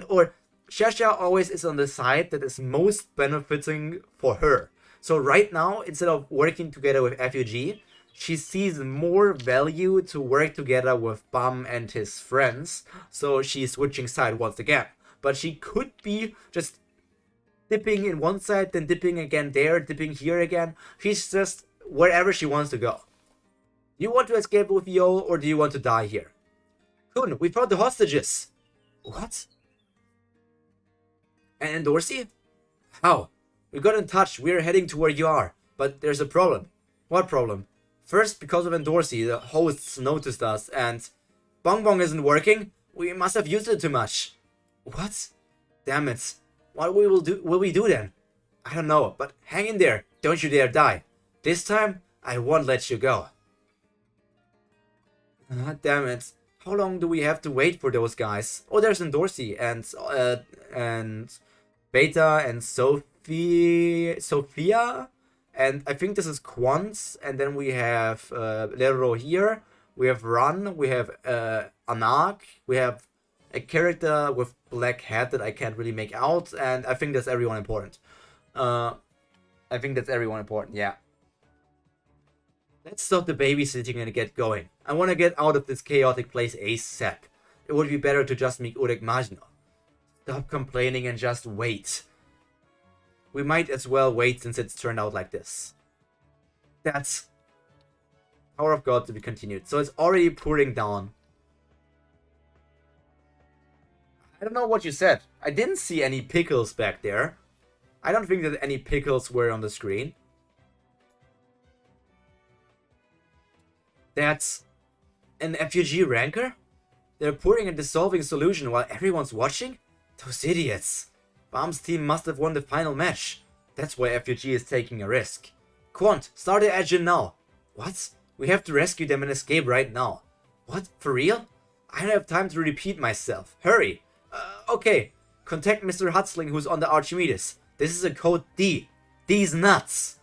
Speaker 1: Or Xiaxia always is on the side that is most benefiting for her. So right now, instead of working together with FUG, she sees more value to work together with Bum and his friends. So she's switching side once again. But she could be just dipping in one side, then dipping again there, dipping here again. She's just wherever she wants to go. Do you want to escape with Yo, or do you want to die here? Kun, we found the hostages. What? And Endorsi? How? We got in touch. We're heading to where you are. But there's a problem. What problem? First, because of Endorsi, the hosts noticed us, and Bongbong isn't working. We must have used it too much. What? Damn it. What will we do then? I don't know, but hang in there. Don't you dare die. This time, I won't let you go. Damn it. How long do we have to wait for those guys? Oh, there's Endorsi and Beta and Sophia. And I think this is Quant. And then we have Lero here. We have Run. We have Anak. We have a character with black hat that I can't really make out. And I think that's everyone important. Yeah. Let's stop the babysitting and get going. I want to get out of this chaotic place ASAP. It would be better to just meet Urek Majno. Stop complaining and just wait. We might as well wait since it's turned out like this. That's Power of God to be continued. So it's already pouring down. I don't know what you said. I didn't see any pickles back there. I don't think that any pickles were on the screen. That's an FUG ranker? They're pouring a dissolving solution while everyone's watching? Those idiots. Bomb's team must have won the final match. That's why FUG is taking a risk. Quant, start the engine now. What? We have to rescue them and escape right now. What? For real? I don't have time to repeat myself. Hurry. Okay. Contact Mr. Hutzling who's on the Archimedes. This is a code D. D's nuts.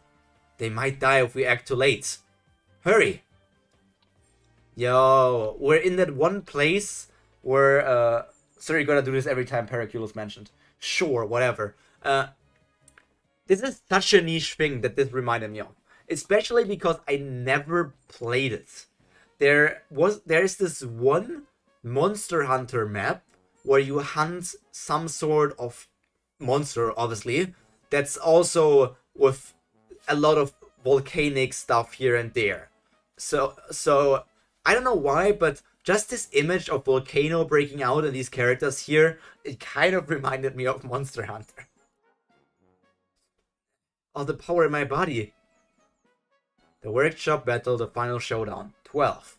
Speaker 1: They might die if we act too late. Hurry. Yo, we're in that one place where, sorry, you gotta do this every time Paraculus mentioned. Sure, whatever. This is such a niche thing that this reminded me of. Especially because I never played it. There's this one Monster Hunter map where you hunt some sort of monster, obviously, that's also with a lot of volcanic stuff here and there. So I don't know why, but just this image of volcano breaking out and these characters here, it kind of reminded me of Monster Hunter. All the power in my body. The workshop battle, the final showdown. 12.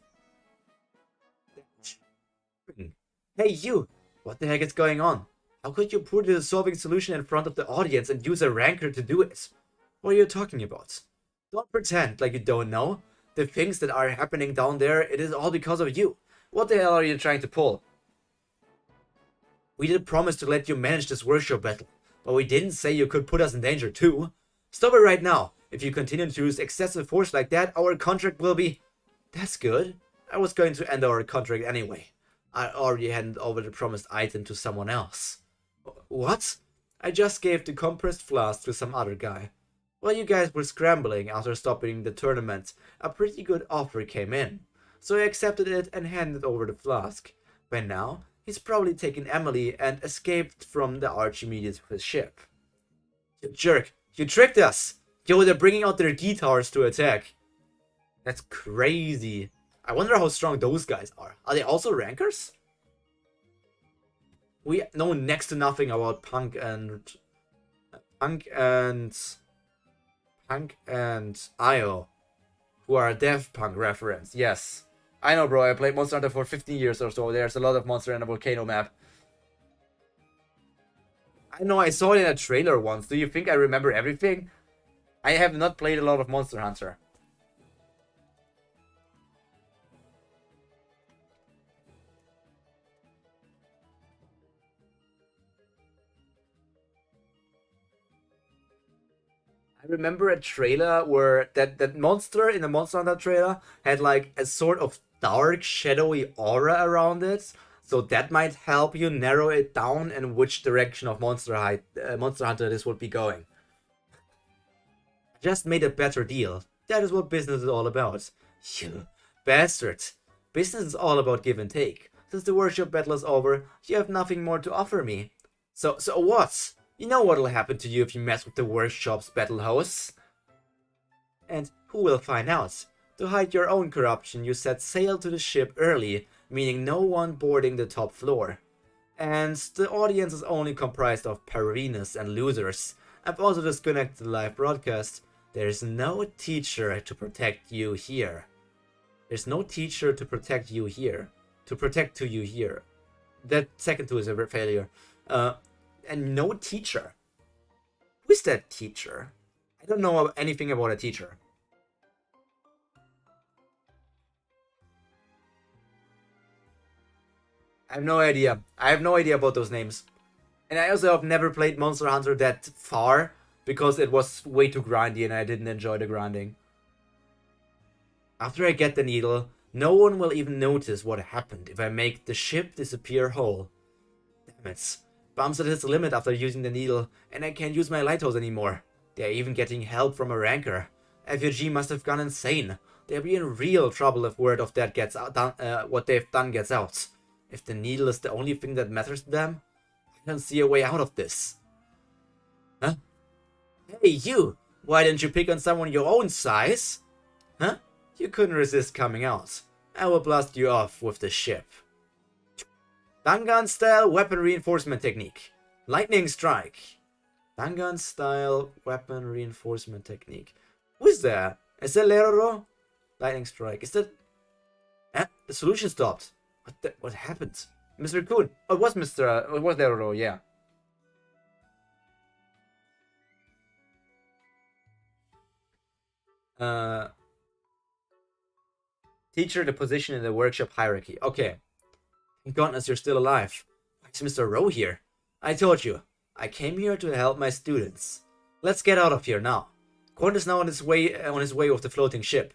Speaker 1: Hey you! What the heck is going on? How could you put the dissolving solution in front of the audience and use a ranker to do it? What are you talking about? Don't pretend like you don't know. The things that are happening down there, it is all because of you. What the hell are you trying to pull? We did promise to let you manage this workshop battle, but we didn't say you could put us in danger too. Stop it right now. If you continue to use excessive force like that, our contract will be... That's good. I was going to end our contract anyway. I already handed over the promised item to someone else. What? I just gave the compressed flask to some other guy. While you guys were scrambling after stopping the tournament, a pretty good offer came in. So I accepted it and handed over the flask. By now, he's probably taken Emily and escaped from the Archimedes with his ship. You jerk! You tricked us! Yo, they're bringing out their guitars to attack. That's crazy. I wonder how strong those guys are. Are they also rankers? We know next to nothing about Punk and Io, who are a Death Punk reference. Yes. I know, bro. I played Monster Hunter for 15 years or so. There's a lot of monster in a volcano map. I know, I saw it in a trailer once. Do you think I remember everything? I have not played a lot of Monster Hunter. I remember a trailer where that monster in the Monster Hunter trailer had like a sort of dark, shadowy aura around it. So that might help you narrow it down and which direction of Monster Hunter this would be going. Just made a better deal. That is what business is all about. You bastard. Business is all about give and take. Since the workshop battle is over, you have nothing more to offer me. So what? You know what'll happen to you if you mess with the workshop's battle hosts. And who will find out? To hide your own corruption, you set sail to the ship early, meaning no one boarding the top floor. And the audience is only comprised of Paravenus and losers. I've also disconnected the live broadcast. There's no teacher to protect you here. There's no teacher to protect you here. To protect to you here. That second two is a failure. And no teacher. Who's that teacher? I don't know anything about a teacher. I have no idea. I have no idea about those names. And I also have never played Monster Hunter that far, because it was way too grindy and I didn't enjoy the grinding. After I get the needle, no one will even notice what happened if I make the ship disappear whole. Damn it. Bomb's at its limit after using the needle, and I can't use my lighthouse anymore. They're even getting help from a ranker. FUG must have gone insane. They'll be in real trouble if word of that gets out, what they've done gets out. If the needle is the only thing that matters to them, I don't see a way out of this. Huh? Hey, you! Why didn't you pick on someone your own size? Huh? You couldn't resist coming out. I will blast you off with the ship. Dangan style weapon reinforcement technique. Lightning strike. Dangan style weapon reinforcement technique. Who is that? Is that Leroro? Lightning strike. Is that... the solution stopped. What happened? Mr. Kuhn. Oh, it was Mr. It was Leroro, yeah. Teacher, the position in the workshop hierarchy. Okay. Thank goodness you're still alive. Why is Mr. Rowe here? I told you. I came here to help my students. Let's get out of here now. Quant is now on his way with the floating ship.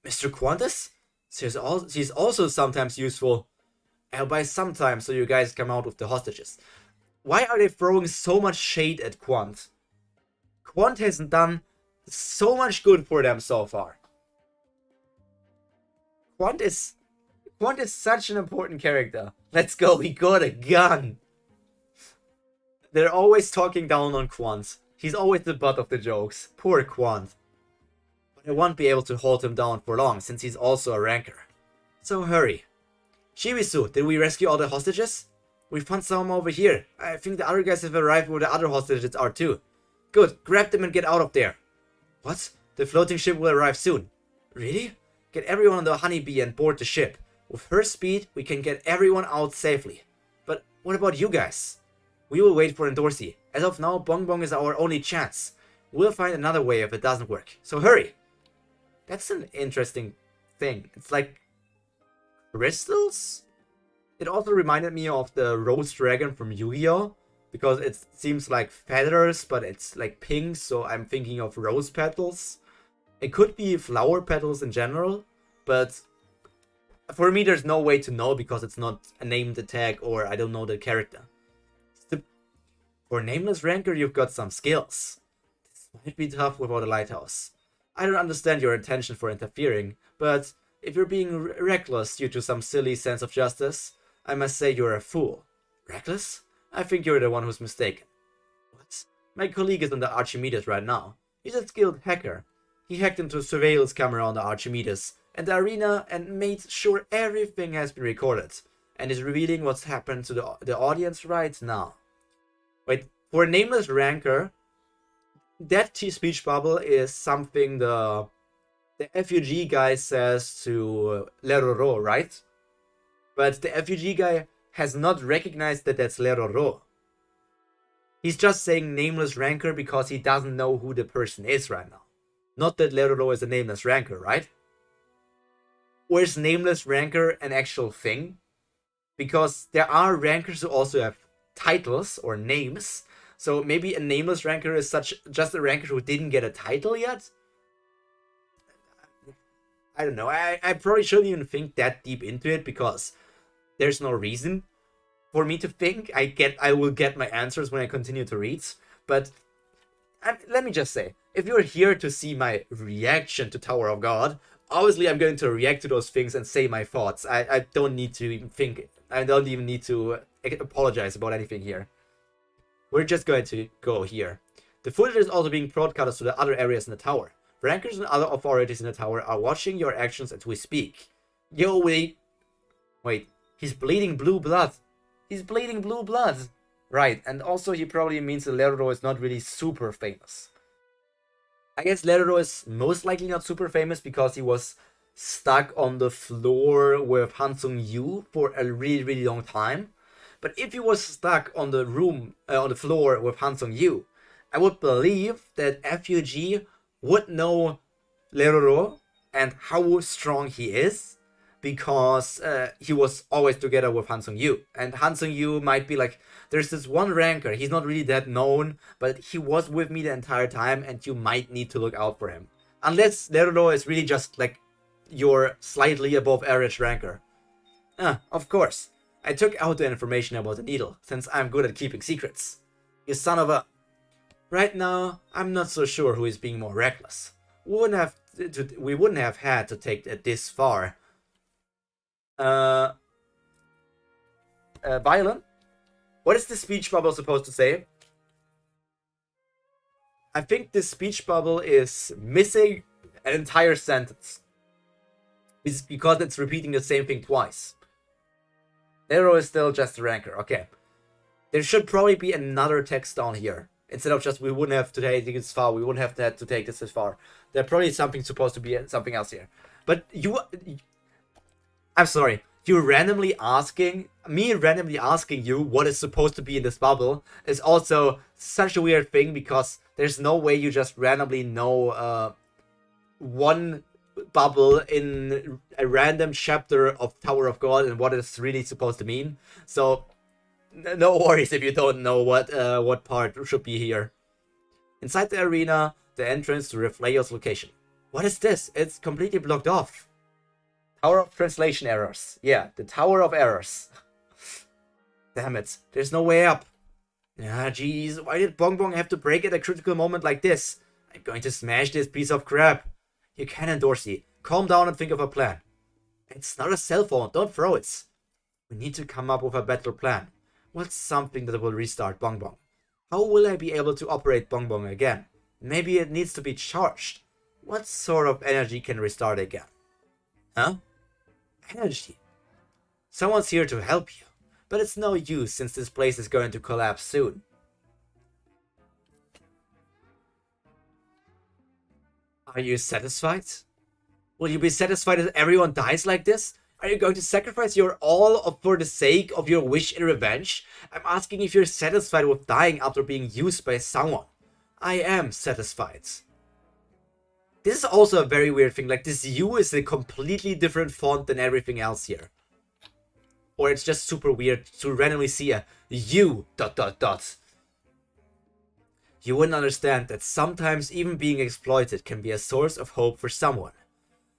Speaker 1: Mr. Quantus? She's also sometimes useful. By sometimes, so you guys come out with the hostages. Why are they throwing so much shade at Quant? Quant hasn't done so much good for them so far. Quant is such an important character. Let's go, we got a gun. They're always talking down on Quant. He's always the butt of the jokes. Poor Quant. But I won't be able to hold him down for long, since he's also a ranker. So hurry. Shibisu, did we rescue all the hostages? We found some over here. I think the other guys have arrived where the other hostages are too. Good, grab them and get out of there. What? The floating ship will arrive soon. Really? Get everyone on the honeybee and board the ship. With her speed, we can get everyone out safely. But what about you guys? We will wait for Endorsi. As of now, Bong Bong is our only chance. We'll find another way if it doesn't work. So hurry! That's an interesting thing. It's like crystals? It also reminded me of the Rose Dragon from Yu-Gi-Oh! Because it seems like feathers, but it's like pink, so I'm thinking of rose petals. It could be flower petals in general, but for me there's no way to know because it's not a named attack or I don't know the character. For Nameless Ranker, you've got some skills. This might be tough without a lighthouse. I don't understand your intention for interfering, but if you're being reckless due to some silly sense of justice, I must say you're a fool. Reckless? I think you're the one who's mistaken. What? My colleague is on the Archimedes right now. He's a skilled hacker. He hacked into a surveillance camera on the Archimedes and the arena and made sure everything has been recorded, and is revealing what's happened to the audience right now. Wait, for a Nameless Ranker, that speech bubble is something the FUG guy says to Leroro, right? But the FUG guy has not recognized that that's Leroro. He's just saying Nameless Ranker because he doesn't know who the person is right now. Not that Leroro is a Nameless Ranker, right? Or is Nameless Ranker an actual thing? Because there are rankers who also have titles or names, so maybe a Nameless Ranker is just a ranker who didn't get a title yet? I don't know. I probably shouldn't even think that deep into it because there's no reason for me to think. I will get my answers when I continue to read, but let me just say, if you're here to see my reaction to Tower of God, obviously I'm going to react to those things and say my thoughts. I don't need to even think. I don't even need to apologize about anything here. We're just going to go here. The footage is also being broadcast to the other areas in the tower. Rankers and other authorities in the tower are watching your actions as we speak. Yo, wait, he's bleeding blue blood. He's bleeding blue blood. Right, and also he probably means that Leroro is not really super famous. I guess Leroro is most likely not super famous because he was stuck on the floor with Hansung Yu for a really, really long time. But if he was stuck on the floor with Hansung Yu, I would believe that FUG would know Leroro and how strong he is, because he was always together with Hansung Yu. And Hansung Yu might be like, there's this one ranker, he's not really that known, but he was with me the entire time and you might need to look out for him. Unless Leroro is really just like your slightly above average ranker. Of course. I took out the information about the needle, since I'm good at keeping secrets. You son of a... Right now, I'm not so sure who is being more reckless. We wouldn't have had to take it this far. Violent? What is this speech bubble supposed to say? I think this speech bubble is missing an entire sentence. It's because it's repeating the same thing twice. Nero is still just a ranker. Okay. There should probably be another text down here. Instead of just, we wouldn't have to take this far, we wouldn't have had to take this far. There's probably something supposed to be something else here. But I'm sorry, you randomly asking you what is supposed to be in this bubble is also such a weird thing, because there's no way you just randomly know one bubble in a random chapter of Tower of God and what it's really supposed to mean. So no worries if you don't know what part should be here. Inside the arena, the entrance to Reflejo's location. What is this? It's completely blocked off. Tower of Translation Errors. Yeah, the Tower of Errors. Damn it, there's no way up. Ah, jeez, why did Bongbong have to break at a critical moment like this? I'm going to smash this piece of crap. You can, Dorsey. Calm down and think of a plan. It's not a cell phone, don't throw it. We need to come up with a better plan. What's something that will restart Bongbong? How will I be able to operate Bongbong again? Maybe it needs to be charged. What sort of energy can restart again? Huh? Energy. Someone's here to help you, but it's no use since this place is going to collapse soon. Are you satisfied? Will you be satisfied if everyone dies like this? Are you going to sacrifice your all for the sake of your wish and revenge? I'm asking if you're satisfied with dying after being used by someone. I am satisfied. This is also a very weird thing. Like, this U is a completely different font than everything else here. Or it's just super weird to randomly see a U ... You wouldn't understand that sometimes even being exploited can be a source of hope for someone.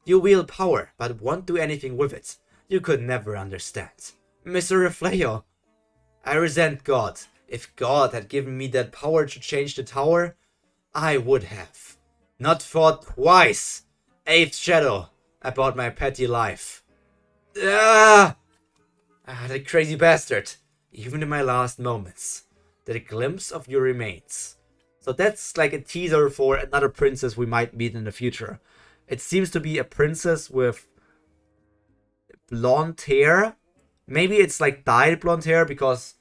Speaker 1: You wield power, but won't do anything with it. You could never understand. Mr. Reflejo, I resent God. If God had given me that power to change the tower, I would have. Not thought twice. Eighth shadow about my petty life. The crazy bastard. Even in my last moments. The glimpse of your remains. So that's like a teaser for another princess we might meet in the future. It seems to be a princess with blonde hair. Maybe it's like dyed blonde hair, because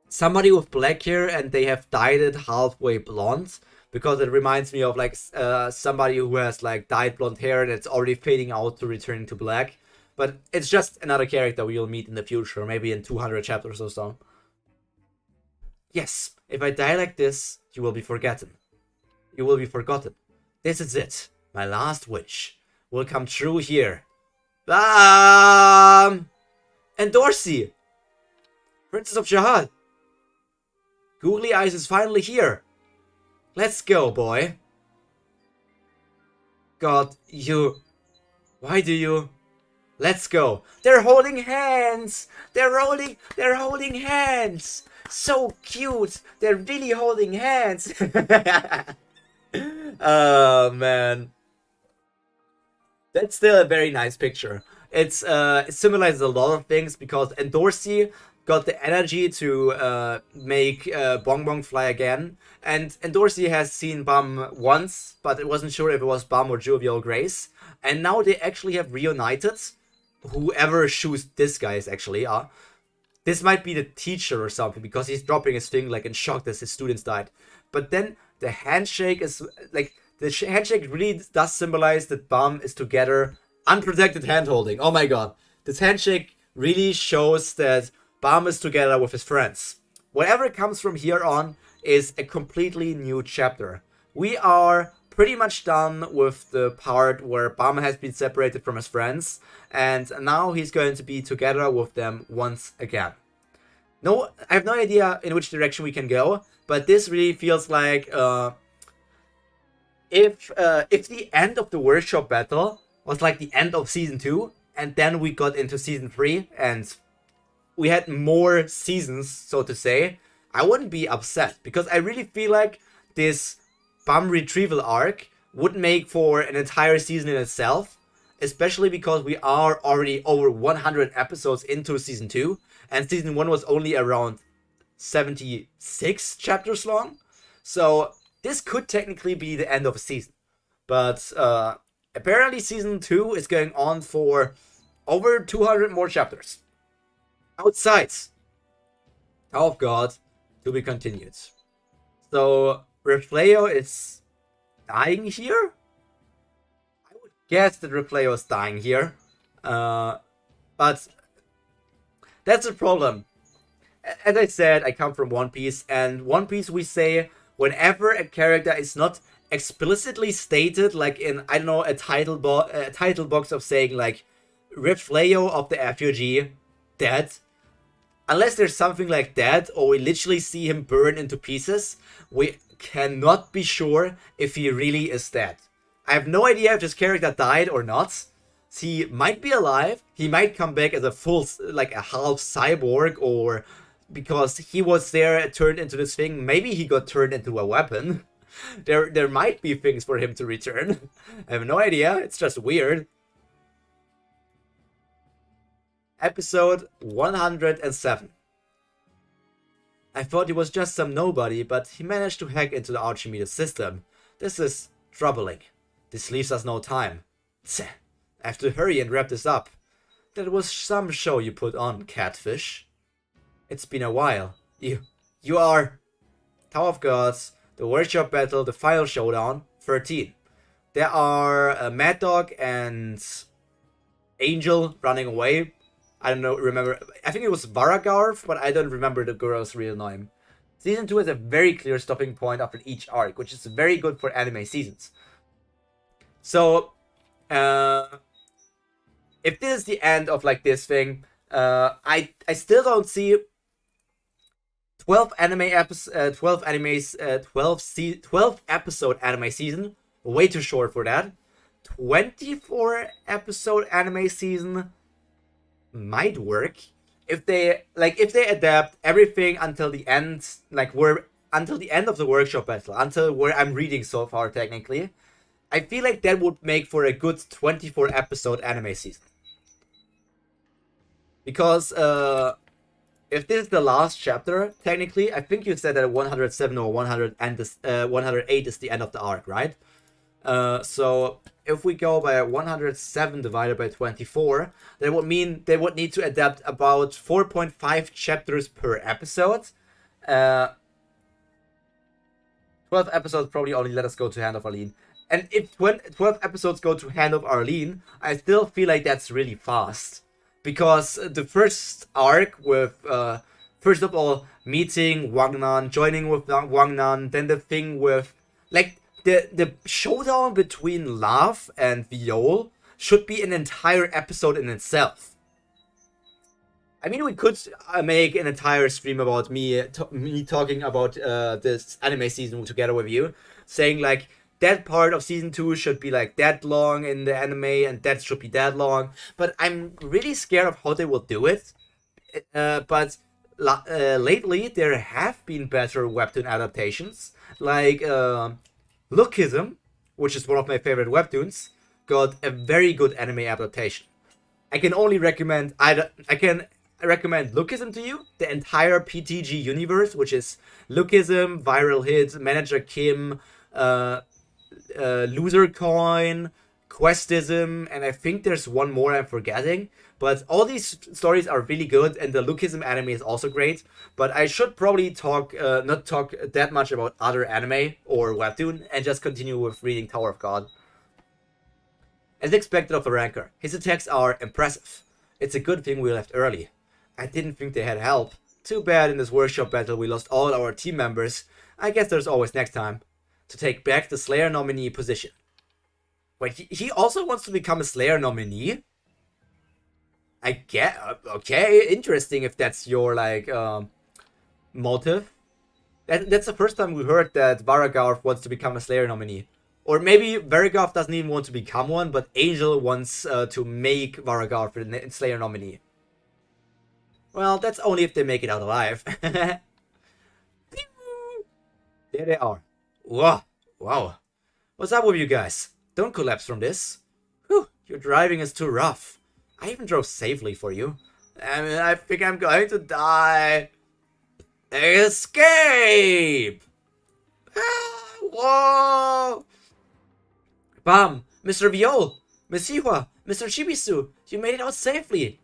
Speaker 1: somebody with black hair and they have dyed it halfway blonde. Because it reminds me of like somebody who has like dyed blonde hair and it's already fading out to returning to black. But it's just another character we'll meet in the future, maybe in 200 chapters or so. Yes, if I die like this, you will be forgotten. You will be forgotten. This is it. My last wish will come true here. And Dorsey! Princess of Shahad! Googly Eyes is finally here. Let's go, boy. God, you... Why do you... Let's go. They're holding hands. They're holding hands. So cute. They're really holding hands. Oh, man. That's still a very nice picture. It symbolizes a lot of things, because Dorsey got the energy to make Bongbong fly again. And Dorsey has seen Bum once, but it wasn't sure if it was Bum or Jovial Grace. And now they actually have reunited. Whoever shoots this guy is actually this might be the teacher or something, because he's dropping his thing like in shock that his students died. But then the handshake is like, the handshake really does symbolize that Bum is together. Unprotected hand holding. Oh my god. This handshake really shows that Bum is together with his friends. Whatever comes from here on is a completely new chapter. We are pretty much done with the part where Bum has been separated from his friends, and now he's going to be together with them once again. No, I have no idea in which direction we can go, but this really feels like if the end of the workshop battle was like the end of season 2, and then we got into season 3, and we had more seasons, so to say, I wouldn't be upset, because I really feel like this Bum retrieval arc would make for an entire season in itself, especially because we are already over 100 episodes into season 2, and season 1 was only around 76 chapters long, so this could technically be the end of a season. But apparently season 2 is going on for over 200 more chapters. Outside. Tower of God, to be continued. So Refleo is dying here? I would guess that Refleo is dying here. But that's the problem. As I said, I come from One Piece, and One Piece we say whenever a character is not explicitly stated, like in, I don't know, a title box of saying like Refleo of the FUG dead, unless there's something like that, or we literally see him burn into pieces, we cannot be sure if he really is dead. I have no idea if this character died or not. He might be alive, he might come back as a full, like a half cyborg, or because he was there turned into this thing, maybe he got turned into a weapon. There might be things for him to return. I have no idea, it's just weird. Episode 107. I thought he was just some nobody, but he managed to hack into the Archimedes system. This is troubling. This leaves us no time. Tch, I have to hurry and wrap this up. That was some show you put on, Catfish. It's been a while. You are... Tower of Gods, the Workshop Battle, the Final Showdown, 13. There are Mad Dog and Angel running away. I don't know, remember, I think it was Varagarth, but I don't remember the girl's real name. Season 2 is a very clear stopping point after each arc, which is very good for anime seasons. So, if this is the end of like this thing, I still don't see 12 episode anime season, way too short for that. 24 episode anime season might work if they adapt everything until the end, until the end of the workshop battle, until where I'm reading so far technically. I feel like that would make for a good 24 episode anime season. Because if this is the last chapter, technically, I think you said that 107 or 108 is the end of the arc, right? So if we go by 107 divided by 24, that would mean they would need to adapt about 4.5 chapters per episode. 12 episodes probably only let us go to Hand of Arlene. And if 12 episodes go to Hand of Arlene, I still feel like that's really fast. Because the first arc with, first of all, meeting Wangnan, joining with Wangnan, then the thing with, like, the showdown between Love and Viol should be an entire episode in itself. I mean, we could make an entire stream about me talking about this anime season together with you, saying like that part of season 2 should be like that long in the anime and that should be that long. But I'm really scared of how they will do it. But lately there have been better webtoon adaptations, like Lookism, which is one of my favorite webtoons, got a very good anime adaptation. I can only recommend Lookism to you, the entire PTG universe, which is Lookism, Viral Hit, Manager Kim, Loser Coin, Questism, and I think there's one more I'm forgetting. But all these stories are really good, and the Lookism anime is also great. But I should probably not talk that much about other anime or webtoon, and just continue with reading Tower of God. As expected of a ranker, his attacks are impressive. It's a good thing we left early. I didn't think they had help. Too bad in this workshop battle we lost all our team members. I guess there's always next time. To take back the Slayer nominee position. Wait, he also wants to become a Slayer nominee? I get, okay, interesting if that's your, like, motive. That's the first time we heard that Varagarth wants to become a Slayer nominee. Or maybe Varagarth doesn't even want to become one, but Angel wants to make Varagarth a Slayer nominee. Well, that's only if they make it out alive. There they are. Whoa, wow. What's up with you guys? Don't collapse from this. Whew, your driving is too rough. I even drove safely for you. I mean, I think I'm going to die. Escape! Ah, whoa! Bam! Mr. Viol! Miss Iwa! Mr. Chibisu! You made it out safely!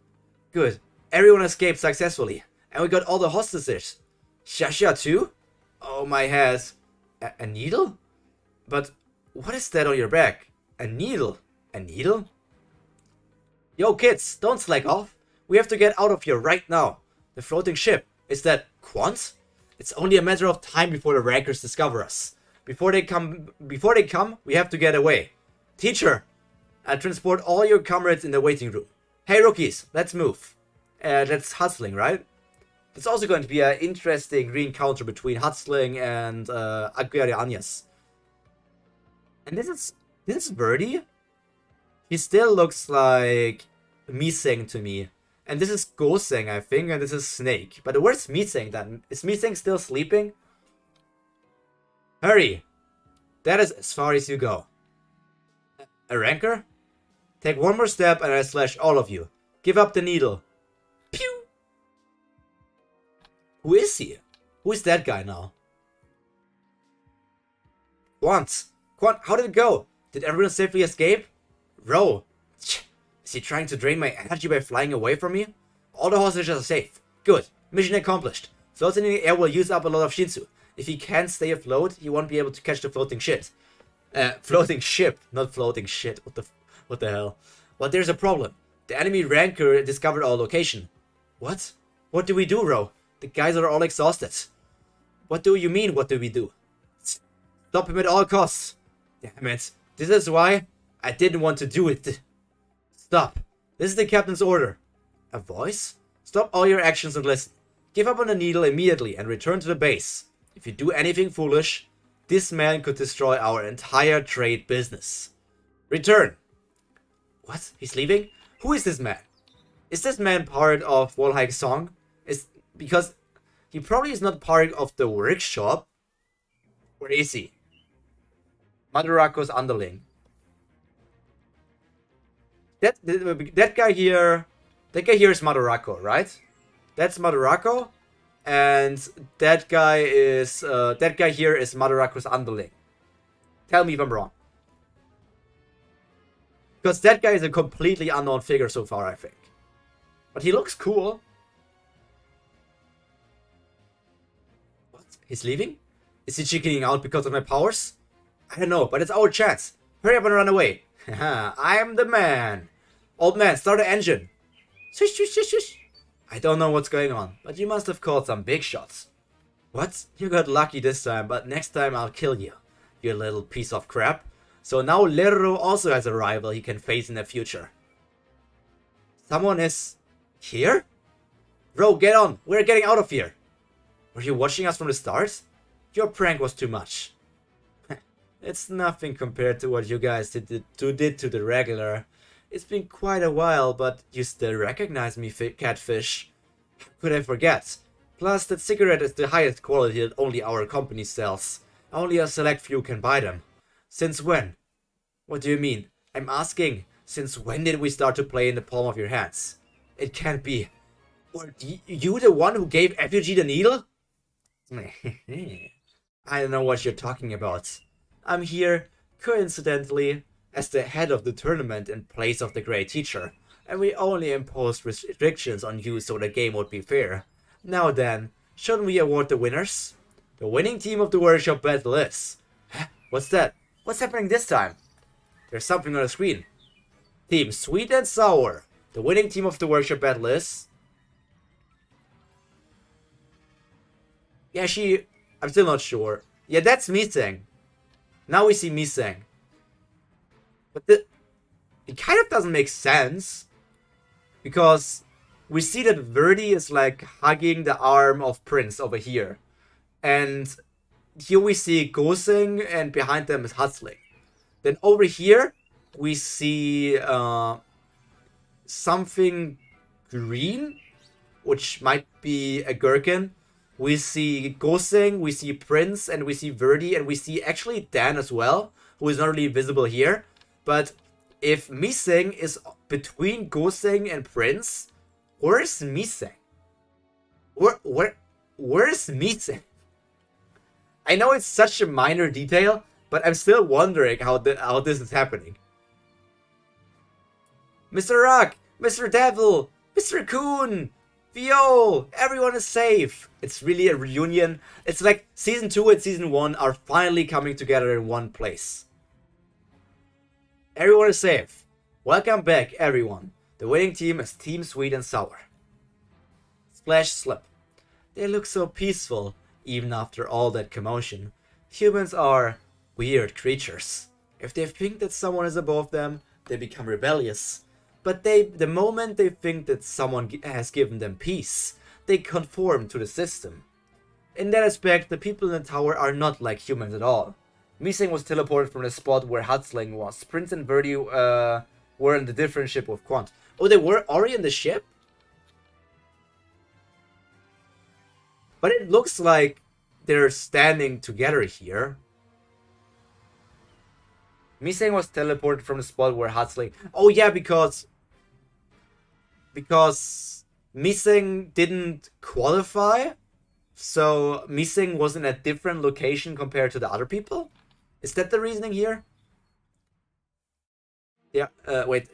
Speaker 1: Good. Everyone escaped successfully. And we got all the hostages. Shasha too? Oh my head. A needle? But what is that on your back? A needle? A needle? Yo, kids, don't slack off. We have to get out of here right now. The floating ship. Is that Quant? It's only a matter of time before the Rankers discover us. Before they come, we have to get away. Teacher, transport all your comrades in the waiting room. Hey, rookies, let's move. That's Hustling, right? It's also going to be an interesting re-encounter between Hustling and Aquarianias. And this is Verdi? He still looks like Miseng to me. And this is Goseng, I think, and this is Snake. But where's Miseng then? Is Miseng still sleeping? Hurry! That is as far as you go. A ranker? Take one more step and I slash all of you. Give up the needle. Pew! Who is he? Who is that guy now? Quant, how did it go? Did everyone safely escape? Ro, is he trying to drain my energy by flying away from me? All the hostages are safe. Good. Mission accomplished. Floating in the air will use up a lot of Shinsu. If he can't stay afloat, he won't be able to catch the floating shit. Floating ship, not floating shit. What the hell? But there's a problem. The enemy ranker discovered our location. What? What do we do, Ro? The guys are all exhausted. What do you mean, what do we do? Stop him at all costs. Damn it. This is why I didn't want to do it. Stop. This is the captain's order. A voice? Stop all your actions and listen. Give up on the needle immediately and return to the base. If you do anything foolish, this man could destroy our entire trade business. Return. What? He's leaving? Who is this man? Is this man part of Walheik's song? Because he probably is not part of the workshop. Where is he? Madurako's underling. That guy here is Madurako, right? That's Madurako, and that guy here is Madurako's underling. Tell me if I'm wrong. Because that guy is a completely unknown figure so far, I think. But he looks cool. What? He's leaving? Is he chickening out because of my powers? I don't know, but it's our chance. Hurry up and run away. Haha, I'm the man. Old man, start the engine. Shush, shush, shush, shush. I don't know what's going on, but you must have caught some big shots. What? You got lucky this time, but next time I'll kill you. You little piece of crap. So now Lerro also has a rival he can face in the future. Someone is here? Bro, get on. We're getting out of here. Were you watching us from the start? Your prank was too much. It's nothing compared to what you guys did to the regular. It's been quite a while, but you still recognize me, catfish. How could I forget? Plus, that cigarette is the highest quality that only our company sells. Only a select few can buy them. Since when? What do you mean? I'm asking, since when did we start to play in the palm of your hands? It can't be. Were you the one who gave FUG the needle? I don't know what you're talking about. I'm here, coincidentally, as the head of the tournament in place of the great teacher, and we only imposed restrictions on you so the game would be fair. Now then, shouldn't we award the winners? The winning team of the workshop battle is... What's that? What's happening this time? There's something on the screen. Team Sweet and Sour. The winning team of the workshop battle is... Yeah, I'm still not sure. Yeah, that's Miseng. Now we see Miseng. But it kind of doesn't make sense. Because we see that Verdi is like hugging the arm of Prince over here. And here we see Goseng and behind them is Hustling. Then over here we see something green, which might be a gherkin. We see Goseng, we see Prince, and we see Verdi, and we see actually Dan as well, who is not really visible here. But if Miseng is between Goseng and Prince, where's Miseng? Where's Miseng? I know it's such a minor detail, but I'm still wondering how this is happening. Mr. Rock, Mr. Devil, Mr. Coon, Yo, everyone is safe. It's really a reunion. It's like season 2 and season 1 are finally coming together in one place. Everyone is safe. Welcome back, everyone. The winning team is Team Sweet and Sour. Splash slip. They look so peaceful, even after all that commotion. Humans are weird creatures. If they think that someone is above them, they become rebellious. But the moment they think that someone has given them peace, they conform to the system. In that aspect, the people in the tower are not like humans at all. Missing was teleported from the spot where Hutzling was. Prince and Verdi were in the different ship with Quant. Oh, they were already in the ship? But it looks like they're standing together here. Missing was teleported from the spot where Hutzling... Oh yeah, because Missing didn't qualify. So Missing was in a different location compared to the other people? Is that the reasoning here? Yeah, wait.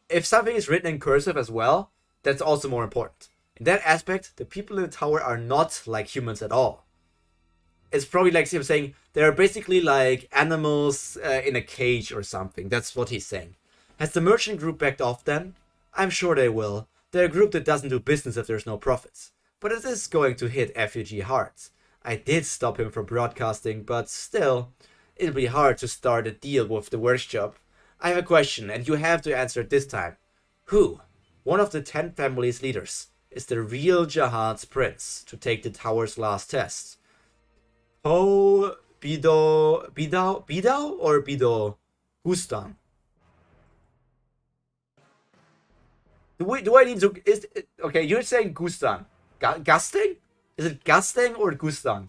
Speaker 1: If something is written in cursive as well, that's also more important. In that aspect, the people in the tower are not like humans at all. It's probably like him saying they're basically like animals in a cage or something. That's what he's saying. Has the merchant group backed off then? I'm sure they will. They're a group that doesn't do business if there's no profits. But it is going to hit FUG hard. I did stop him from broadcasting, but still, it'll be hard to start a deal with the workshop. I have a question, and you have to answer it this time. Who, one of the 10 family's leaders, is the real Jihad's prince to take the tower's last test? Bidao or Bido Gustan? Do I need to... Okay, you're saying Gustan. Gusting? Is it Gusting or Gustan?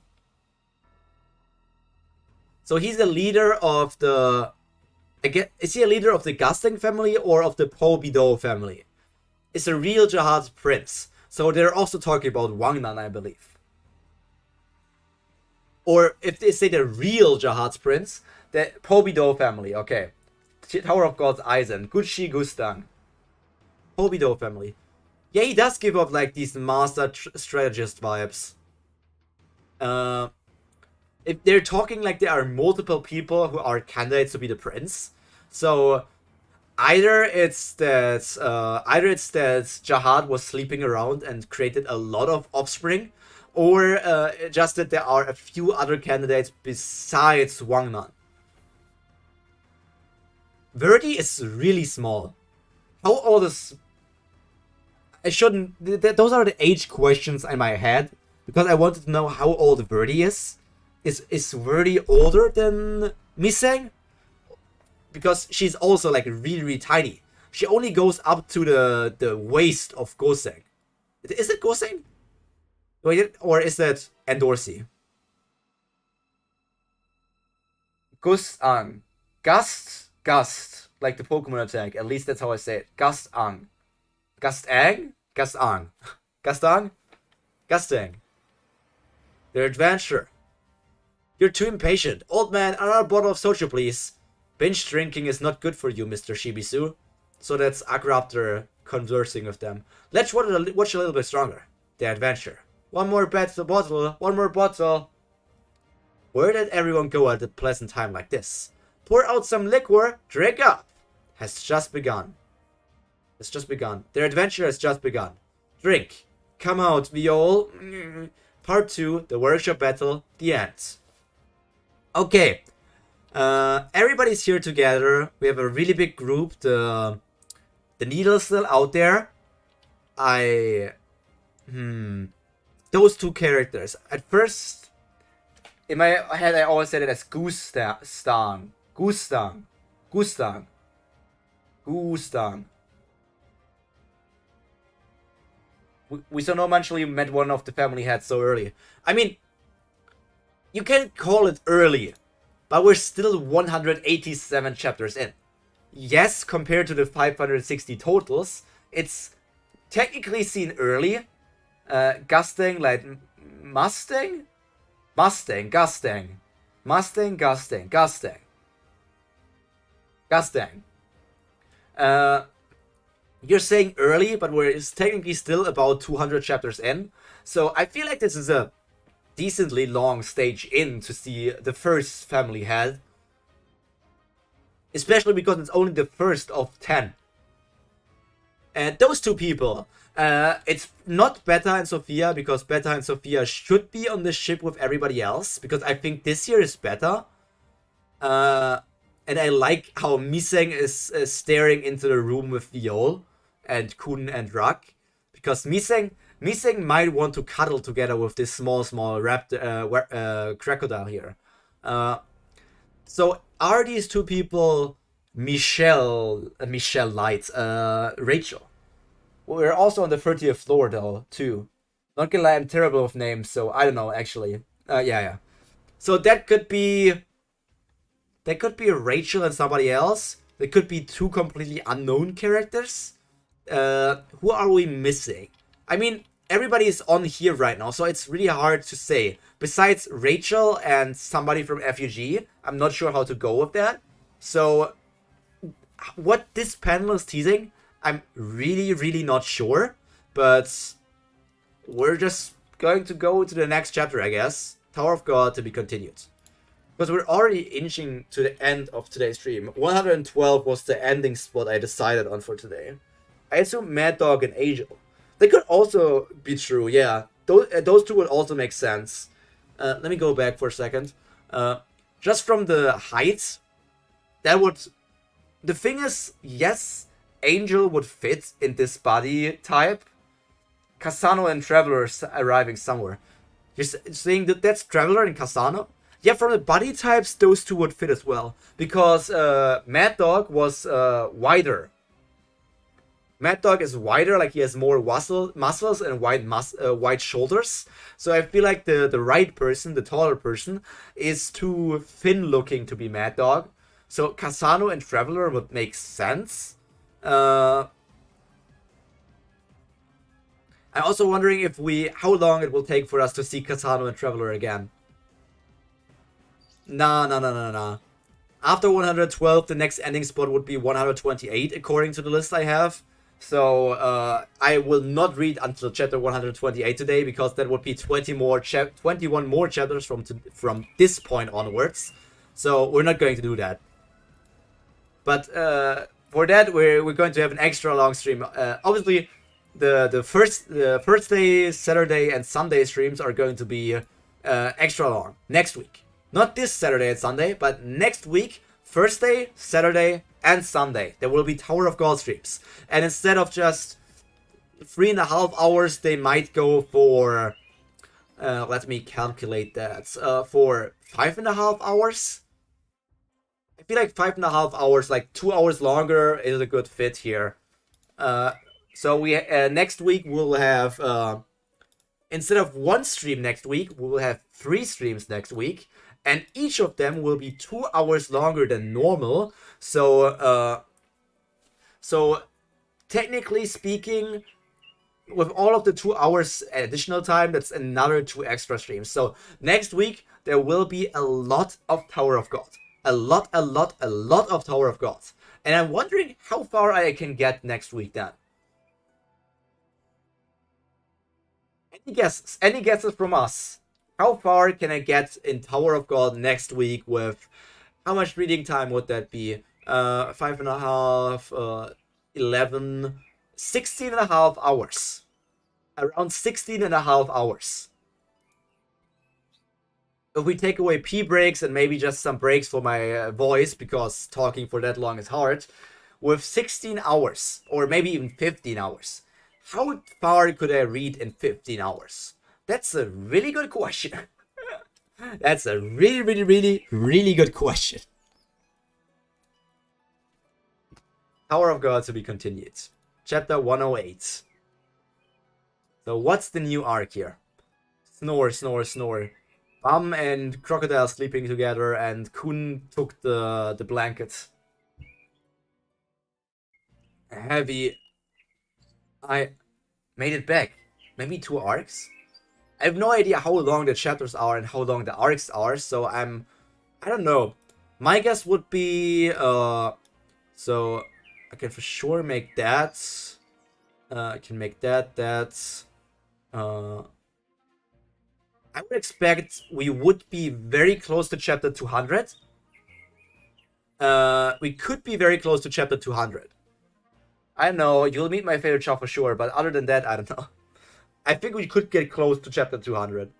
Speaker 1: So he's a leader of the... Is he a leader of the Gusting family or of the Bido family? It's a real Jihad's prince. So they're also talking about Wangnan, I believe. Or if they say the real Jihad's prince, the Bido family, okay. Tower of God's Eisen, Gucci Gustan. Bido family. Yeah, he does give up like these master strategist vibes. If they're talking like there are multiple people who are candidates to be the prince, so either it's that Jihad was sleeping around and created a lot of offspring, or just that there are a few other candidates besides Wangnan. Verdi is really small. How old is... I shouldn't... Those are the age questions in my head, because I wanted to know how old Verdi is. Is Verdi older than Missing? Because she's also like really, really tiny. She only goes up to the waist of Goseng. Is it Goseng? Wait, or is that Endorsi? Gust-ang. Gust. Like the Pokemon attack. At least that's how I say it. Gust-ang. Gust-ang? Gust-ang. Gust-ang? Gust-ang. Their adventure. You're too impatient. Old man, another bottle of soju, please. Binge drinking is not good for you, Mr. Shibisu. So that's Agraptor conversing with them. Let's watch a little bit stronger. The adventure. One more bottle. One more bottle. Where did everyone go at a pleasant time like this? Pour out some liquor. Drink up. Has just begun. It's just begun. Their adventure has just begun. Drink. Come out, Viol. Part 2. The workshop battle. The end. Okay. Everybody's here together. We have a really big group. The needle's still out there. Those two characters. At first, in my head, I always said it as Gustang. We so not actually met one of the family heads so early. I mean, you can't call it early, but we're still 187 chapters in. Yes, compared to the 560 totals, it's technically seen early. Gusting, like Mustang? Gusting. You're saying early, but we're technically still about 200 chapters in. So I feel like this is a decently long stage in to see the first family head. Especially because it's only the first of 10. And those two people, it's not Beta and Sophia, because Beta and Sophia should be on the ship with everybody else, because I think this year is Beta. And I like how Miseng is staring into the room with Viol and Kun and Rak, because Miseng might want to cuddle together with this small raptor, crocodile here. So are these two people Michelle Light, Rachel? We're also on the 30th floor though, too. Not gonna lie, I'm terrible with names, so I don't know actually. Yeah. So that could be Rachel and somebody else. There could be two completely unknown characters. Who are we missing? I mean, everybody is on here right now, so it's really hard to say. Besides Rachel and somebody from FUG, I'm not sure how to go with that. So, what this panel is teasing, I'm really not sure. But we're just going to go to the next chapter, I guess. Tower of God to be continued. Because we're already inching to the end of today's stream. 112 was the ending spot I decided on for today. I assume Mad Dog and Angel. They could also be true, yeah. Those two would also make sense. Let me go back for a second. Just from the height, that would... The thing is, yes, Angel would fit in this body type. Kasano and Traveler arriving somewhere. You're saying that that's Traveler and Kasano? Yeah, from the body types, those two would fit as well. Because Mad Dog was wider. Mad Dog is wider, like he has more muscles and wide shoulders. So I feel like the right person, the taller person, is too thin looking to be Mad Dog. So Kasano and Traveler would make sense. I'm also wondering how long it will take for us to see Kasano and Traveler again. Nah. After 112, the next ending spot would be 128, according to the list I have. So I will not read until chapter 128 today, because that would be 21 more chapters from this point onwards. So we're not going to do that. But for that, we're going to have an extra long stream. Obviously, the first day, Saturday, and Sunday streams are going to be extra long next week. Not this Saturday and Sunday, but next week, Thursday, Saturday, and Sunday. There will be Tower of God streams. And instead of just 3.5 hours, they might go for... let me calculate that. For 5.5 hours? I feel like 5.5 hours, like 2 hours longer, is a good fit here. So we next week we'll have... instead of one stream next week, we'll have 3 streams next week. And each of them will be 2 hours longer than normal. So technically speaking, with all of the 2 hours additional time, that's another 2 extra streams. So next week, there will be a lot of Tower of God. A lot of Tower of God. And I'm wondering how far I can get next week then. Any guesses? Any guesses from us? How far can I get in Tower of God next week with... How much reading time would that be? 5.5, 11... 16.5 hours. Around 16.5 hours. If we take away pee breaks and maybe just some breaks for my voice, because talking for that long is hard, with 16 hours, or maybe even 15 hours, how far could I read in 15 hours? That's a really good question. That's a really good question. Tower of God to be continued. Chapter 108. So what's the new arc here? Snore. Bum and Crocodile sleeping together, and Kun took the blanket. Heavy. I made it back. Maybe 2 arcs? I have no idea how long the chapters are and how long the arcs are, so I don't know. My guess would be, so I can for sure make that. I can make that. That's... I would expect we would be very close to chapter 200. We could be very close to chapter 200. I know, you'll meet my favorite child for sure, but other than that, I don't know. I think we could get close to chapter 200.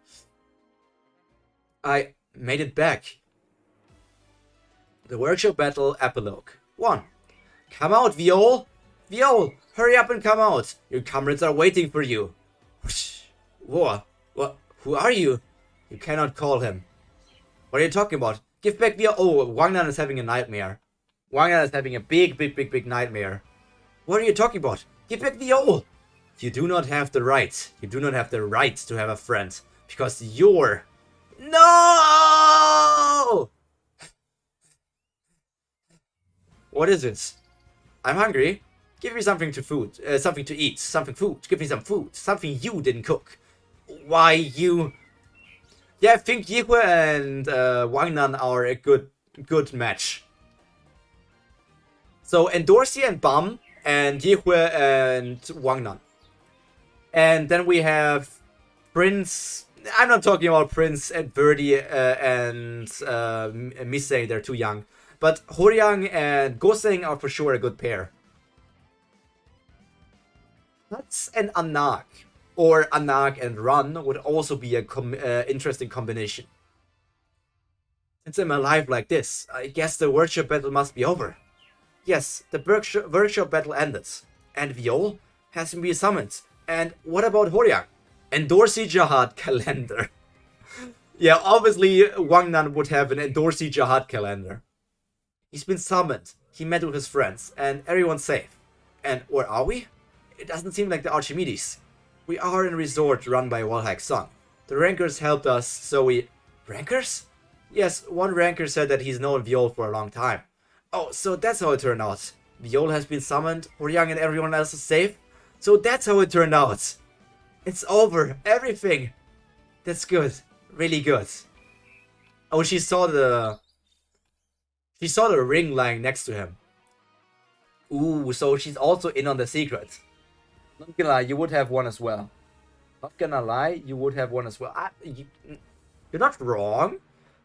Speaker 1: I made it back. The workshop battle epilogue. 1. Come out, Viol! Viol, hurry up and come out! Your comrades are waiting for you. What? Who are you? You cannot call him. What are you talking about? Give back Viol. Oh, Wangnan is having a nightmare. Wangnan is having a big nightmare. What are you talking about? Give back Viol! You do not have the right. You do not have the right to have a friend. Because you're... No! What is it? I'm hungry. Give me something to something to eat. Food. Give me some food. Something you didn't cook. Why you... Yeah, I think Yihue and Wangnan are a good match. So, Endorsi and Bam, and Yihue and Wangnan. And then we have Prince... I'm not talking about Prince and Birdie and Misei, they're too young. But Horyang and Goseng are for sure a good pair. That's an Anak. Or Anak and Run would also be a interesting combination. Since I'm alive like this, I guess the workshop battle must be over. Yes, the workshop battle ended. And Viol has been summoned. And what about Horyang? Endorsi Jihad calendar. Yeah, obviously Wangnan would have an Endorsi Jihad calendar. He's been summoned. He met with his friends. And everyone's safe. And where are we? It doesn't seem like the Archimedes. We are in a resort run by Walhak Song. The rankers helped us, so we... Rankers? Yes, one ranker said that he's known Viol for a long time. Oh, so that's how it turned out. Viol has been summoned, Horyang and everyone else is safe. So that's how it turned out. It's over. Everything. That's good. Really good. Oh, she saw the ring lying next to him. Ooh, so she's also in on the secret. Not gonna lie, you would have one as well. Not gonna lie, you would have one as well. You're not wrong,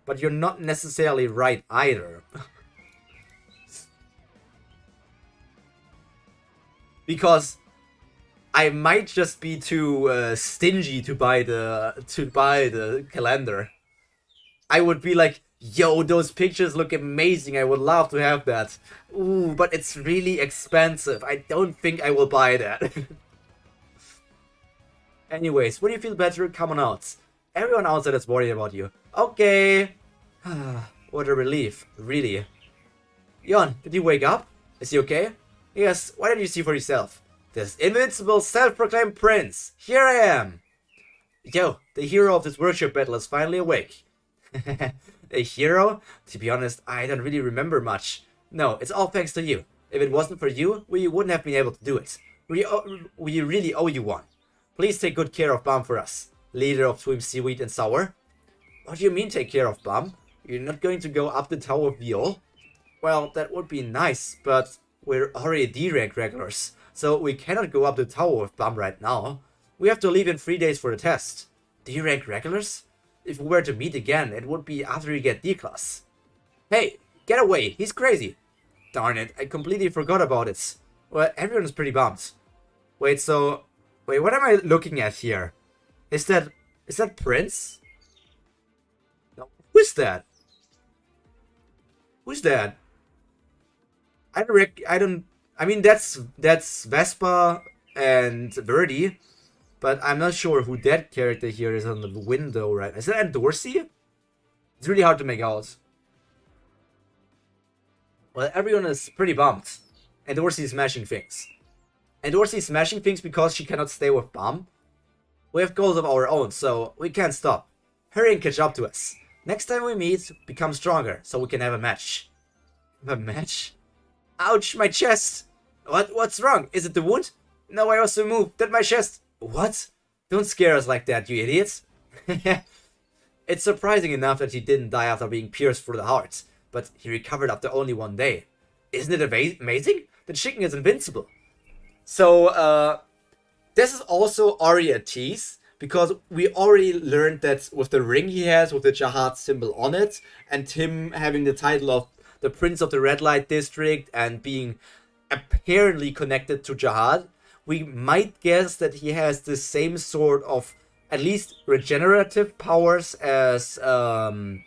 Speaker 1: but you're not necessarily right either. Because I might just be too stingy to buy the calendar. I would be like, yo, those pictures look amazing. I would love to have that. Ooh, but it's really expensive. I don't think I will buy that. Anyways, when you feel better, come on out. Everyone outside is worried about you. Okay. What a relief, really. Yon, did you wake up? Is he okay? Yes, why don't you see for yourself? This invincible self-proclaimed prince. Here I am. Yo, the hero of this workshop battle is finally awake. A hero? To be honest, I don't really remember much. No, it's all thanks to you. If it wasn't for you, we wouldn't have been able to do it. We really owe you one. Please take good care of Bam for us. Leader of Team Seaweed and Sour. What do you mean take care of Bam? You're not going to go up the Tower of Viol? Well, that would be nice, but we're already D-rank regulars, so we cannot go up the Tower with Bam right now. We have to leave in 3 days for the test. D-rank regulars? If we were to meet again, it would be after we get D-class. Hey, get away, he's crazy. Darn it, I completely forgot about it. Well, everyone's pretty bummed. Wait, what am I looking at here? Is that Prince? No, who's that? Who's that? I mean, that's Vespa and Verdi, but I'm not sure who that character here is on the window, right? Is that Endorsi? It's really hard to make out. Well, everyone is pretty bummed. Endorsi is smashing things. Endorsi is smashing things because she cannot stay with Bam. We have goals of our own, so we can't stop. Hurry and catch up to us. Next time we meet, become stronger, so we can have a match. A match? Ouch, my chest! What's wrong? Is it the wound? No, I also moved. That my chest. What? Don't scare us like that, you idiots. It's surprising enough that he didn't die after being pierced through the heart, but he recovered after only 1 day. Isn't it amazing? The chicken is invincible. So, this is also already a tease, because we already learned that with the ring he has with the Jihad symbol on it, and him having the title of the Prince of the Red Light District and being apparently connected to Jihad, we might guess that he has the same sort of at least regenerative powers as the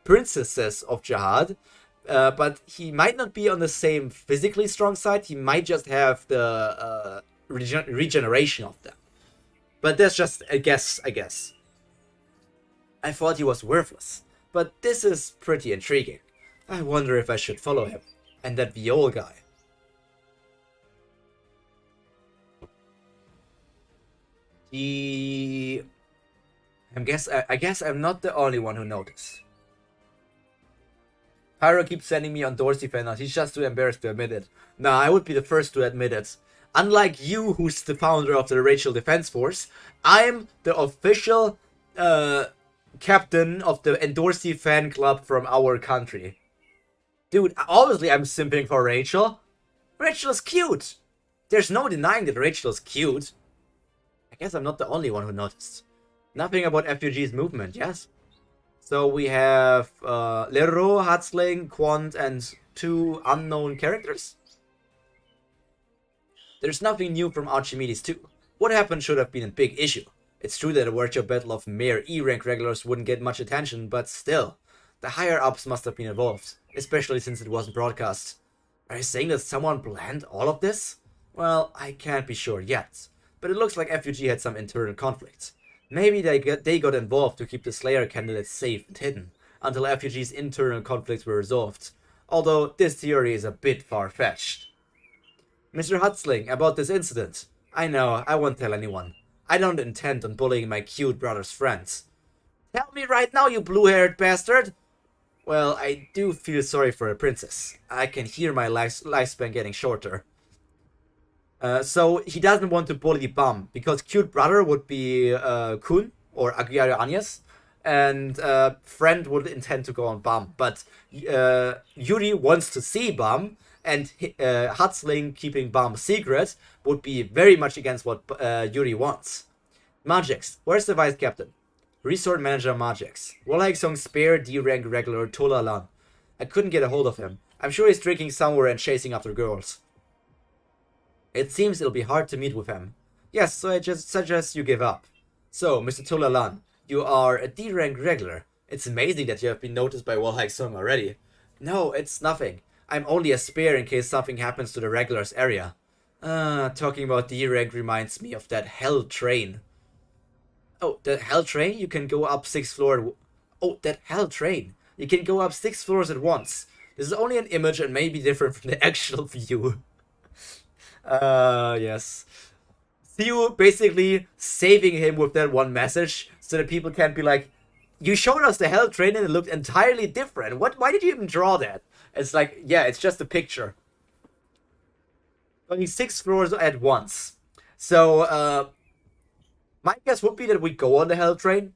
Speaker 1: princesses of Jihad. But he might not be on the same physically strong side. He might just have the regeneration of them. But that's just a guess, I guess. I thought he was worthless, but this is pretty intriguing. I wonder if I should follow him. And that Viol guy. I guess I'm not the only one who noticed. Pyro keeps sending me on Dorsey fan. He's just too embarrassed to admit it. Nah, I would be the first to admit it. Unlike you, who's the founder of the Rachel Defense Force, I'm the official captain of the Endorsey fan club from our country. Dude, obviously I'm simping for Rachel. Rachel's cute. There's no denying that Rachel's cute. I guess I'm not the only one who noticed. Nothing about FUG's movement, yes? So we have Leroux, Hatzling, Quant, and 2 unknown characters. There's nothing new from Archimedes 2. What happened should have been a big issue. It's true that a virtual battle of mere E-rank regulars wouldn't get much attention, but still, the higher-ups must have been involved, especially since it wasn't broadcast. Are you saying that someone planned all of this? Well, I can't be sure yet, but it looks like FUG had some internal conflicts. Maybe they got involved to keep the Slayer candidates safe and hidden, until FUG's internal conflicts were resolved, although this theory is a bit far-fetched. Mr. Hutzling, about this incident. I know, I won't tell anyone. I don't intend on bullying my cute brother's friends. Tell me right now, you blue-haired bastard! Well, I do feel sorry for a princess. I can hear my lifespan getting shorter. So he doesn't want to bully Bum, because cute brother would be Kun, or Aguiar Anyes, and friend would intend to go on Bum. But Yuri wants to see Bum, and Hutzling keeping Bum secret would be very much against what Yuri wants. Magix, where's the vice captain? Resort manager Magix. Wolhaeksong's spare D-rank regular Tola Lan. I couldn't get a hold of him. I'm sure he's drinking somewhere and chasing after girls. It seems it'll be hard to meet with him. Yes, so I just suggest you give up. So, Mr. Tola Lan, you are a D-rank regular. It's amazing that you have been noticed by Wolhaeksong already. No, it's nothing. I'm only a spare in case something happens to the regulars area. Talking about D-rank reminds me of that hell train. Oh, the hell train? You can go up 6 floors. Oh, that hell train. You can go up 6 floors at once. This is only an image and may be different from the actual view. Yes. Theo basically saving him with that one message so that people can't be like, you showed us the hell train and it looked entirely different. Why did you even draw that? It's like, yeah, it's just a picture. Going 6 floors at once. So, my guess would be that we go on the hell train.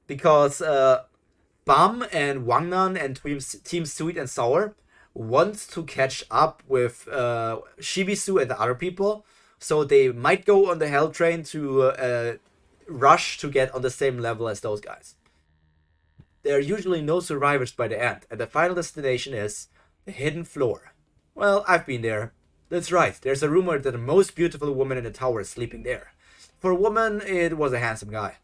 Speaker 1: Because, Bam and Wangnan and Team Sweet and Sour wants to catch up with Shibisu and the other people. So they might go on the hell train to rush to get on the same level as those guys. There are usually no survivors by the end, and the final destination is the hidden floor. Well, I've been there. That's right, there's a rumor that the most beautiful woman in the tower is sleeping there. For a woman, it was a handsome guy.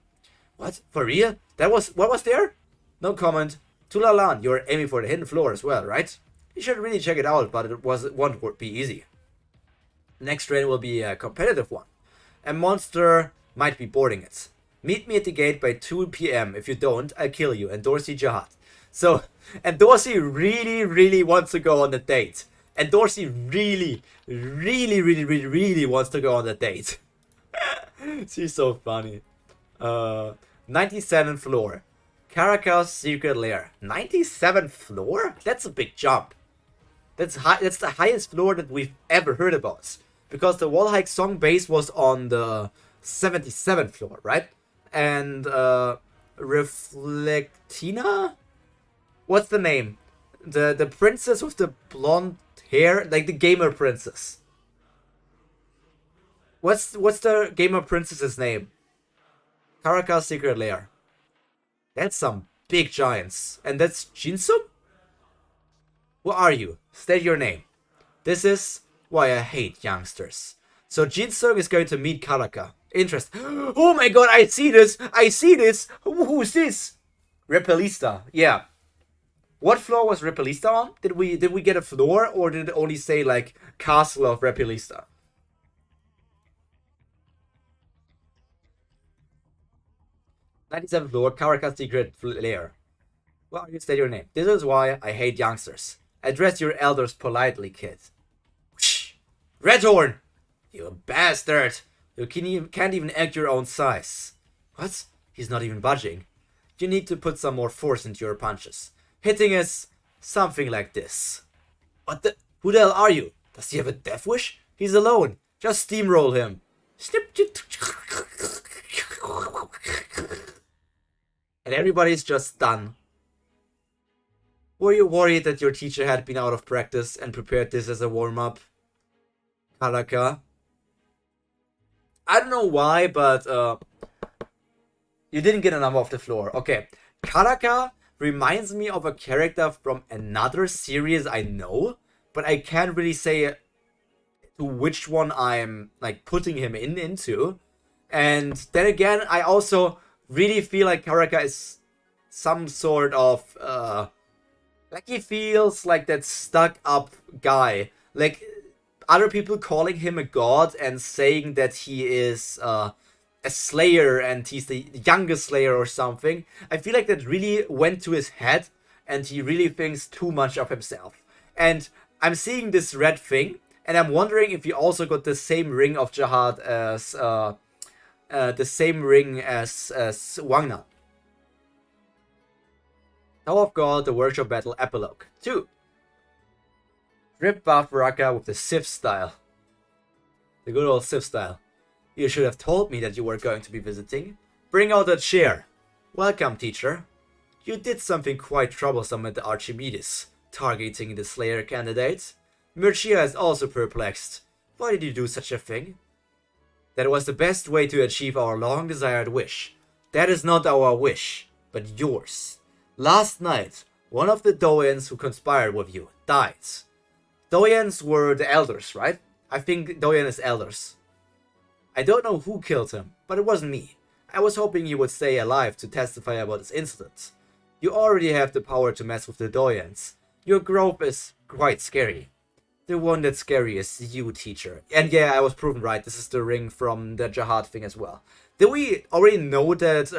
Speaker 1: What? For real? What was there? No comment. Tulalan, you're aiming for the hidden floor as well, right? You should really check it out, but it won't be easy. Next train will be a competitive one. A monster might be boarding it. Meet me at the gate by 2 PM. If you don't, I'll kill you. And Dorsey Jihad. So, and Dorsey really wants to go on the date. And Dorsey really wants to go on the date. She's so funny. 97th floor. Caracas secret lair. 97th floor? That's a big jump. That's the highest floor that we've ever heard about. Because the Wolhaeksong base was on the 77th floor, right? And Reflectina? What's the name? The princess with the blonde hair, like the gamer princess. What's the gamer princess's name? Karaka's secret lair. That's some big giants. And that's Jinsung? Who are you? State your name. This is why I hate youngsters. So Jinsung is going to meet Karaka. Interest. Oh my god, I see this! I see this! Who's this? Repelista. Yeah. What floor was Repelista on? Did we get a floor, or did it only say like Castle of Repelista? 97th floor, Karaka's secret lair. Well, you state your name. This is why I hate youngsters. Address your elders politely, kid. Whoosh. Redhorn! You bastard! You can't even act your own size. What? He's not even budging. You need to put some more force into your punches. Hitting is something like this. What the? Who the hell are you? Does he have a death wish? He's alone. Just steamroll him. Snip. And everybody's just done. Were you worried that your teacher had been out of practice and prepared this as a warm-up? Karaka? I don't know why, but you didn't get a number off the floor. Okay. Karaka reminds me of a character from another series I know, but I can't really say to which one I'm like putting him into. And then again, I also really feel like Karaka is some sort of like he feels like that stuck up guy. Like other people calling him a god and saying that he is a slayer and he's the youngest slayer or something. I feel like that really went to his head and he really thinks too much of himself. And I'm seeing this red thing and I'm wondering if he also got the same ring of Jihad as Wangna. Tower of God, the Workshop Battle Epilogue 2. Rip buff Raka with the Sith style. The good old Sith style. You should have told me that you were going to be visiting. Bring out that chair. Welcome, teacher. You did something quite troublesome at the Archimedes, targeting the Slayer candidate. Mircea is also perplexed. Why did you do such a thing? That was the best way to achieve our long-desired wish. That is not our wish, but yours. Last night, one of the Doyens who conspired with you died. Doyens were the elders, right? I think Doyen is elders. I don't know who killed him, but it wasn't me. I was hoping you would stay alive to testify about this incident. You already have the power to mess with the Doyens. Your growth is quite scary. The one that's scary is you, teacher. And yeah, I was proven right. This is the ring from the Jihad thing as well. Did we already know that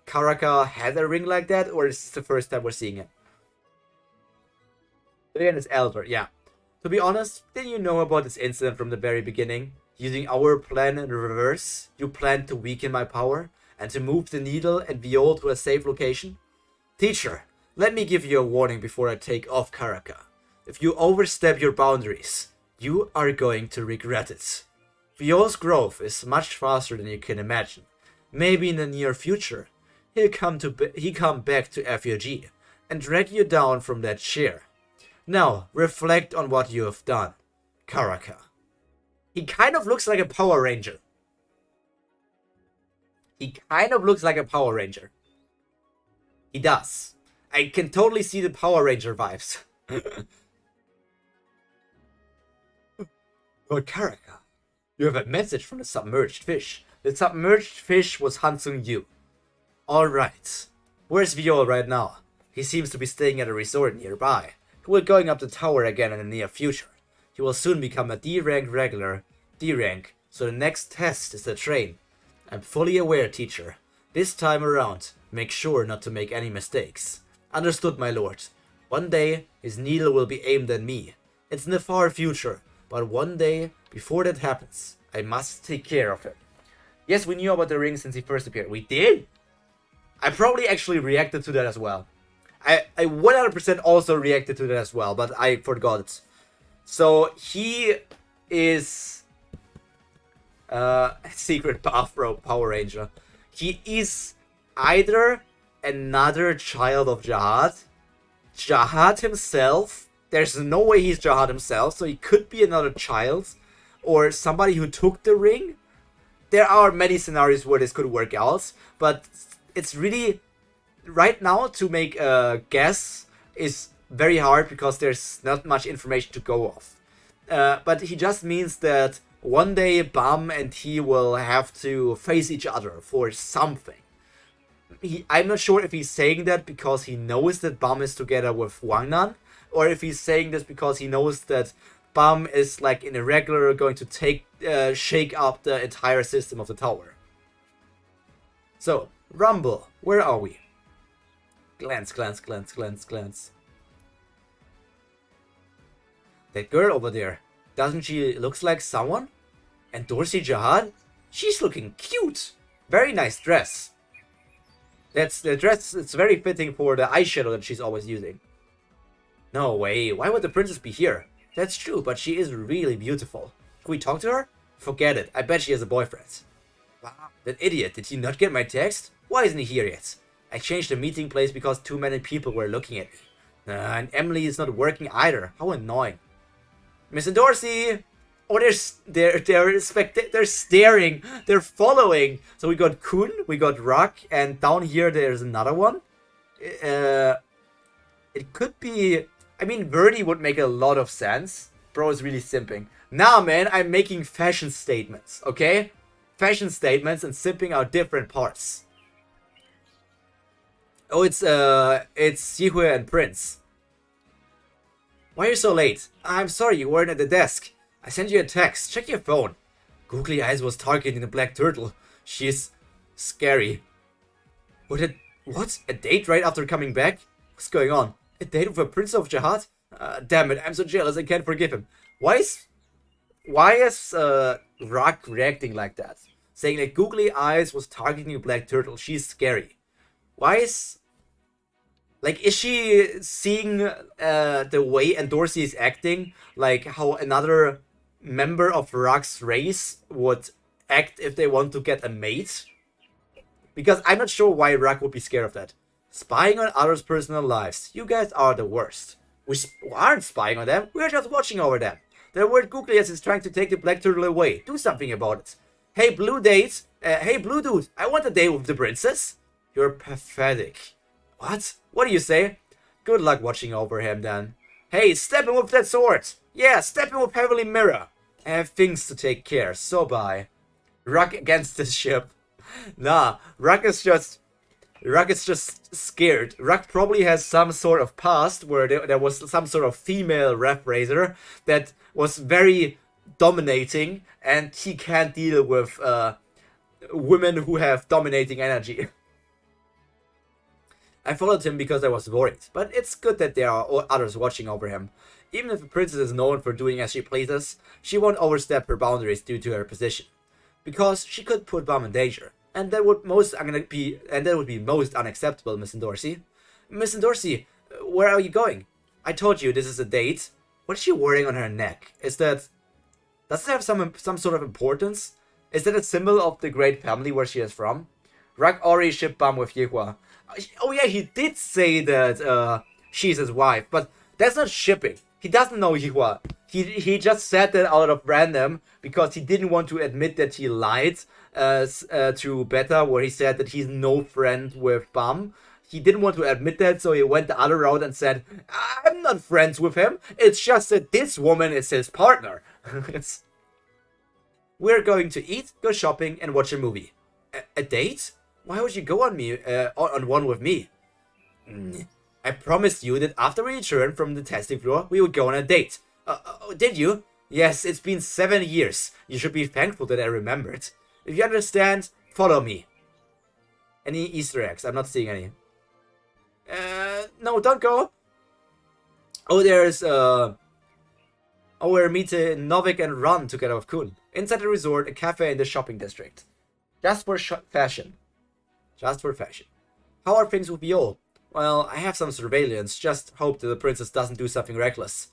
Speaker 1: Karaka had a ring like that? Or is this the first time we're seeing it? Doyen is elder, yeah. To be honest, didn't you know about this incident from the very beginning? Using our plan in reverse, you planned to weaken my power and to move the needle and Viol to a safe location? Teacher, let me give you a warning before I take off Karaka. If you overstep your boundaries, you are going to regret it. Viol's growth is much faster than you can imagine. Maybe in the near future, he'll come back to FUG and drag you down from that chair. Now, reflect on what you have done, Karaka. He kind of looks like a Power Ranger. He does. I can totally see the Power Ranger vibes. Lord Karaka, you have a message from the submerged fish. The submerged fish was hunting you. Alright. Where's Viol right now? He seems to be staying at a resort nearby. He will going up the tower again in the near future. He will soon become a D-rank regular. D-rank, so the next test is the train. I'm fully aware, teacher. This time around, make sure not to make any mistakes. Understood, my lord. One day, his needle will be aimed at me. It's in the far future, but one day, before that happens, I must take care of him. Yes, we knew about the ring since he first appeared. We did? I probably actually reacted to that as well. I 100% also reacted to that as well, but I forgot it. So, he is secret Afro Power Ranger. He is either another child of Jihad, Jihad himself. There's no way he's Jihad himself, so he could be another child, or somebody who took the ring. There are many scenarios where this could work out, but it's really, right now, to make a guess is very hard because there's not much information to go off. But he just means that one day Bam and he will have to face each other for something. I'm not sure if he's saying that because he knows that Bam is together with Wangnan, or if he's saying this because he knows that Bam is like in a regular going to shake up the entire system of the tower. So, Rumble, where are we? Glance, glance, glance, glance, glance. That girl over there, doesn't she looks like someone? And Dorsey Jihad? She's looking cute. Very nice dress. That's the dress, it's very fitting for the eyeshadow that she's always using. No way, why would the princess be here? That's true, but she is really beautiful. Can we talk to her? Forget it, I bet she has a boyfriend. Wow, that idiot, did he not get my text? Why isn't he here yet? I changed the meeting place because too many people were looking at me. And Emily is not working either, how annoying. Mr. Dorsey! Oh, they're staring, they're following. So we got Kun, we got Rock, and down here there's another one. It could be, I mean, Verdi would make a lot of sense. Bro is really simping. Nah, man, I'm making fashion statements, okay? Fashion statements, and simping are different parts. Oh, it's Yihue and Prince. Why are you so late? I'm sorry, you weren't at the desk. I sent you a text. Check your phone. Googly Eyes was targeting the black turtle. She's scary. What? A date right after coming back? What's going on? A date with a prince of Jihad? Damn it, I'm so jealous I can't forgive him. Why is Rock reacting like that? Saying that Googly Eyes was targeting a black turtle. She's scary. Why is... Like, is she seeing the way Dorsey is acting? Like, how another member of Rock's race would act if they want to get a mate? Because I'm not sure why Rock would be scared of that. Spying on others' personal lives. You guys are the worst. We aren't spying on them. We're just watching over them. The word Googly Eyes is trying to take the black turtle away. Do something about it. Hey, blue date. Hey, blue dude. I want a date with the princess. You're pathetic. What? What do you say? Good luck watching over him then. Hey, step him with that sword! Yeah, step him with Heavenly Mirror! I have things to take care, so bye. Rock against the ship. Nah, Rock is just scared. Rock probably has some sort of past where there was some sort of female ref raiser that was very dominating, and he can't deal with women who have dominating energy. I followed him because I was worried, but it's good that there are others watching over him. Even if the princess is known for doing as she pleases, she won't overstep her boundaries due to her position. Because she could put Bam in danger, and that would be most unacceptable, Miss Dorsey. Miss Dorsey, where are you going? I told you this is a date. What is she wearing on her neck? Does it have some sort of importance? Is that a symbol of the great family where she is from? Rock already shipped Bam with Yihua. Oh yeah, he did say that she's his wife, but that's not shipping. He doesn't know Yihua. He just said that out of random because he didn't want to admit that he lied to Beta, where he said that he's no friend with Bam. He didn't want to admit that, so he went the other route and said, I'm not friends with him. It's just that this woman is his partner. We're going to eat, go shopping, and watch a movie. A date? Why would you go on one with me? I promised you that after we return from the testing floor, we would go on a date. Did you? Yes, it's been 7 years. You should be thankful that I remembered. If you understand, follow me. Any Easter eggs? I'm not seeing any. No, don't go. Oh, there's, we're meeting Novik and Ron together with Kun. Inside the resort, a cafe in the shopping district. Just for fashion. Just for fashion. How are things with Viol? Well, I have some surveillance. Just hope that the princess doesn't do something reckless.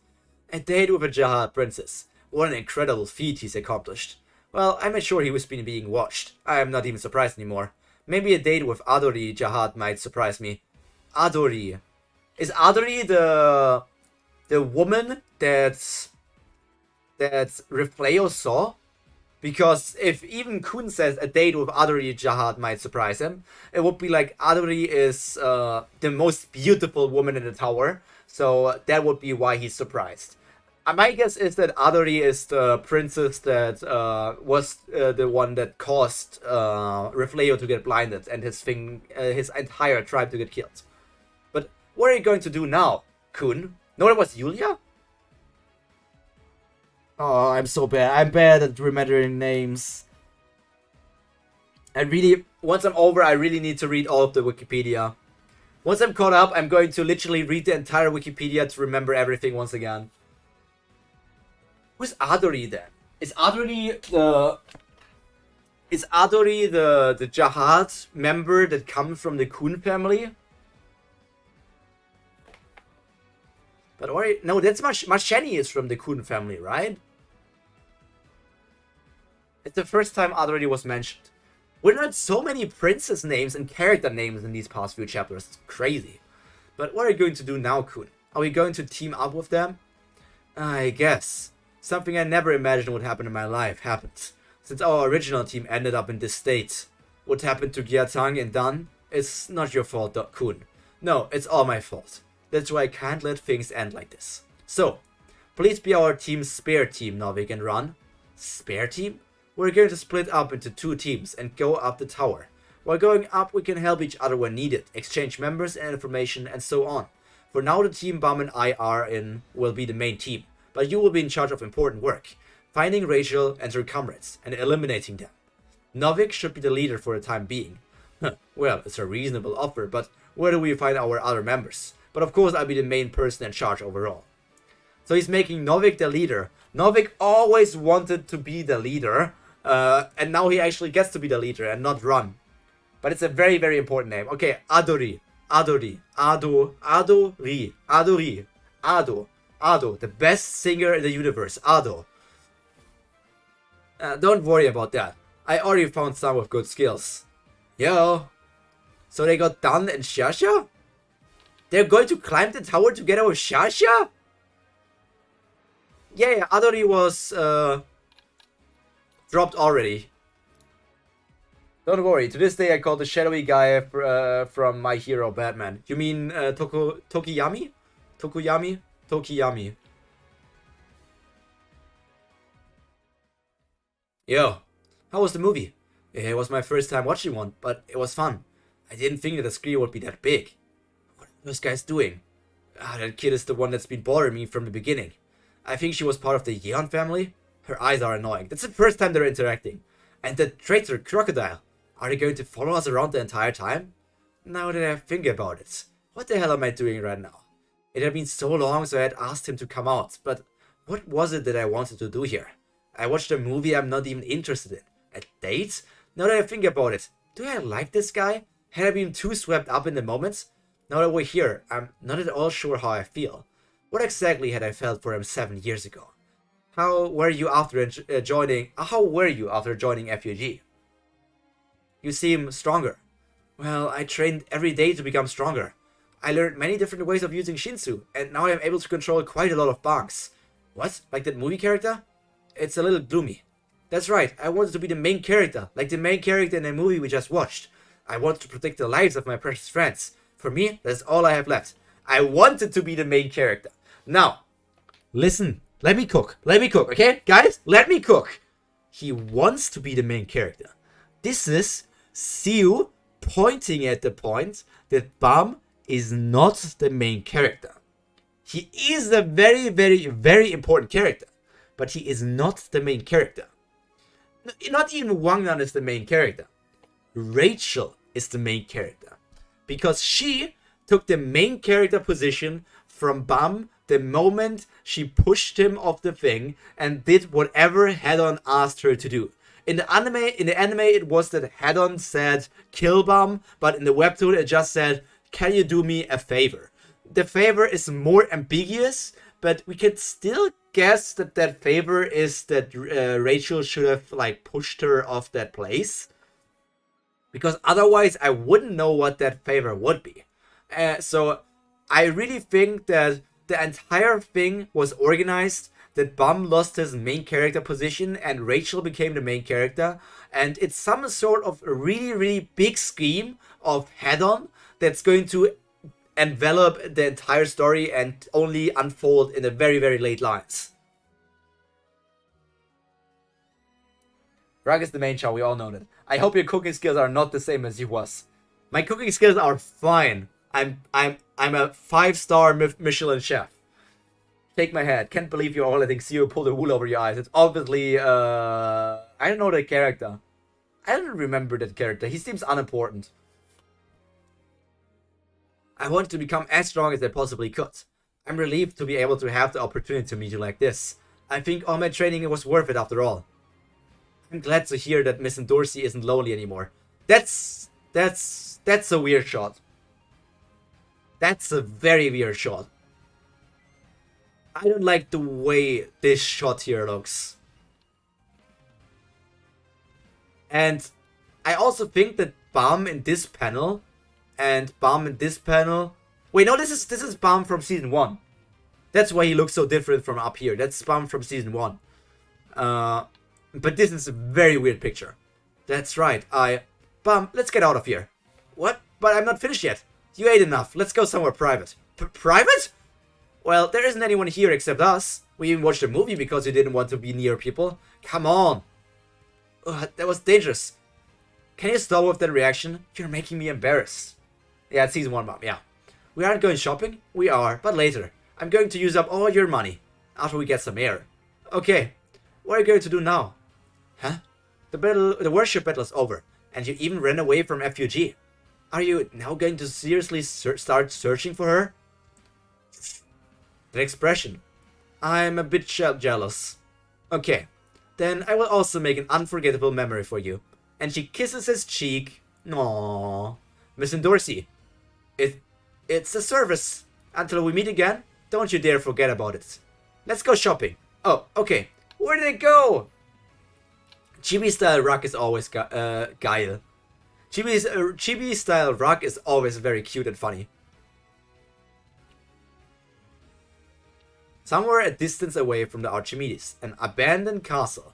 Speaker 1: A date with a Jihad princess. What an incredible feat he's accomplished. Well, I made sure he was being watched. I am not even surprised anymore. Maybe a date with Adori Jihad might surprise me. Adori. Is Adori the woman that that Refleo saw. Because if even Kun says a date with Adori Jahad might surprise him, it would be like Adori is the most beautiful woman in the tower. So that would be why he's surprised. My guess is that Adori is the princess that was the one that caused Refleo to get blinded and his entire tribe to get killed. But what are you going to do now, Kun? No, that was Yulia? Oh, I'm so bad. I'm bad at remembering names. Once I'm over, I really need to read all of the Wikipedia. Once I'm caught up, I'm going to literally read the entire Wikipedia to remember everything once again. Who's Adori then? Is Adori the Jahad member that comes from the Kun family? But no, that's Masheni is from the Kun family, right? It's the first time Adori was mentioned. We learned so many princess names and character names in these past few chapters. It's crazy. But what are you going to do now, Kun? Are we going to team up with them? I guess. Something I never imagined would happen in my life happened. Since our original team ended up in this state. What happened to Gyatang and Dan? It's not your fault, Kun. No, it's all my fault. That's why I can't let things end like this. So, please be our team's spare team, Novik and Ran. Spare team? We're going to split up into 2 teams and go up the tower. While going up, we can help each other when needed, exchange members and information, and so on. For now, the team Bam and I are in will be the main team, but you will be in charge of important work, finding Rachel and her comrades, and eliminating them. Novik should be the leader for the time being. Well, it's a reasonable offer, but where do we find our other members? But of course, I'll be the main person in charge overall. So he's making Novik the leader. Novik always wanted to be the leader, and now he actually gets to be the leader and not Ran. But it's a very, very important name. Okay, Adori. Adori. Ado. Adori. Adori. Ado. Ado. The best singer in the universe. Ado. Don't worry about that. I already found some with good skills. Yo. So they got Dan and Shasha? They're going to climb the tower together with Shasha? Yeah, Adori was dropped already. Don't worry, to this day I call the shadowy guy from My Hero Batman. You mean Tokiyami? Tokuyami? Tokiyami. Yo, how was the movie? It was my first time watching one, but it was fun. I didn't think that the screen would be that big. What are those guys doing? That kid is the one that's been bothering me from the beginning. I think she was part of the Yeon family. Her eyes are annoying. That's the first time they're interacting. And the traitor crocodile. Are they going to follow us around the entire time? Now that I think about it, what the hell am I doing right now? It had been so long, so I had asked him to come out, but what was it that I wanted to do here? I watched a movie I'm not even interested in. A date? Now that I think about it, do I like this guy? Had I been too swept up in the moment? Now that we're here, I'm not at all sure how I feel. What exactly had I felt for him 7 years ago? How were you after joining FUG? You seem stronger. Well, I trained every day to become stronger. I learned many different ways of using Shinsu, and now I'm able to control quite a lot of banks. What? Like that movie character? It's a little gloomy. That's right, I wanted to be the main character, like the main character in the movie we just watched. I wanted to protect the lives of my precious friends. For me, that's all I have left. I wanted to be the main character. Now, listen, let me cook, okay? Guys, let me cook. He wants to be the main character. This is Siu pointing at the point that Bam is not the main character. He is a very, very, very important character, but he is not the main character. Not even Wangnan is the main character. Rachel is the main character. Because she took the main character position from Bam the moment she pushed him off the thing and did whatever Hedon asked her to do. In the anime, it was that Hedon said, kill Bam, but in the webtoon, it just said, can you do me a favor? The favor is more ambiguous, but we could still guess that that favor is that Rachel should have, like, pushed her off that place. Because otherwise, I wouldn't know what that favor would be. So, I really think that the entire thing was organized that Bum lost his main character position and Rachel became the main character. And it's some sort of a really, really big scheme of head-on that's going to envelop the entire story and only unfold in the very, very late lines. Rug is the main show, we all know that. I hope your cooking skills are not the same as you was. My cooking skills are fine. I'm a 5-star Michelin chef. Shake my head. Can't believe you're all letting Zero pull the wool over your eyes. It's obviously, I don't know the character. I don't remember that character. He seems unimportant. I wanted to become as strong as I possibly could. I'm relieved to be able to have the opportunity to meet you like this. I think all my training was worth it after all. I'm glad to hear that Miss Dorsey isn't lonely anymore. That's a weird shot. That's a very weird shot. I don't like the way this shot here looks. And I also think that Bum in this panel and Bum in this panel... Wait, no, this is Bum from Season 1. That's why he looks so different from up here. That's Bum from Season 1. But this is a very weird picture. That's right, Bum, let's get out of here. What? But I'm not finished yet. You ate enough. Let's go somewhere private. Private? Well, there isn't anyone here except us. We even watched a movie because you didn't want to be near people. Come on. Ugh, that was dangerous. Can you stop with that reaction? You're making me embarrassed. Yeah, it's Season 1, Mom, yeah. We aren't going shopping? We are, but later. I'm going to use up all your money. After we get some air. Okay. What are you going to do now? Huh? The worship battle is over. And you even ran away from FUG. Are you now going to seriously start searching for her? That expression. I'm a bit jealous. Okay. Then I will also make an unforgettable memory for you. And she kisses his cheek. Aww. Miss Dorsey. It's a service. Until we meet again, don't you dare forget about it. Let's go shopping. Oh, okay. Where did it go? Chibi style rock is always geil. Chibi style rock is always very cute and funny. Somewhere a distance away from the Archimedes, an abandoned castle.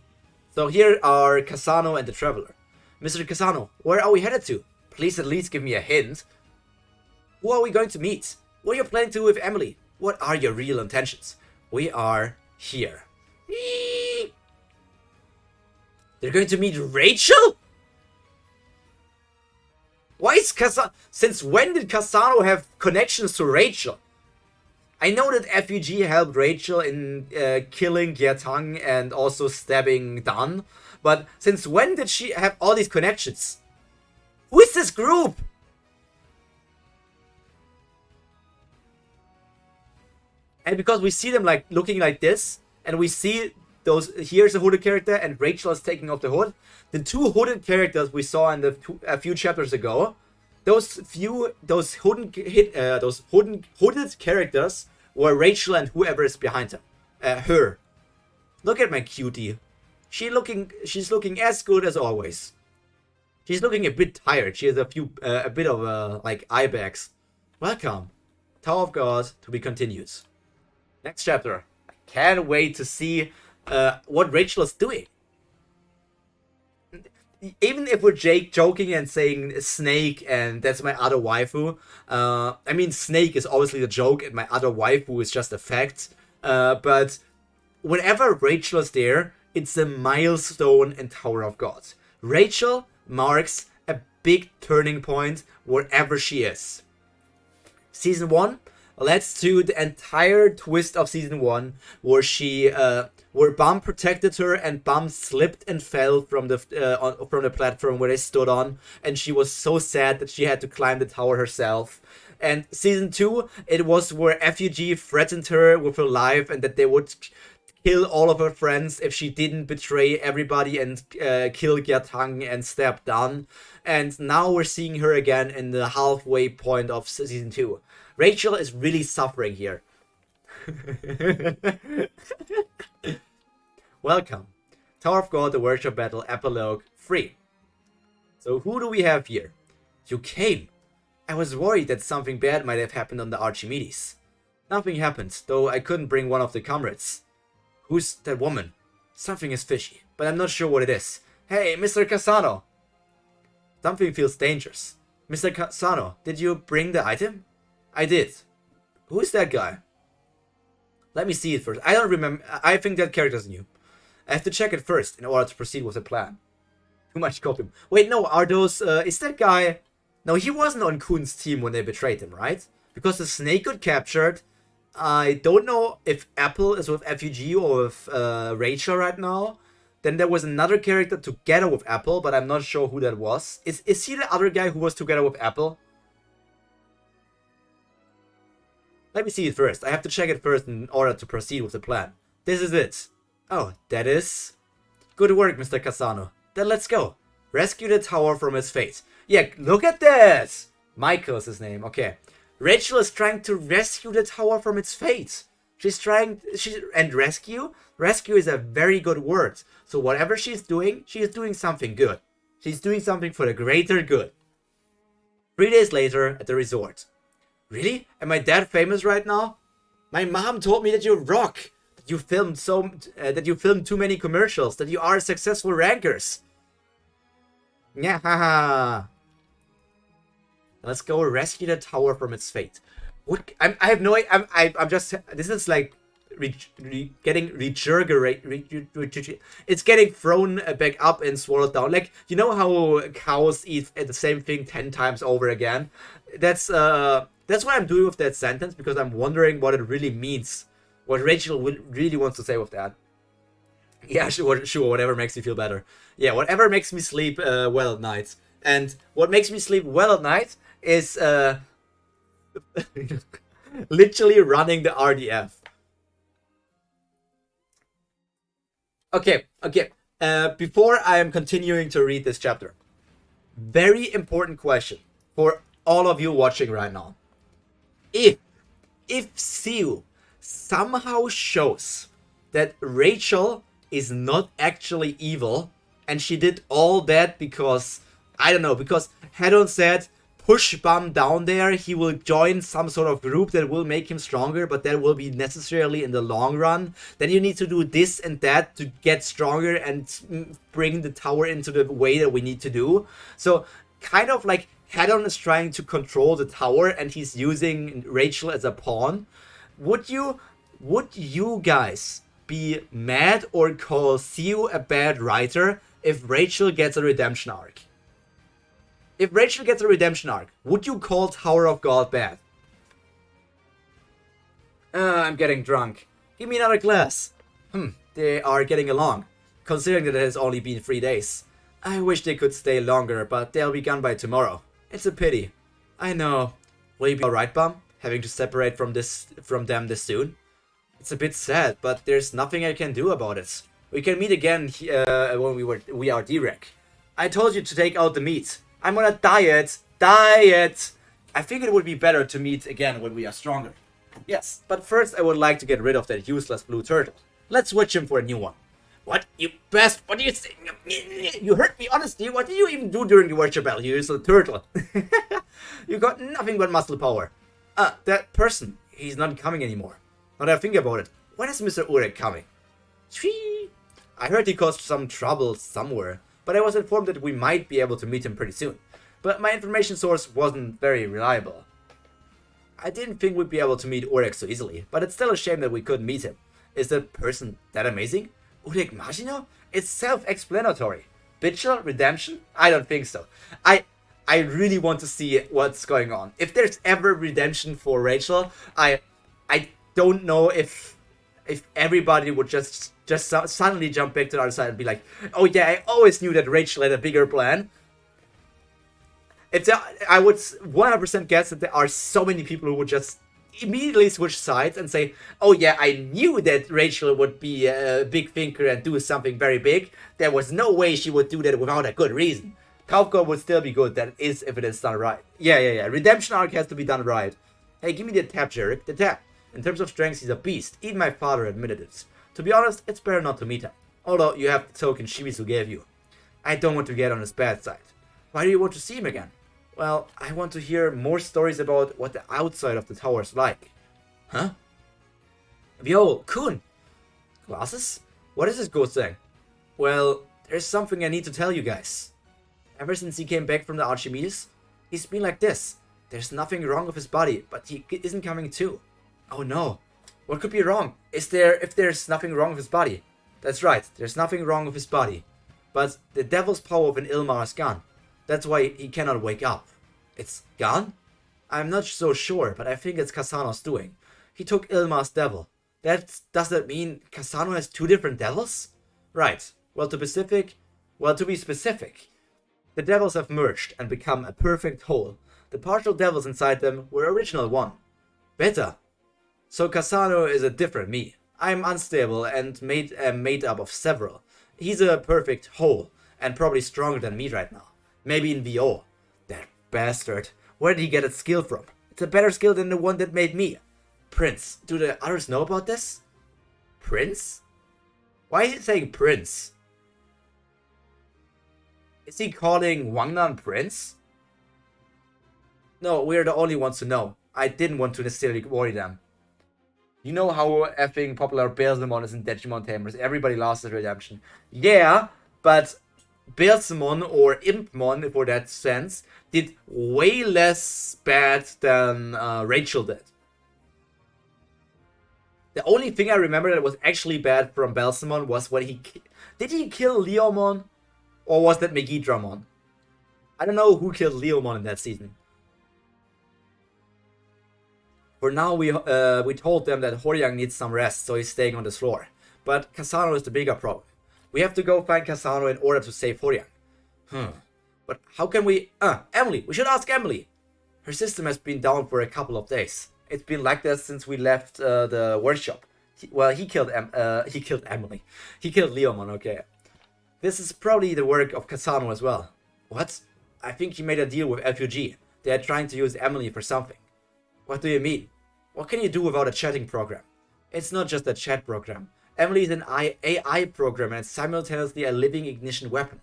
Speaker 1: So here are Casano and the Traveler. Mr. Casano, where are we headed to? Please at least give me a hint. Who are we going to meet? What are you planning to do with Emily? What are your real intentions? We are here. They're going to meet Rachel? Why is Casano... Since when did Casano have connections to Rachel? I know that FUG helped Rachel in killing Gyatang and also stabbing Dan. But since when did she have all these connections? Who is this group? And because we see them like looking like this, and we see those, here's a hooded character and Rachel is taking off the hood. The two hooded characters we saw in a few chapters ago, those hooded characters were Rachel and whoever is behind them. Her. Look at my cutie. She's looking as good as always. She's looking a bit tired. She has a bit of like eye bags. Welcome. Tower of God to be continued. Next chapter. I can't wait to see what Rachel is doing. Even if we're joking and saying Snake and that's my other waifu. I mean, Snake is obviously the joke and my other waifu is just a fact. But whenever Rachel is there, it's a milestone in Tower of God. Rachel marks a big turning point wherever she is. Season 1, let's do the entire twist of Season 1 where she where Bum protected her and Bum slipped and fell from the platform where they stood on, and she was so sad that she had to climb the tower herself. And Season 2, it was where FUG threatened her with her life and that they would kill all of her friends if she didn't betray everybody and kill Gyatang and stab Dan. And now we're seeing her again in the halfway point of Season 2. Rachel is really suffering here. Welcome. Tower of God, the Worship Battle, Epilogue 3. So who do we have here? You came. I was worried that something bad might have happened on the Archimedes. Nothing happened, though I couldn't bring one of the comrades. Who's that woman? Something is fishy, but I'm not sure what it is. Hey, Mr. Casano! Something feels dangerous. Mr. Casano, did you bring the item? I did. Who is that guy? Let me see it first. I don't remember. I think that character's new. I have to check it first in order to proceed with the plan. Too much copium. Wait, no, are those... is that guy... No, he wasn't on Kun's team when they betrayed him, right? Because the snake got captured. I don't know if Apple is with FUG or with Rachel right now. Then there was another character together with Apple, but I'm not sure who that was. Is he the other guy who was together with Apple? Let me see it first. I have to check it first in order to proceed with the plan. This is it. Oh, that is... Good work, Mr. Casano. Then let's go. Rescue the tower from its fate. Yeah, look at this! Michael is his name, okay. Rachel is trying to rescue the tower from its fate. And rescue? Rescue is a very good word. So whatever she's doing something good. She's doing something for the greater good. 3 days later at the resort. Really? Am I that famous right now? My mom told me that you rock. That you filmed too many commercials. That you are successful rankers. Yeah, haha. Let's go rescue the tower from its fate. What? I have no idea. I'm just. This is like getting regurgitated. It's getting thrown back up and swallowed down. Like, you know how cows eat the same thing 10 times over again. That's what I'm doing with that sentence, because I'm wondering what it really means. What Rachel really wants to say with that. Yeah, sure, whatever makes me feel better. Yeah, whatever makes me sleep well at night. And what makes me sleep well at night is literally running the RDF. Okay. Before I am continuing to read this chapter, very important question for all of you watching right now. If Siu somehow shows that Rachel is not actually evil, and she did all that because, I don't know, because Hedon said, push Bum down there, he will join some sort of group that will make him stronger, but that will be necessarily in the long run. Then you need to do this and that to get stronger and bring the tower into the way that we need to do. So, kind of like Hedon is trying to control the tower and he's using Rachel as a pawn. Would you guys be mad or call Siu a bad writer if Rachel gets a redemption arc? If Rachel gets a redemption arc, would you call Tower of God bad? I'm getting drunk. Give me another glass. They are getting along, considering that it has only been 3 days. I wish they could stay longer, but they'll be gone by tomorrow. It's a pity. I know. Will you be alright, Bum? Having to separate from them this soon? It's a bit sad, but there's nothing I can do about it. We can meet again when we are direct. I told you to take out the meat. I'm on a diet. I think it would be better to meet again when we are stronger. Yes, but first I would like to get rid of that useless blue turtle. Let's switch him for a new one. What, you best? What do you say? You hurt me, honestly. What did you even do during the worship battle, you useless turtle? You got nothing but muscle power. That person, he's not coming anymore. Now that I think about it, when is Mr. Urek coming? I heard he caused some trouble somewhere, but I was informed that we might be able to meet him pretty soon. But my information source wasn't very reliable. I didn't think we'd be able to meet Urek so easily, but it's still a shame that we couldn't meet him. Is that person that amazing? Urek Magino? It's self-explanatory. Bitchel? Redemption? I don't think so. I really want to see what's going on. If there's ever redemption for Rachel, I don't know if everybody would just suddenly jump back to the other side and be like, oh yeah, I always knew that Rachel had a bigger plan. I would 100% guess that there are so many people who would just immediately switch sides and say, oh yeah, I knew that Rachel would be a big thinker and do something very big. There was no way she would do that without a good reason. Kaufko would still be good, that is, if it is done right. Yeah. Redemption arc has to be done right. Hey, give me the tap, Jarek. The tap. In terms of strength, he's a beast. Even my father admitted it. To be honest, it's better not to meet him. Although you have the token Shimizu gave you. I don't want to get on his bad side. Why do you want to see him again? Well, I want to hear more stories about what the outside of the tower is like. Huh? Yo, Kun! Glasses? What is this ghost thing? Well, there's something I need to tell you guys. Ever since he came back from the Archimedes, he's been like this. There's nothing wrong with his body, but he isn't coming to. Oh no. What could be wrong? If there's nothing wrong with his body? That's right, there's nothing wrong with his body. But the devil's power of an Ilmar is gone. That's why he cannot wake up. It's gone? I'm not so sure, but I think it's Kasano's doing. He took Ilmar's devil. Does that mean Kasano has two different devils? Right. Well, to be specific, the devils have merged and become a perfect whole. The partial devils inside them were original one. Better. So Kasano is a different me. I'm unstable and made up of several. He's a perfect whole, and probably stronger than me right now. Maybe in VO. That bastard. Where did he get its skill from? It's a better skill than the one that made me. Prince. Do the others know about this? Prince? Why is he saying Prince? Is he calling Wangnan Prince? No, we're the only ones to know. I didn't want to necessarily worry them. You know how effing popular Belzemon is in Digimon Tamers. Everybody lost his redemption. Yeah, but Belzemon, or Impmon for that sense, did way less bad than Rachel did. The only thing I remember that was actually bad from Belzemon was when did he kill Leomon? Or was that Megidramon? I don't know who killed Leomon in that season. For now, we told them that Horyang needs some rest, so he's staying on this floor. But Kasano is the bigger problem. We have to go find Kasano in order to save Horyang. But how can we... Emily! We should ask Emily! Her system has been down for a couple of days. It's been like that since we left the workshop. He killed Emily. He killed Leomon, okay. This is probably the work of Kasano as well. What? I think he made a deal with FUG. They are trying to use Emily for something. What do you mean? What can you do without a chatting program? It's not just a chat program. Emily is an AI program and simultaneously a living ignition weapon.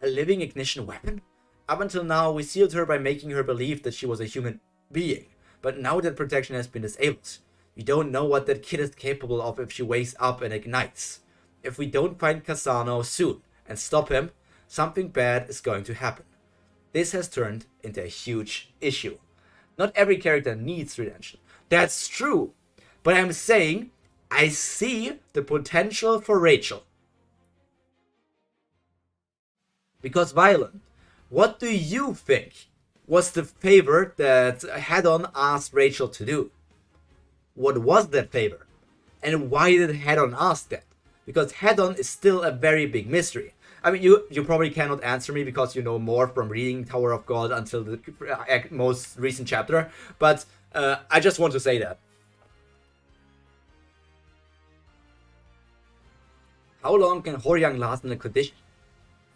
Speaker 1: A living ignition weapon? Up until now, we sealed her by making her believe that she was a human being. But now that protection has been disabled, we don't know what that kid is capable of if she wakes up and ignites. If we don't find Kasano soon and stop him, something bad is going to happen. This has turned into a huge issue. Not every character needs redemption. That's true. But I'm saying, I see the potential for Rachel. Because Violent, what do you think was the favor that Head-On asked Rachel to do? What was that favor? And why did Head-On ask that? Because Head-On is still a very big mystery. I mean, you probably cannot answer me because you know more from reading Tower of God until the most recent chapter. But I just want to say that. How long can Horyang last in a condition?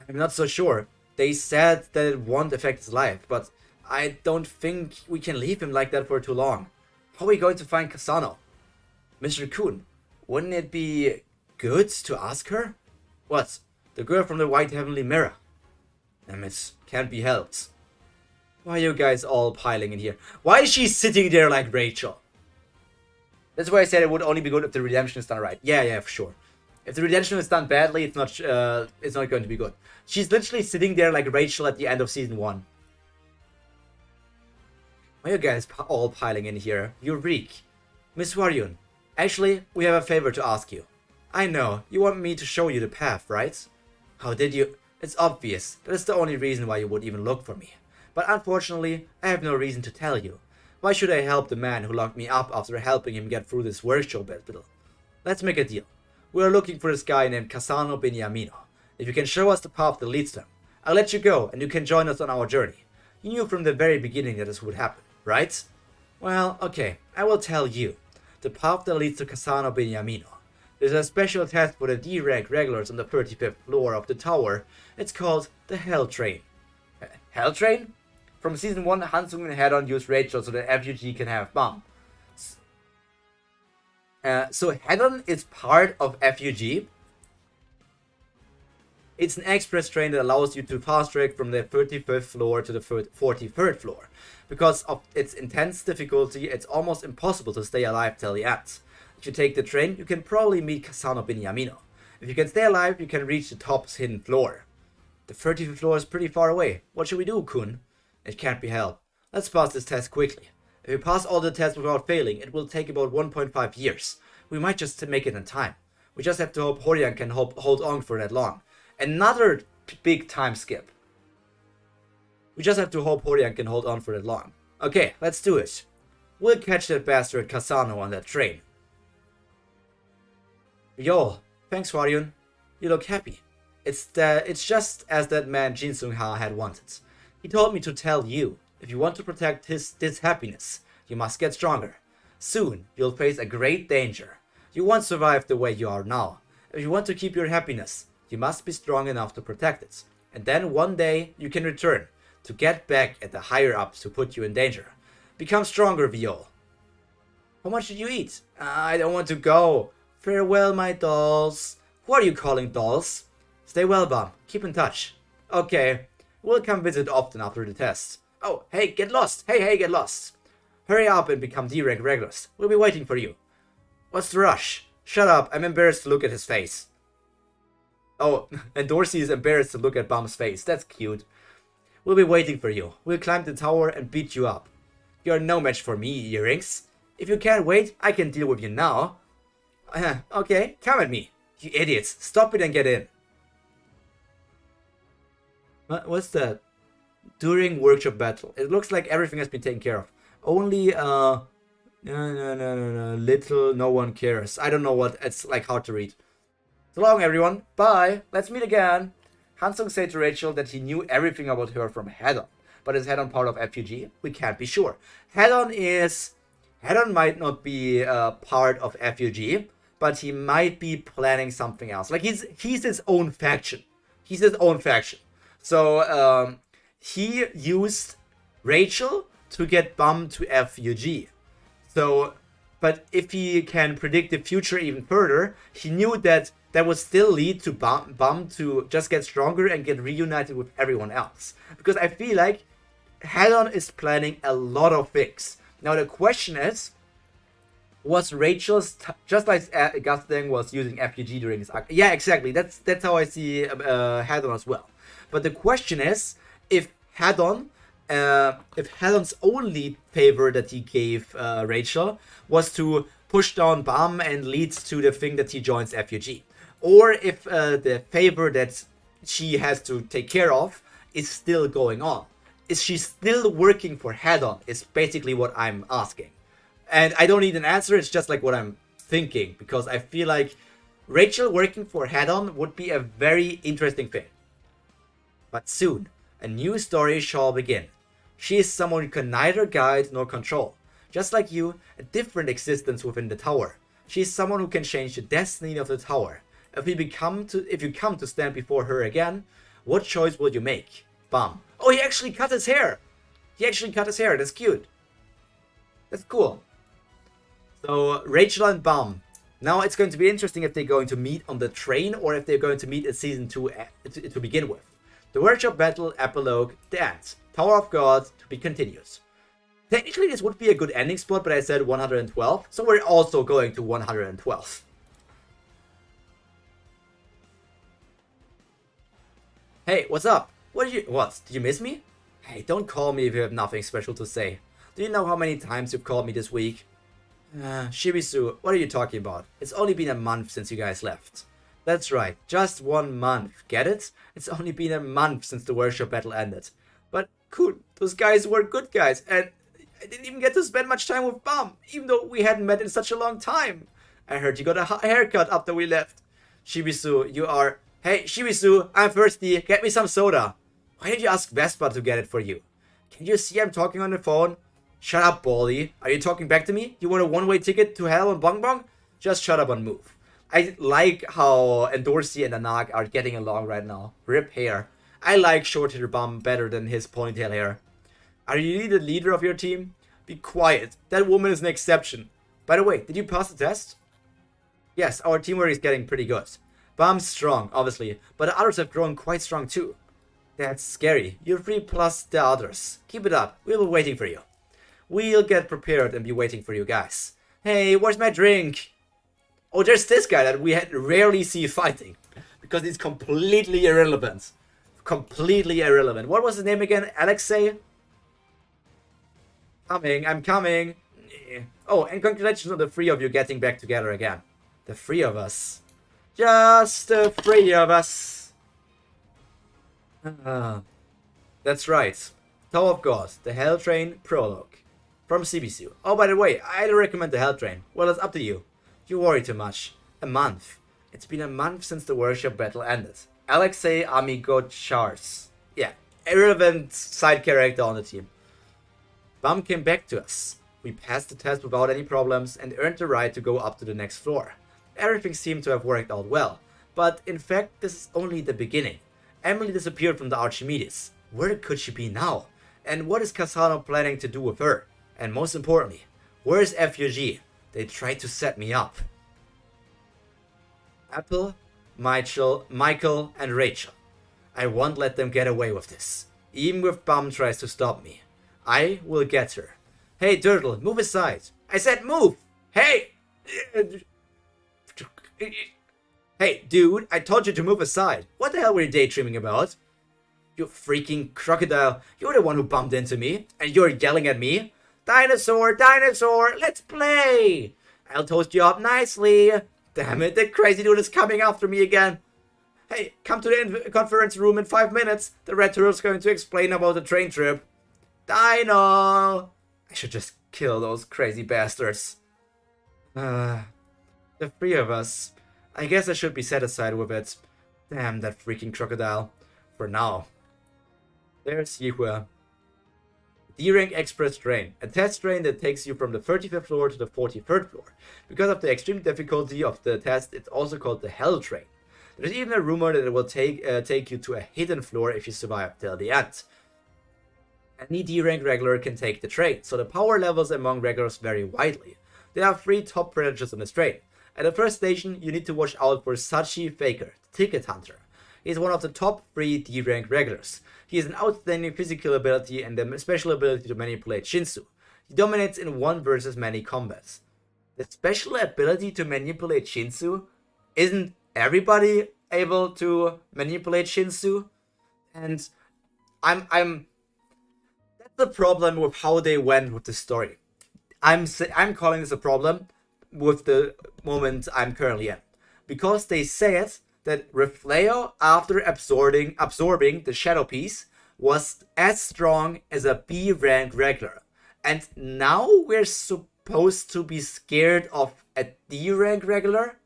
Speaker 1: I'm not so sure. They said that it won't affect his life, but I don't think we can leave him like that for too long. How are we going to find Kasano? Mr. Kuhn, wouldn't it be good to ask her? What? The girl from the White Heavenly Mirror. Damn it, can't be helped. Why are you guys all piling in here? Why is she sitting there like Rachel? That's why I said it would only be good if the redemption is done right. Yeah, for sure. If the redemption is done badly, it's not going to be good. She's literally sitting there like Rachel at the end of season 1. Why are you guys all piling in here? You reek. Miss Waryun, actually, we have a favor to ask you. I know, you want me to show you the path, right? How did you? It's obvious. That is the only reason why you would even look for me. But unfortunately, I have no reason to tell you. Why should I help the man who locked me up after helping him get through this workshop battle? Let's make a deal. We are looking for this guy named Kasano Beniamino. If you can show us the path that leads to him, I'll let you go and you can join us on our journey. You knew from the very beginning that this would happen, right? Well, okay, I will tell you. The path that leads to Kasano Beniamino. There's a special test for the D-rank regulars on the 35th floor of the tower. It's called the Hell Train. Hell Train? From season 1, Hansung and Head-On use Rachel so that FUG can have bomb. So Head-On is part of FUG. It's an express train that allows you to fast track from the 35th floor to the 43rd floor. Because of its intense difficulty, it's almost impossible to stay alive till the end. If you take the train, you can probably meet Kasano Beniamino. If you can stay alive, you can reach the top's hidden floor. The 35th floor is pretty far away. What should we do, Kun? It can't be helped. Let's pass this test quickly. If we pass all the tests without failing, it will take about 1.5 years. We might just make it in time. We just have to hope Horian can hold on for that long. Another big time skip. We just have to hope Horian can hold on for that long. Okay, let's do it. We'll catch that bastard Kasano on that train. Yo, thanks Horian. You look happy. It's just as that man Jin Sung-ha had wanted. He told me to tell you, if you want to protect this happiness, you must get stronger. Soon, you'll face a great danger. You won't survive the way you are now. If you want to keep your happiness, you must be strong enough to protect it. And then one day, you can return, to get back at the higher-ups who put you in danger. Become stronger, Viol. How much did you eat? I don't want to go. Farewell, my dolls. Who are you calling dolls? Stay well, Bum. Keep in touch. Okay. We'll come visit often after the test. Oh, hey, get lost. Hey, get lost. Hurry up and become D-rank regulars. We'll be waiting for you. What's the rush? Shut up. I'm embarrassed to look at his face. Oh, and Dorsey is embarrassed to look at Bum's face. That's cute. We'll be waiting for you. We'll climb the tower and beat you up. You're no match for me, Earrings. If you can't wait, I can deal with you now. Okay, come at me. You idiots. Stop it and get in. What's that? During workshop battle. It looks like everything has been taken care of. Only, no, little, no one cares. I don't know what, it's like hard to read. So long, everyone. Bye. Let's meet again. Hansung said to Rachel that he knew everything about her from Head-On. But is Head-On part of FUG? We can't be sure. Head-On might not be part of FUG, but he might be planning something else. Like, he's his own faction. He's his own faction. So, he used Rachel to get Bum to FUG. So, but if he can predict the future even further, he knew that that would still lead to Bum to just get stronger and get reunited with everyone else. Because I feel like Head-On is planning a lot of things. Now the question is, was Rachel's, just like Gustang was using FUG during his arc. Yeah, exactly. That's how I see Head-On as well. But the question is, if Head-On's only favor that he gave Rachel was to push down Bum and leads to the thing that he joins FUG. Or if the favor that she has to take care of is still going on. Is she still working for Head-On is basically what I'm asking. And I don't need an answer, it's just like what I'm thinking. Because I feel like Rachel working for Head-On would be a very interesting thing. But soon, a new story shall begin. She is someone you can neither guide nor control. Just like you, a different existence within the tower. She is someone who can change the destiny of the tower. If you come to stand before her again, what choice will you make? Bum. Oh, he actually cut his hair! That's cute. That's cool. So, Rachel and Bum. Now it's going to be interesting if they're going to meet on the train or if they're going to meet in Season 2 to begin with. The workshop battle, epilogue, the end. Tower of God, to be continued. Technically this would be a good ending spot, but I said 112, so we're also going to 112. Hey, what's up? What? Did you miss me? Hey, don't call me if you have nothing special to say. Do you know how many times you've called me this week? Shibisu, what are you talking about? It's only been a month since you guys left. That's right, just 1 month, get it? It's only been a month since the workshop battle ended. But cool, those guys were good guys, and I didn't even get to spend much time with Bum, even though we hadn't met in such a long time. I heard you got a haircut after we left. Shibisu, you are... Hey, Shibisu, I'm thirsty, get me some soda. Why did you ask Vespa to get it for you? Can you see I'm talking on the phone? Shut up, Baldy. Are you talking back to me? You want a one-way ticket to hell on Bong Bong? Just shut up and move. I like how Dorsey and Anak are getting along right now. Rip hair. I like short hair Bum better than his ponytail hair. Are you really the leader of your team? Be quiet. That woman is an exception. By the way, did you pass the test? Yes, our teamwork is getting pretty good. Bum's strong, obviously, but the others have grown quite strong too. That's scary. You're 3 plus the others. Keep it up. We'll be waiting for you. We'll get prepared and be waiting for you guys. Hey, where's my drink? Oh, there's this guy that we rarely see fighting. Because he's completely irrelevant. Completely irrelevant. What was his name again? Alexei? Coming, I'm coming. Oh, and congratulations on the three of you getting back together again. The three of us. Just the three of us. That's right. Tower of God, the Hell Train Prologue. From CBC. Oh, by the way, I'd recommend the Hell Train. Well, it's up to you. You worry too much. A month. It's been a month since the worship battle ended. Alexei Amigochars. Yeah, irrelevant side character on the team. Bum came back to us. We passed the test without any problems and earned the right to go up to the next floor. Everything seemed to have worked out well, but in fact this is only the beginning. Emily disappeared from the Archimedes. Where could she be now? And what is Casano planning to do with her? And most importantly, where is FUG? They tried to set me up. Apple, Michael, and Rachel. I won't let them get away with this. Even if Bum tries to stop me. I will get her. Hey, Turtle, move aside. I said move! Hey! Hey, dude, I told you to move aside. What the hell were you daydreaming about? You freaking crocodile. You're the one who bumped into me, and you're yelling at me. Dinosaur, dinosaur, let's play! I'll toast you up nicely. Damn it, the crazy dude is coming after me again. Hey, come to the conference room in 5 minutes. The Red Turtle's going to explain about the train trip. Dino! I should just kill those crazy bastards. The three of us. I guess I should be satisfied with it. Damn that freaking crocodile. For now. There's Yihua. D-Rank Express train. A test train that takes you from the 35th floor to the 43rd floor. Because of the extreme difficulty of the test, it's also called the Hell Train. There's even a rumor that it will take you to a hidden floor if you survive till the end. Any D-Rank regular can take the train, so the power levels among regulars vary widely. There are 3 top predators on this train. At the first station, you need to watch out for Sachi Faker, the Ticket Hunter. He is one of the top 3 D-Rank regulars. He has an outstanding physical ability and a special ability to manipulate Shinsu. He dominates in 1 versus many combats. The special ability to manipulate Shinsu? Isn't everybody able to manipulate Shinsu? And that's the problem with how they went with the story. I'm calling this a problem with the moment I'm currently in. Because they said that Refleo, after absorbing the Shadow Piece, was as strong as a B-rank regular. And now we're supposed to be scared of a D-rank regular?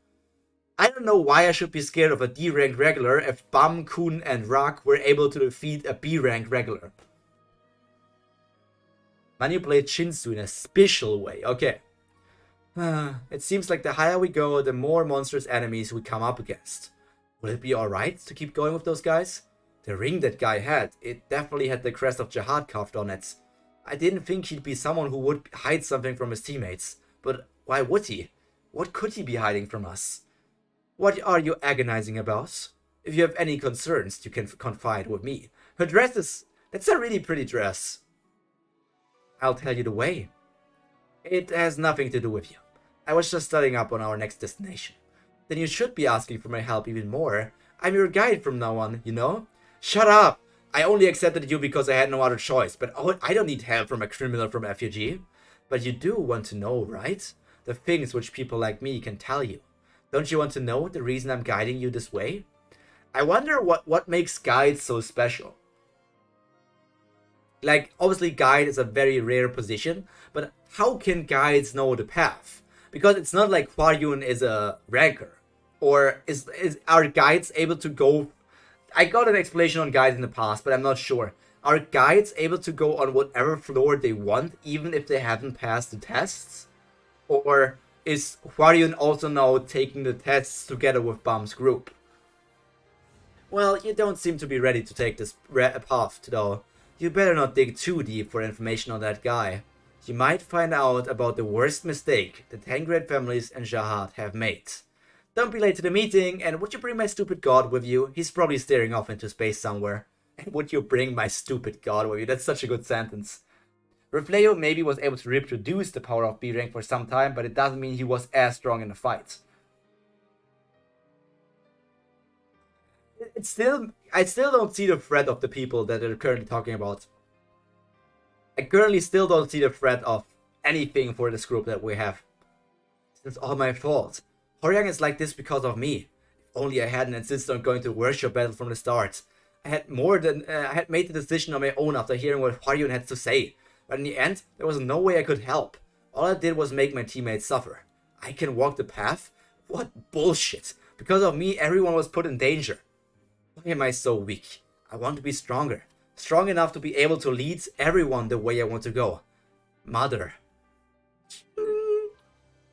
Speaker 1: I don't know why I should be scared of a D-rank regular if Bum, Kun, and Rock were able to defeat a B-rank regular. Manipulate Shinsu in a special way. Okay. It seems like the higher we go, the more monstrous enemies we come up against. Will it be alright to keep going with those guys? The ring that guy had, it definitely had the crest of Jihad carved on it. I didn't think he'd be someone who would hide something from his teammates. But why would he? What could he be hiding from us? What are you agonizing about? If you have any concerns, you can confide with me. Her dress is... That's a really pretty dress. I'll tell you the way. It has nothing to do with you. I was just studying up on our next destination. Then you should be asking for my help even more. I'm your guide from now on, you know? Shut up! I only accepted you because I had no other choice, but I don't need help from a criminal from FUG. But you do want to know, right? The things which people like me can tell you. Don't you want to know the reason I'm guiding you this way? I wonder what makes guides so special. Like, obviously guide is a very rare position, but how can guides know the path? Because it's not like Hwa-Yun is a ranker. Or are guides able to go... I got an explanation on guides in the past, but I'm not sure. Are guides able to go on whatever floor they want, even if they haven't passed the tests? Or is Hwa-Yun also now taking the tests together with Bum's group? Well, you don't seem to be ready to take this path, though. You better not dig too deep for information on that guy. You might find out about the worst mistake the 10 great families and Jihad have made. Don't be late to the meeting, and would you bring my stupid god with you? He's probably staring off into space somewhere. And would you bring my stupid god with you? That's such a good sentence. Refleo maybe was able to reproduce the power of B-Rank for some time, but it doesn't mean he was as strong in the fight. I still don't see the threat of the people that they're currently talking about. I currently still don't see the threat of anything for this group that we have. It's all my fault. Horyang is like this because of me. If only I hadn't insisted on going to worship battle from the start. I had made the decision on my own after hearing what Hwaryun had to say. But in the end, there was no way I could help. All I did was make my teammates suffer. I can walk the path? What bullshit. Because of me, everyone was put in danger. Why am I so weak? I want to be stronger. Strong enough to be able to lead everyone the way I want to go. Mother.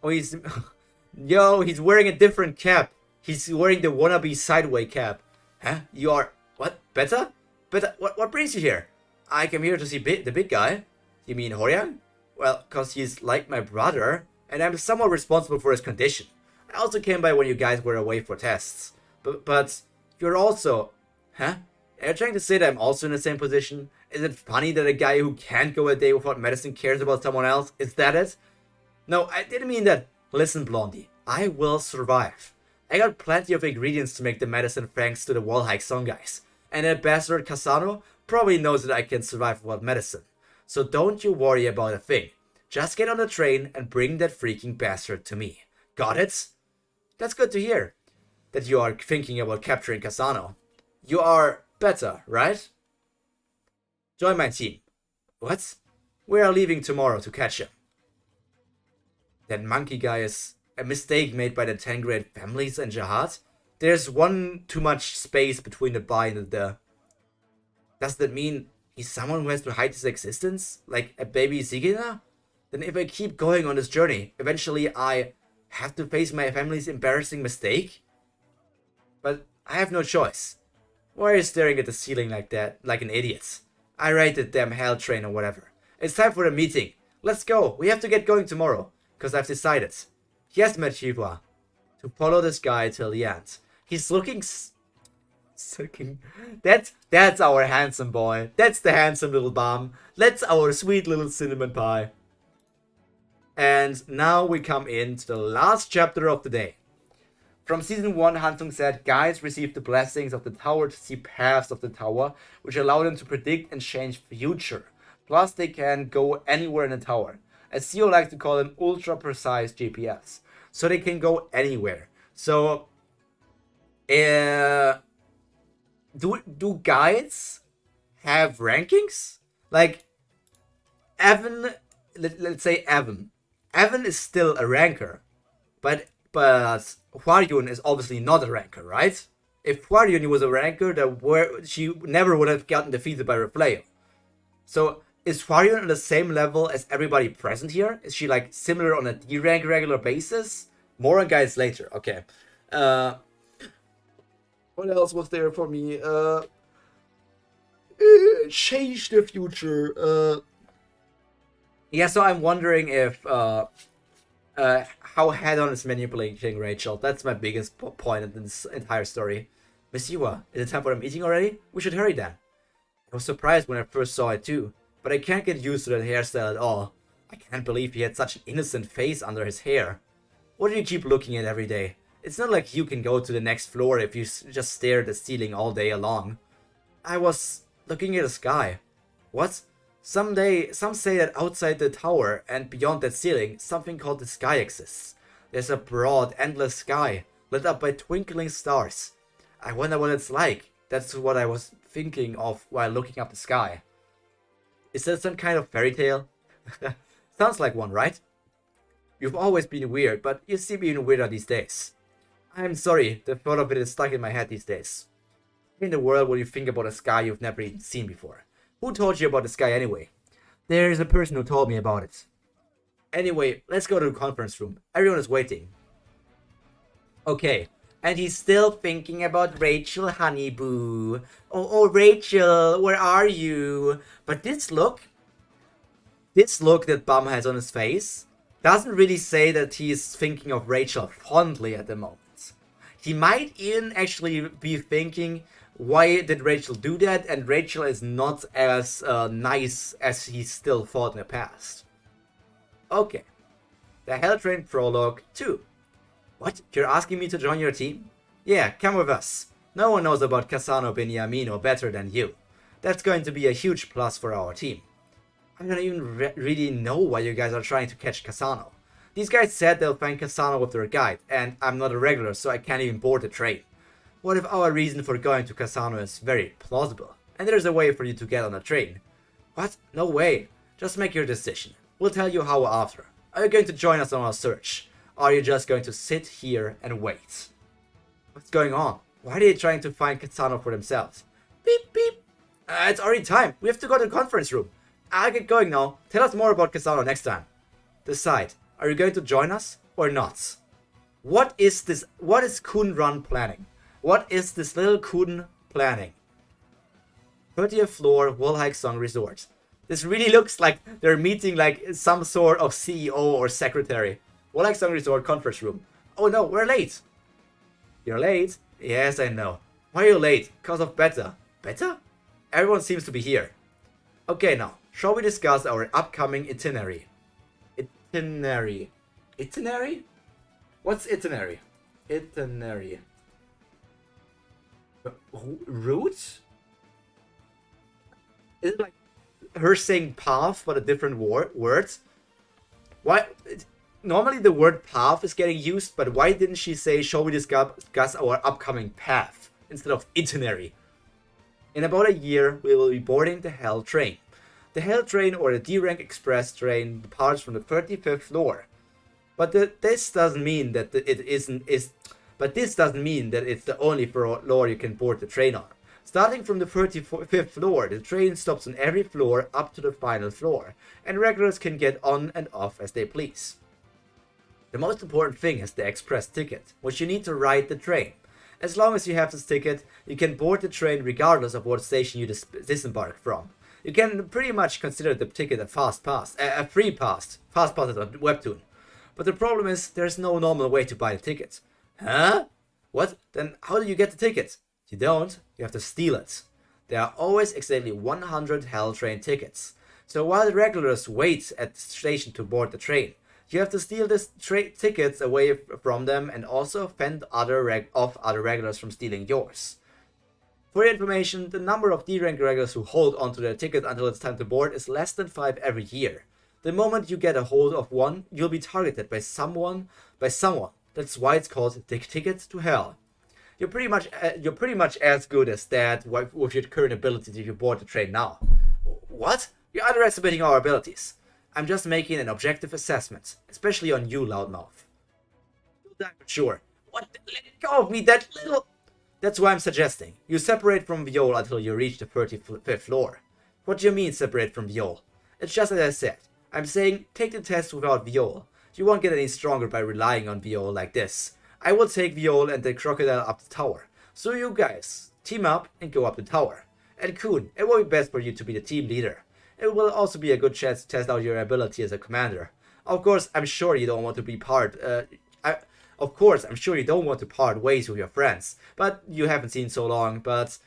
Speaker 1: Oh, he's... Yo, he's wearing a different cap. He's wearing the wannabe sideway cap. Huh? You are... What? Beta? Beta, what brings you here? I came here to see the big guy. You mean Horyang? Well, cause he's like my brother, and I'm somewhat responsible for his condition. I also came by when you guys were away for tests. But you're also... Huh? Are you trying to say that I'm also in the same position? Is it funny that a guy who can't go a day without medicine cares about someone else? Is that it? No, I didn't mean that. Listen, Blondie. I will survive. I got plenty of ingredients to make the medicine thanks to the wall hike song guys. And that bastard Kasano probably knows that I can survive without medicine. So don't you worry about a thing. Just get on the train and bring that freaking bastard to me. Got it? That's good to hear. That you are thinking about capturing Kasano. You are better, right? Join my team. What? We are leaving tomorrow to catch him. That monkey guy is a mistake made by the 10 great families and Jihad. There's one too much space between the by and the the. Does that mean he's someone who has to hide his existence? Like a baby Zigina? Then if I keep going on this journey, eventually I have to face my family's embarrassing mistake? But I have no choice. Why are you staring at the ceiling like that, like an idiot? I ride the damn hell train or whatever. It's time for the meeting. Let's go. We have to get going tomorrow. Because I've decided. Yes, Machiwa. To follow this guy till the end. He's looking... That's our handsome boy. That's the handsome little bum. That's our sweet little cinnamon pie. And now we come into the last chapter of the day. From season 1, Hansung said, guys received the blessings of the tower to see paths of the tower, which allow them to predict and change future. Plus, they can go anywhere in the tower. As CEO likes to call them ultra-precise GPS. So they can go anywhere. So, do guides have rankings? Like, Evan, let's say Evan. Evan is still a ranker. But Hwaryun is obviously not a ranker, right? If Hwaryun was a ranker, she never would have gotten defeated by Refleo. So, is Hwaryun on the same level as everybody present here? Is she like similar on a D rank regular basis? More on guys later. Okay. What else was there for me? Change the future. Yeah, so I'm wondering if how head-on is manipulating Rachel. That's my biggest point in this entire story. Miss Yua, is it time for a meeting already? We should hurry then. I was surprised when I first saw it too, but I can't get used to that hairstyle at all. I can't believe he had such an innocent face under his hair. What do you keep looking at every day? It's not like you can go to the next floor if you just stare at the ceiling all day long. I was looking at the sky. What? Some say that outside the tower and beyond that ceiling, something called the sky exists. There's a broad, endless sky, lit up by twinkling stars. I wonder what it's like. That's what I was thinking of while looking up the sky. Is that some kind of fairy tale? Sounds like one, right? You've always been weird, but you seem even weirder these days. I'm sorry, the thought of it is stuck in my head these days. In the world would you think about a sky you've never even seen before? Who told you about the sky anyway? There's a person who told me about it. Anyway, let's go to the conference room. Everyone is waiting. Okay, and he's still thinking about Rachel, honey boo. Oh, Rachel, where are you? But this look that Bum has on his face doesn't really say that he's thinking of Rachel fondly at the moment. He might even actually be thinking, why did Rachel do that? And Rachel is not as nice as he still thought in the past. Okay. The Hell Train Prologue 2. What? You're asking me to join your team? Yeah, come with us. No one knows about Kasano Beniamino better than you. That's going to be a huge plus for our team. I don't even really know why you guys are trying to catch Kasano. These guys said they'll find Kasano with their guide, and I'm not a regular, so I can't even board the train. What if our reason for going to Kasano is very plausible, and there's a way for you to get on a train? What? No way. Just make your decision. We'll tell you how after. Are you going to join us on our search? Or are you just going to sit here and wait? What's going on? Why are they trying to find Kasano for themselves? Beep beep. It's already time. We have to go to the conference room. I'll get going now. Tell us more about Kasano next time. Decide. Are you going to join us or not? What is this? What is Kun Run planning? What is this little Kun planning? 30th floor, Wolhike Song Resort. This really looks like they're meeting like some sort of CEO or secretary. Wolhike Song Resort conference room. Oh no, we're late. You're late? Yes, I know. Why are you late? Because of Beta. Beta? Everyone seems to be here. Okay, now, shall we discuss our upcoming itinerary? Itinerary? What's itinerary? Itinerary. Route? Is it like her saying path but a different word? Why? Normally the word path is getting used, but why didn't she say, shall we discuss our upcoming path instead of itinerary? In about a year, we will be boarding the Hell train. The Hell train, or the D-Rank Express train, departs from the 35th floor. But this doesn't mean that it's the only floor you can board the train on. Starting from the 35th floor, the train stops on every floor up to the final floor, and regulars can get on and off as they please. The most important thing is the express ticket, which you need to ride the train. As long as you have this ticket, you can board the train regardless of what station you disembark from. You can pretty much consider the ticket a fast pass, a free pass. Fast pass is on Webtoon. But the problem is, there's no normal way to buy the ticket. Huh? What? Then how do you get the ticket? You don't, you have to steal it. There are always exactly 100 Hell train tickets. So while the regulars wait at the station to board the train, you have to steal the tickets away from them and also fend off other regulars from stealing yours. For your information, the number of D-rank regulars who hold onto their ticket until it's time to board is less than 5 every year. The moment you get a hold of one, you'll be targeted by someone. That's why it's called the ticket to Hell. You're pretty much as good as that with your current abilities if you board the train now. What? You're underestimating our abilities. I'm just making an objective assessment, especially on you, loudmouth. You'll die for sure. What? Let it go of me, that little... That's why I'm suggesting. You separate from Viol until you reach the 35th floor. What do you mean separate from Viol? It's just as I said. I'm saying take the test without Viol. You won't get any stronger by relying on Viol like this. I will take Viol and the crocodile up the tower. So you guys, team up and go up the tower. And Kun, it will be best for you to be the team leader. It will also be a good chance to test out your ability as a commander. Of course, I'm sure you don't want to part ways with your friends, but you haven't seen so long, but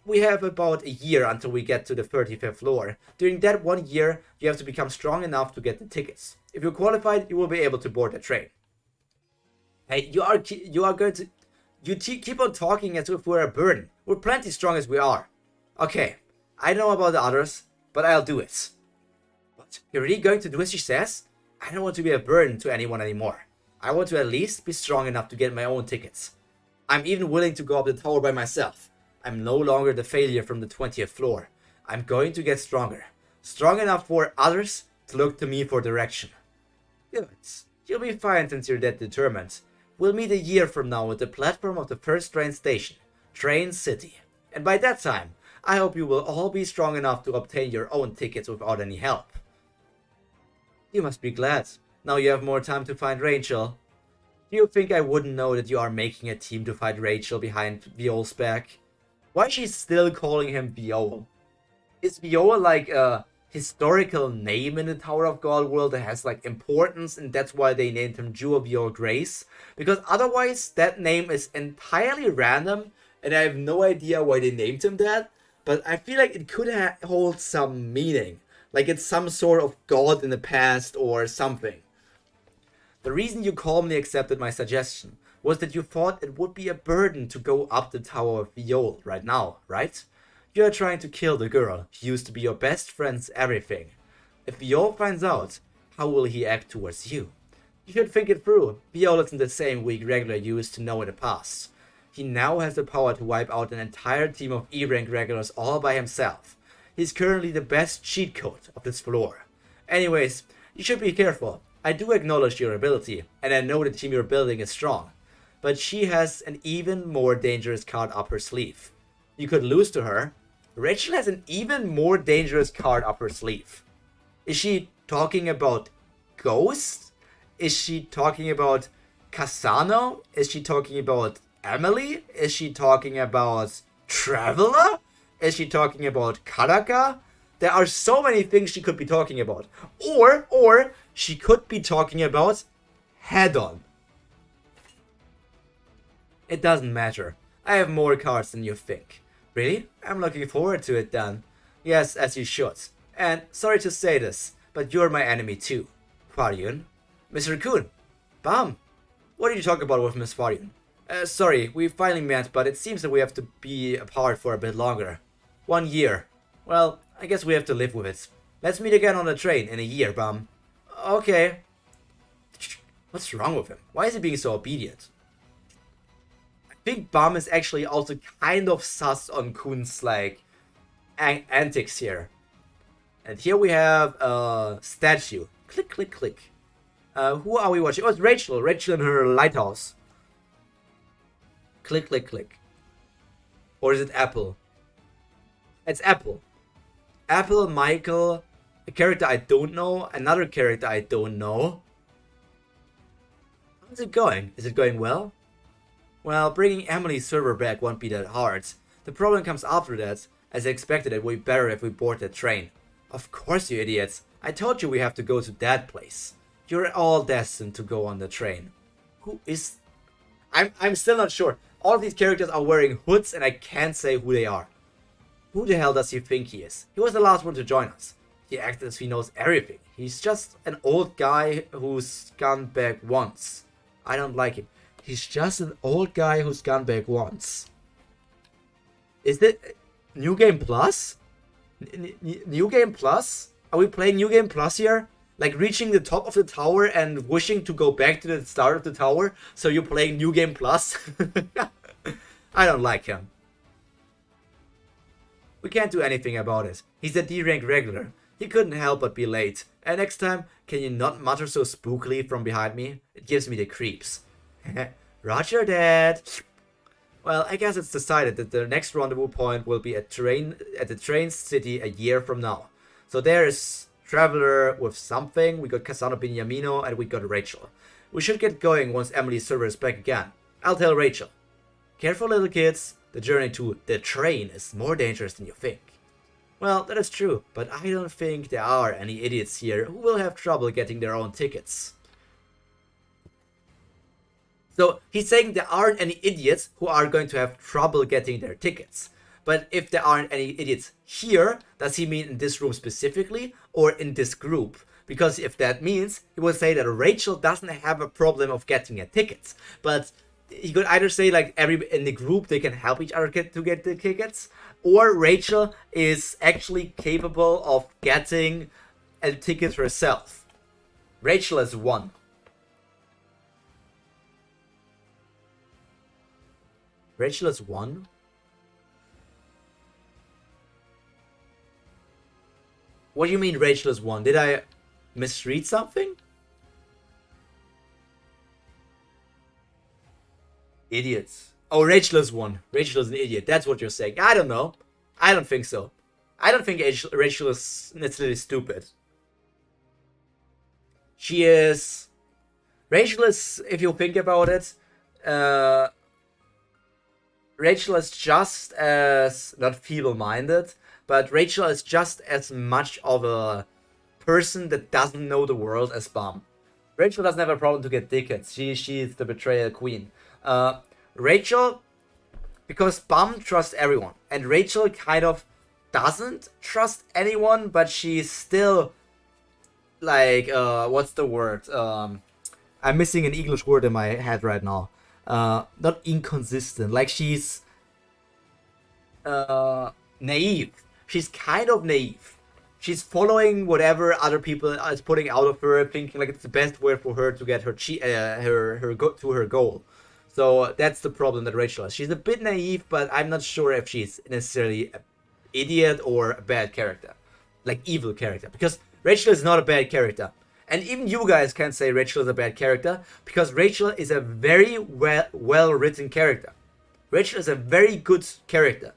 Speaker 1: we have about a year until we get to the 35th floor. During that 1 year, you have to become strong enough to get the tickets. If you're qualified, you will be able to board the train. Hey, you keep on talking as if we're a burden. We're plenty strong as we are. Okay, I know about the others, but I'll do it. What? You're really going to do as she says? I don't want to be a burden to anyone anymore. I want to at least be strong enough to get my own tickets. I'm even willing to go up the tower by myself. I'm no longer the failure from the 20th floor. I'm going to get stronger. Strong enough for others to look to me for direction. Good. You'll be fine since you're that determined. We'll meet a year from now at the platform of the first train station, Train City. And by that time, I hope you will all be strong enough to obtain your own tickets without any help. You must be glad. Now you have more time to find Rachel. Do you think I wouldn't know that you are making a team to fight Rachel behind Viol's back? Why is she still calling him Viol? Is Viol like a historical name in the Tower of God world that has like importance and that's why they named him Jewel Viol Grace? Because otherwise that name is entirely random and I have no idea why they named him that. But I feel like it could hold some meaning. Like it's some sort of god in the past or something. The reason you calmly accepted my suggestion was that you thought it would be a burden to go up the tower of Viol right now, right? You are trying to kill the girl. He used to be your best friend's everything. If Viol finds out, how will he act towards you? You should think it through. Viol isn't the same weak regular you used to know in the past. He now has the power to wipe out an entire team of E-rank regulars all by himself. He's currently the best cheat code of this floor. Anyways, you should be careful. I do acknowledge your ability, and I know the team you're building is strong. But she has an even more dangerous card up her sleeve. You could lose to her. Rachel has an even more dangerous card up her sleeve. Is she talking about Ghost? Is she talking about Kasano? Is she talking about Emily? Is she talking about Traveler? Is she talking about Karaka? There are so many things she could be talking about. Or she could be talking about Head-On. It doesn't matter. I have more cards than you think. Really? I'm looking forward to it then. Yes, as you should. And sorry to say this, but you're my enemy too. Faryun. Mr. Kun. Bam. What did you talk about with Miss Faryun? Sorry, we finally met, but it seems that we have to be apart for a bit longer. 1 year. Well, I guess we have to live with it. Let's meet again on the train in a year, Bam. Okay. What's wrong with him? Why is he being so obedient? I think Bam is actually also kind of sus on Kun's, like, antics here. And here we have a statue. Click, click, click. Who are we watching? Oh, it's Rachel. Rachel in her lighthouse. Click, click, click. Or is it Apple? It's Apple. Apple, Michael, a character I don't know, another character I don't know. How's it going? Is it going well? Well, bringing Emily's server back won't be that hard. The problem comes after that. As I expected, it would be better if we board that train. Of course, you idiots. I told you we have to go to that place. You're all destined to go on the train. Who is... I'm still not sure. All of these characters are wearing hoods and I can't say who they are. Who the hell does he think he is? He was the last one to join us. He acts as if he knows everything. He's just an old guy who's gone back once. I don't like him. He's just an old guy who's gone back once. Is it New Game Plus? New Game Plus? Are we playing New Game Plus here? Like reaching the top of the tower and wishing to go back to the start of the tower? So you're playing New Game Plus? I don't like him. We can't do anything about it. He's a D-rank regular. He couldn't help but be late. And next time, can you not mutter so spookily from behind me? It gives me the creeps. Roger that. Well, I guess it's decided that the next rendezvous point will be at the train city a year from now. So there is Traveler with something. We got Kasano Beniamino and we got Rachel. We should get going once Emily's server is back again. I'll tell Rachel. Careful, little kids. The journey to the train is more dangerous than you think. Well, that is true, but I don't think there are any idiots here who will have trouble getting their own tickets. So he's saying there aren't any idiots who are going to have trouble getting their tickets. But if there aren't any idiots here, does he mean in this room specifically or in this group? Because if that means, he will say that Rachel doesn't have a problem of getting a ticket. But he could either say like in the group they can help each other to get the tickets, or Rachel is actually capable of getting a ticket herself. Rachel is one. Rachel is one? What do you mean Rachel is one? Did I misread something? Idiots. Oh, Rachel is one. Rachel is an idiot. That's what you're saying. I don't know. I don't think so. I don't think Rachel is necessarily stupid. She is... Rachel is, if you think about it, Rachel is just as, not feeble-minded, but Rachel is just as much of a person that doesn't know the world as Bam. Rachel doesn't have a problem to get tickets. She's the betrayal queen. Rachel, because Bam trusts everyone, and Rachel kind of doesn't trust anyone, but she's still like, what's the word? I'm missing an English word in my head right now. not inconsistent. Like she's naive. She's kind of naive. She's following whatever other people is putting out of her, thinking like it's the best way for her to get her goal. So that's the problem that Rachel has. She's a bit naive, but I'm not sure if she's necessarily an idiot or a bad character, like evil character. Because Rachel is not a bad character, and even you guys can't say Rachel is a bad character because Rachel is a very well written character. Rachel is a very good character.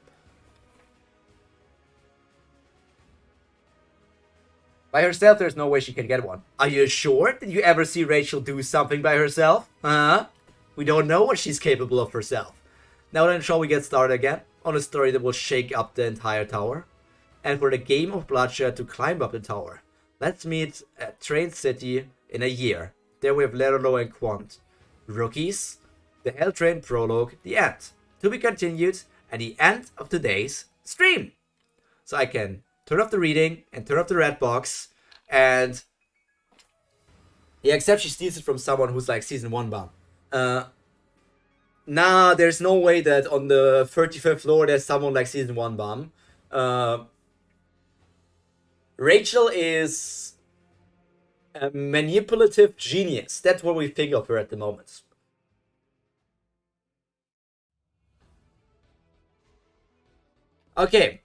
Speaker 1: By herself, there's no way she can get one. Are you sure? Did you ever see Rachel do something by herself? Huh? We don't know what she's capable of herself. Now then, shall we get started again on a story that will shake up the entire tower? And for the game of bloodshed to climb up the tower, let's meet at Train City in a year. There we have Lerolo and Quant. Rookies, the Hell Train prologue, the end. To be continued at the end of today's stream. So I can turn off the reading and turn off the red box. And yeah, except she steals it from someone who's like season 1 bomb. Nah, there's no way that on the 35th floor there's someone like season 1 bomb. Rachel is a manipulative genius. That's what we think of her at the moment. Okay,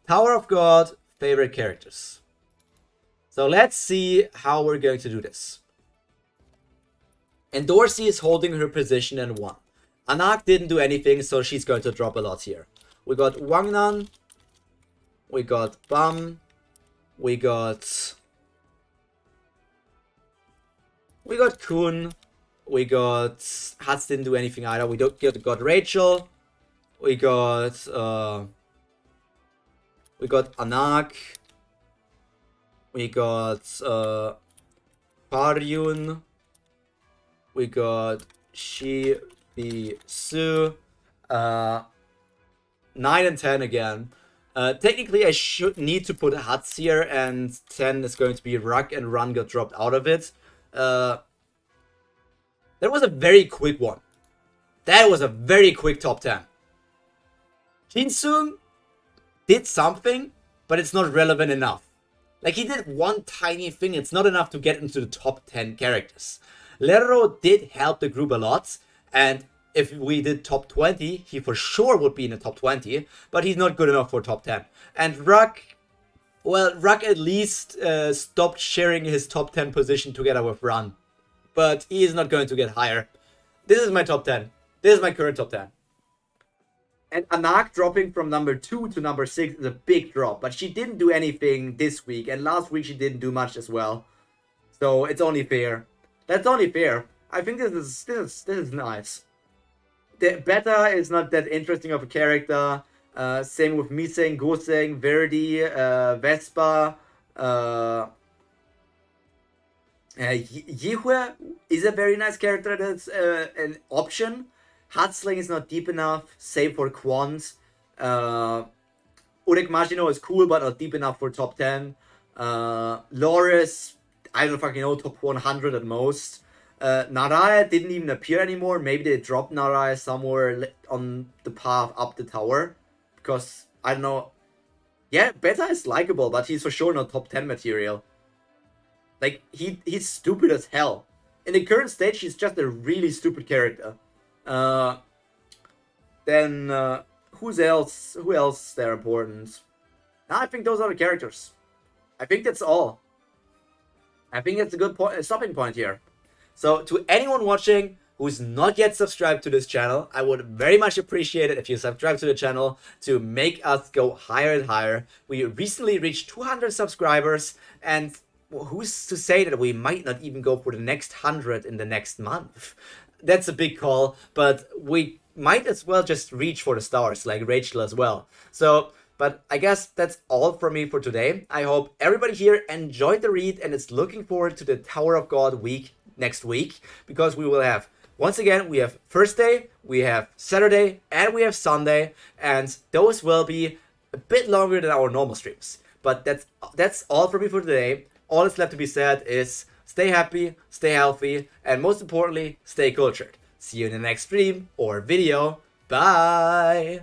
Speaker 1: Tower of God, favorite characters. So let's see how we're going to do this. And Dorsey is holding her position and 1. Anak didn't do anything, so she's going to drop a lot here. We got Wangnan. We got Bam. We got Kun. We got Hats didn't do anything either. We got Rachel. We got Anak. We got Paryun. We got Shi Bi Su. 9 and 10 again. Technically, I should need to put Hats here, and 10 is going to be Ruck, and Run got dropped out of it. That was a very quick one. That was a very quick top 10. Jinsung did something, but it's not relevant enough. Like, he did one tiny thing, it's not enough to get into the top 10 characters. Lerro did help the group a lot, and if we did top 20, he for sure would be in the top 20, but he's not good enough for top 10. And Ruck, well, Ruck at least stopped sharing his top 10 position together with Run, but he is not going to get higher. This is my top 10. This is my current top 10. And Anak dropping from number 2 to number 6 is a big drop, but she didn't do anything this week, and last week she didn't do much as well. So it's only fair. That's only fair. I think this is nice. The Beta is not that interesting of a character. Same with Miseng, Goseng, Verdi, Vespa. Yihue is a very nice character. That's an option. Hatsling is not deep enough. Same for Quant. Urek Magino is cool, but not deep enough for top 10. Loris, I don't fucking know, top 100 at most. Naraya didn't even appear anymore. Maybe they dropped Naraya somewhere on the path up the tower. Because, I don't know. Yeah, Beta is likable, but he's for sure not top 10 material. Like, he's stupid as hell. In the current stage, he's just a really stupid character. Then, who else is there important? I think those are the characters. I think that's all. I think that's a good stopping point here. So, to anyone watching who's not yet subscribed to this channel, I would very much appreciate it if you subscribe to the channel to make us go higher and higher. We recently reached 200 subscribers, and who's to say that we might not even go for the next 100 in the next month? That's a big call, but we might as well just reach for the stars, like Rachel as well. So, but I guess that's all from me for today. I hope everybody here enjoyed the read and is looking forward to the Tower of God week next week, because we will have, once again, we have Thursday, we have Saturday, and we have Sunday, and those will be a bit longer than our normal streams. But that's all from me for today. All that's left to be said is stay happy, stay healthy, and most importantly, stay cultured. See you in the next stream or video. Bye!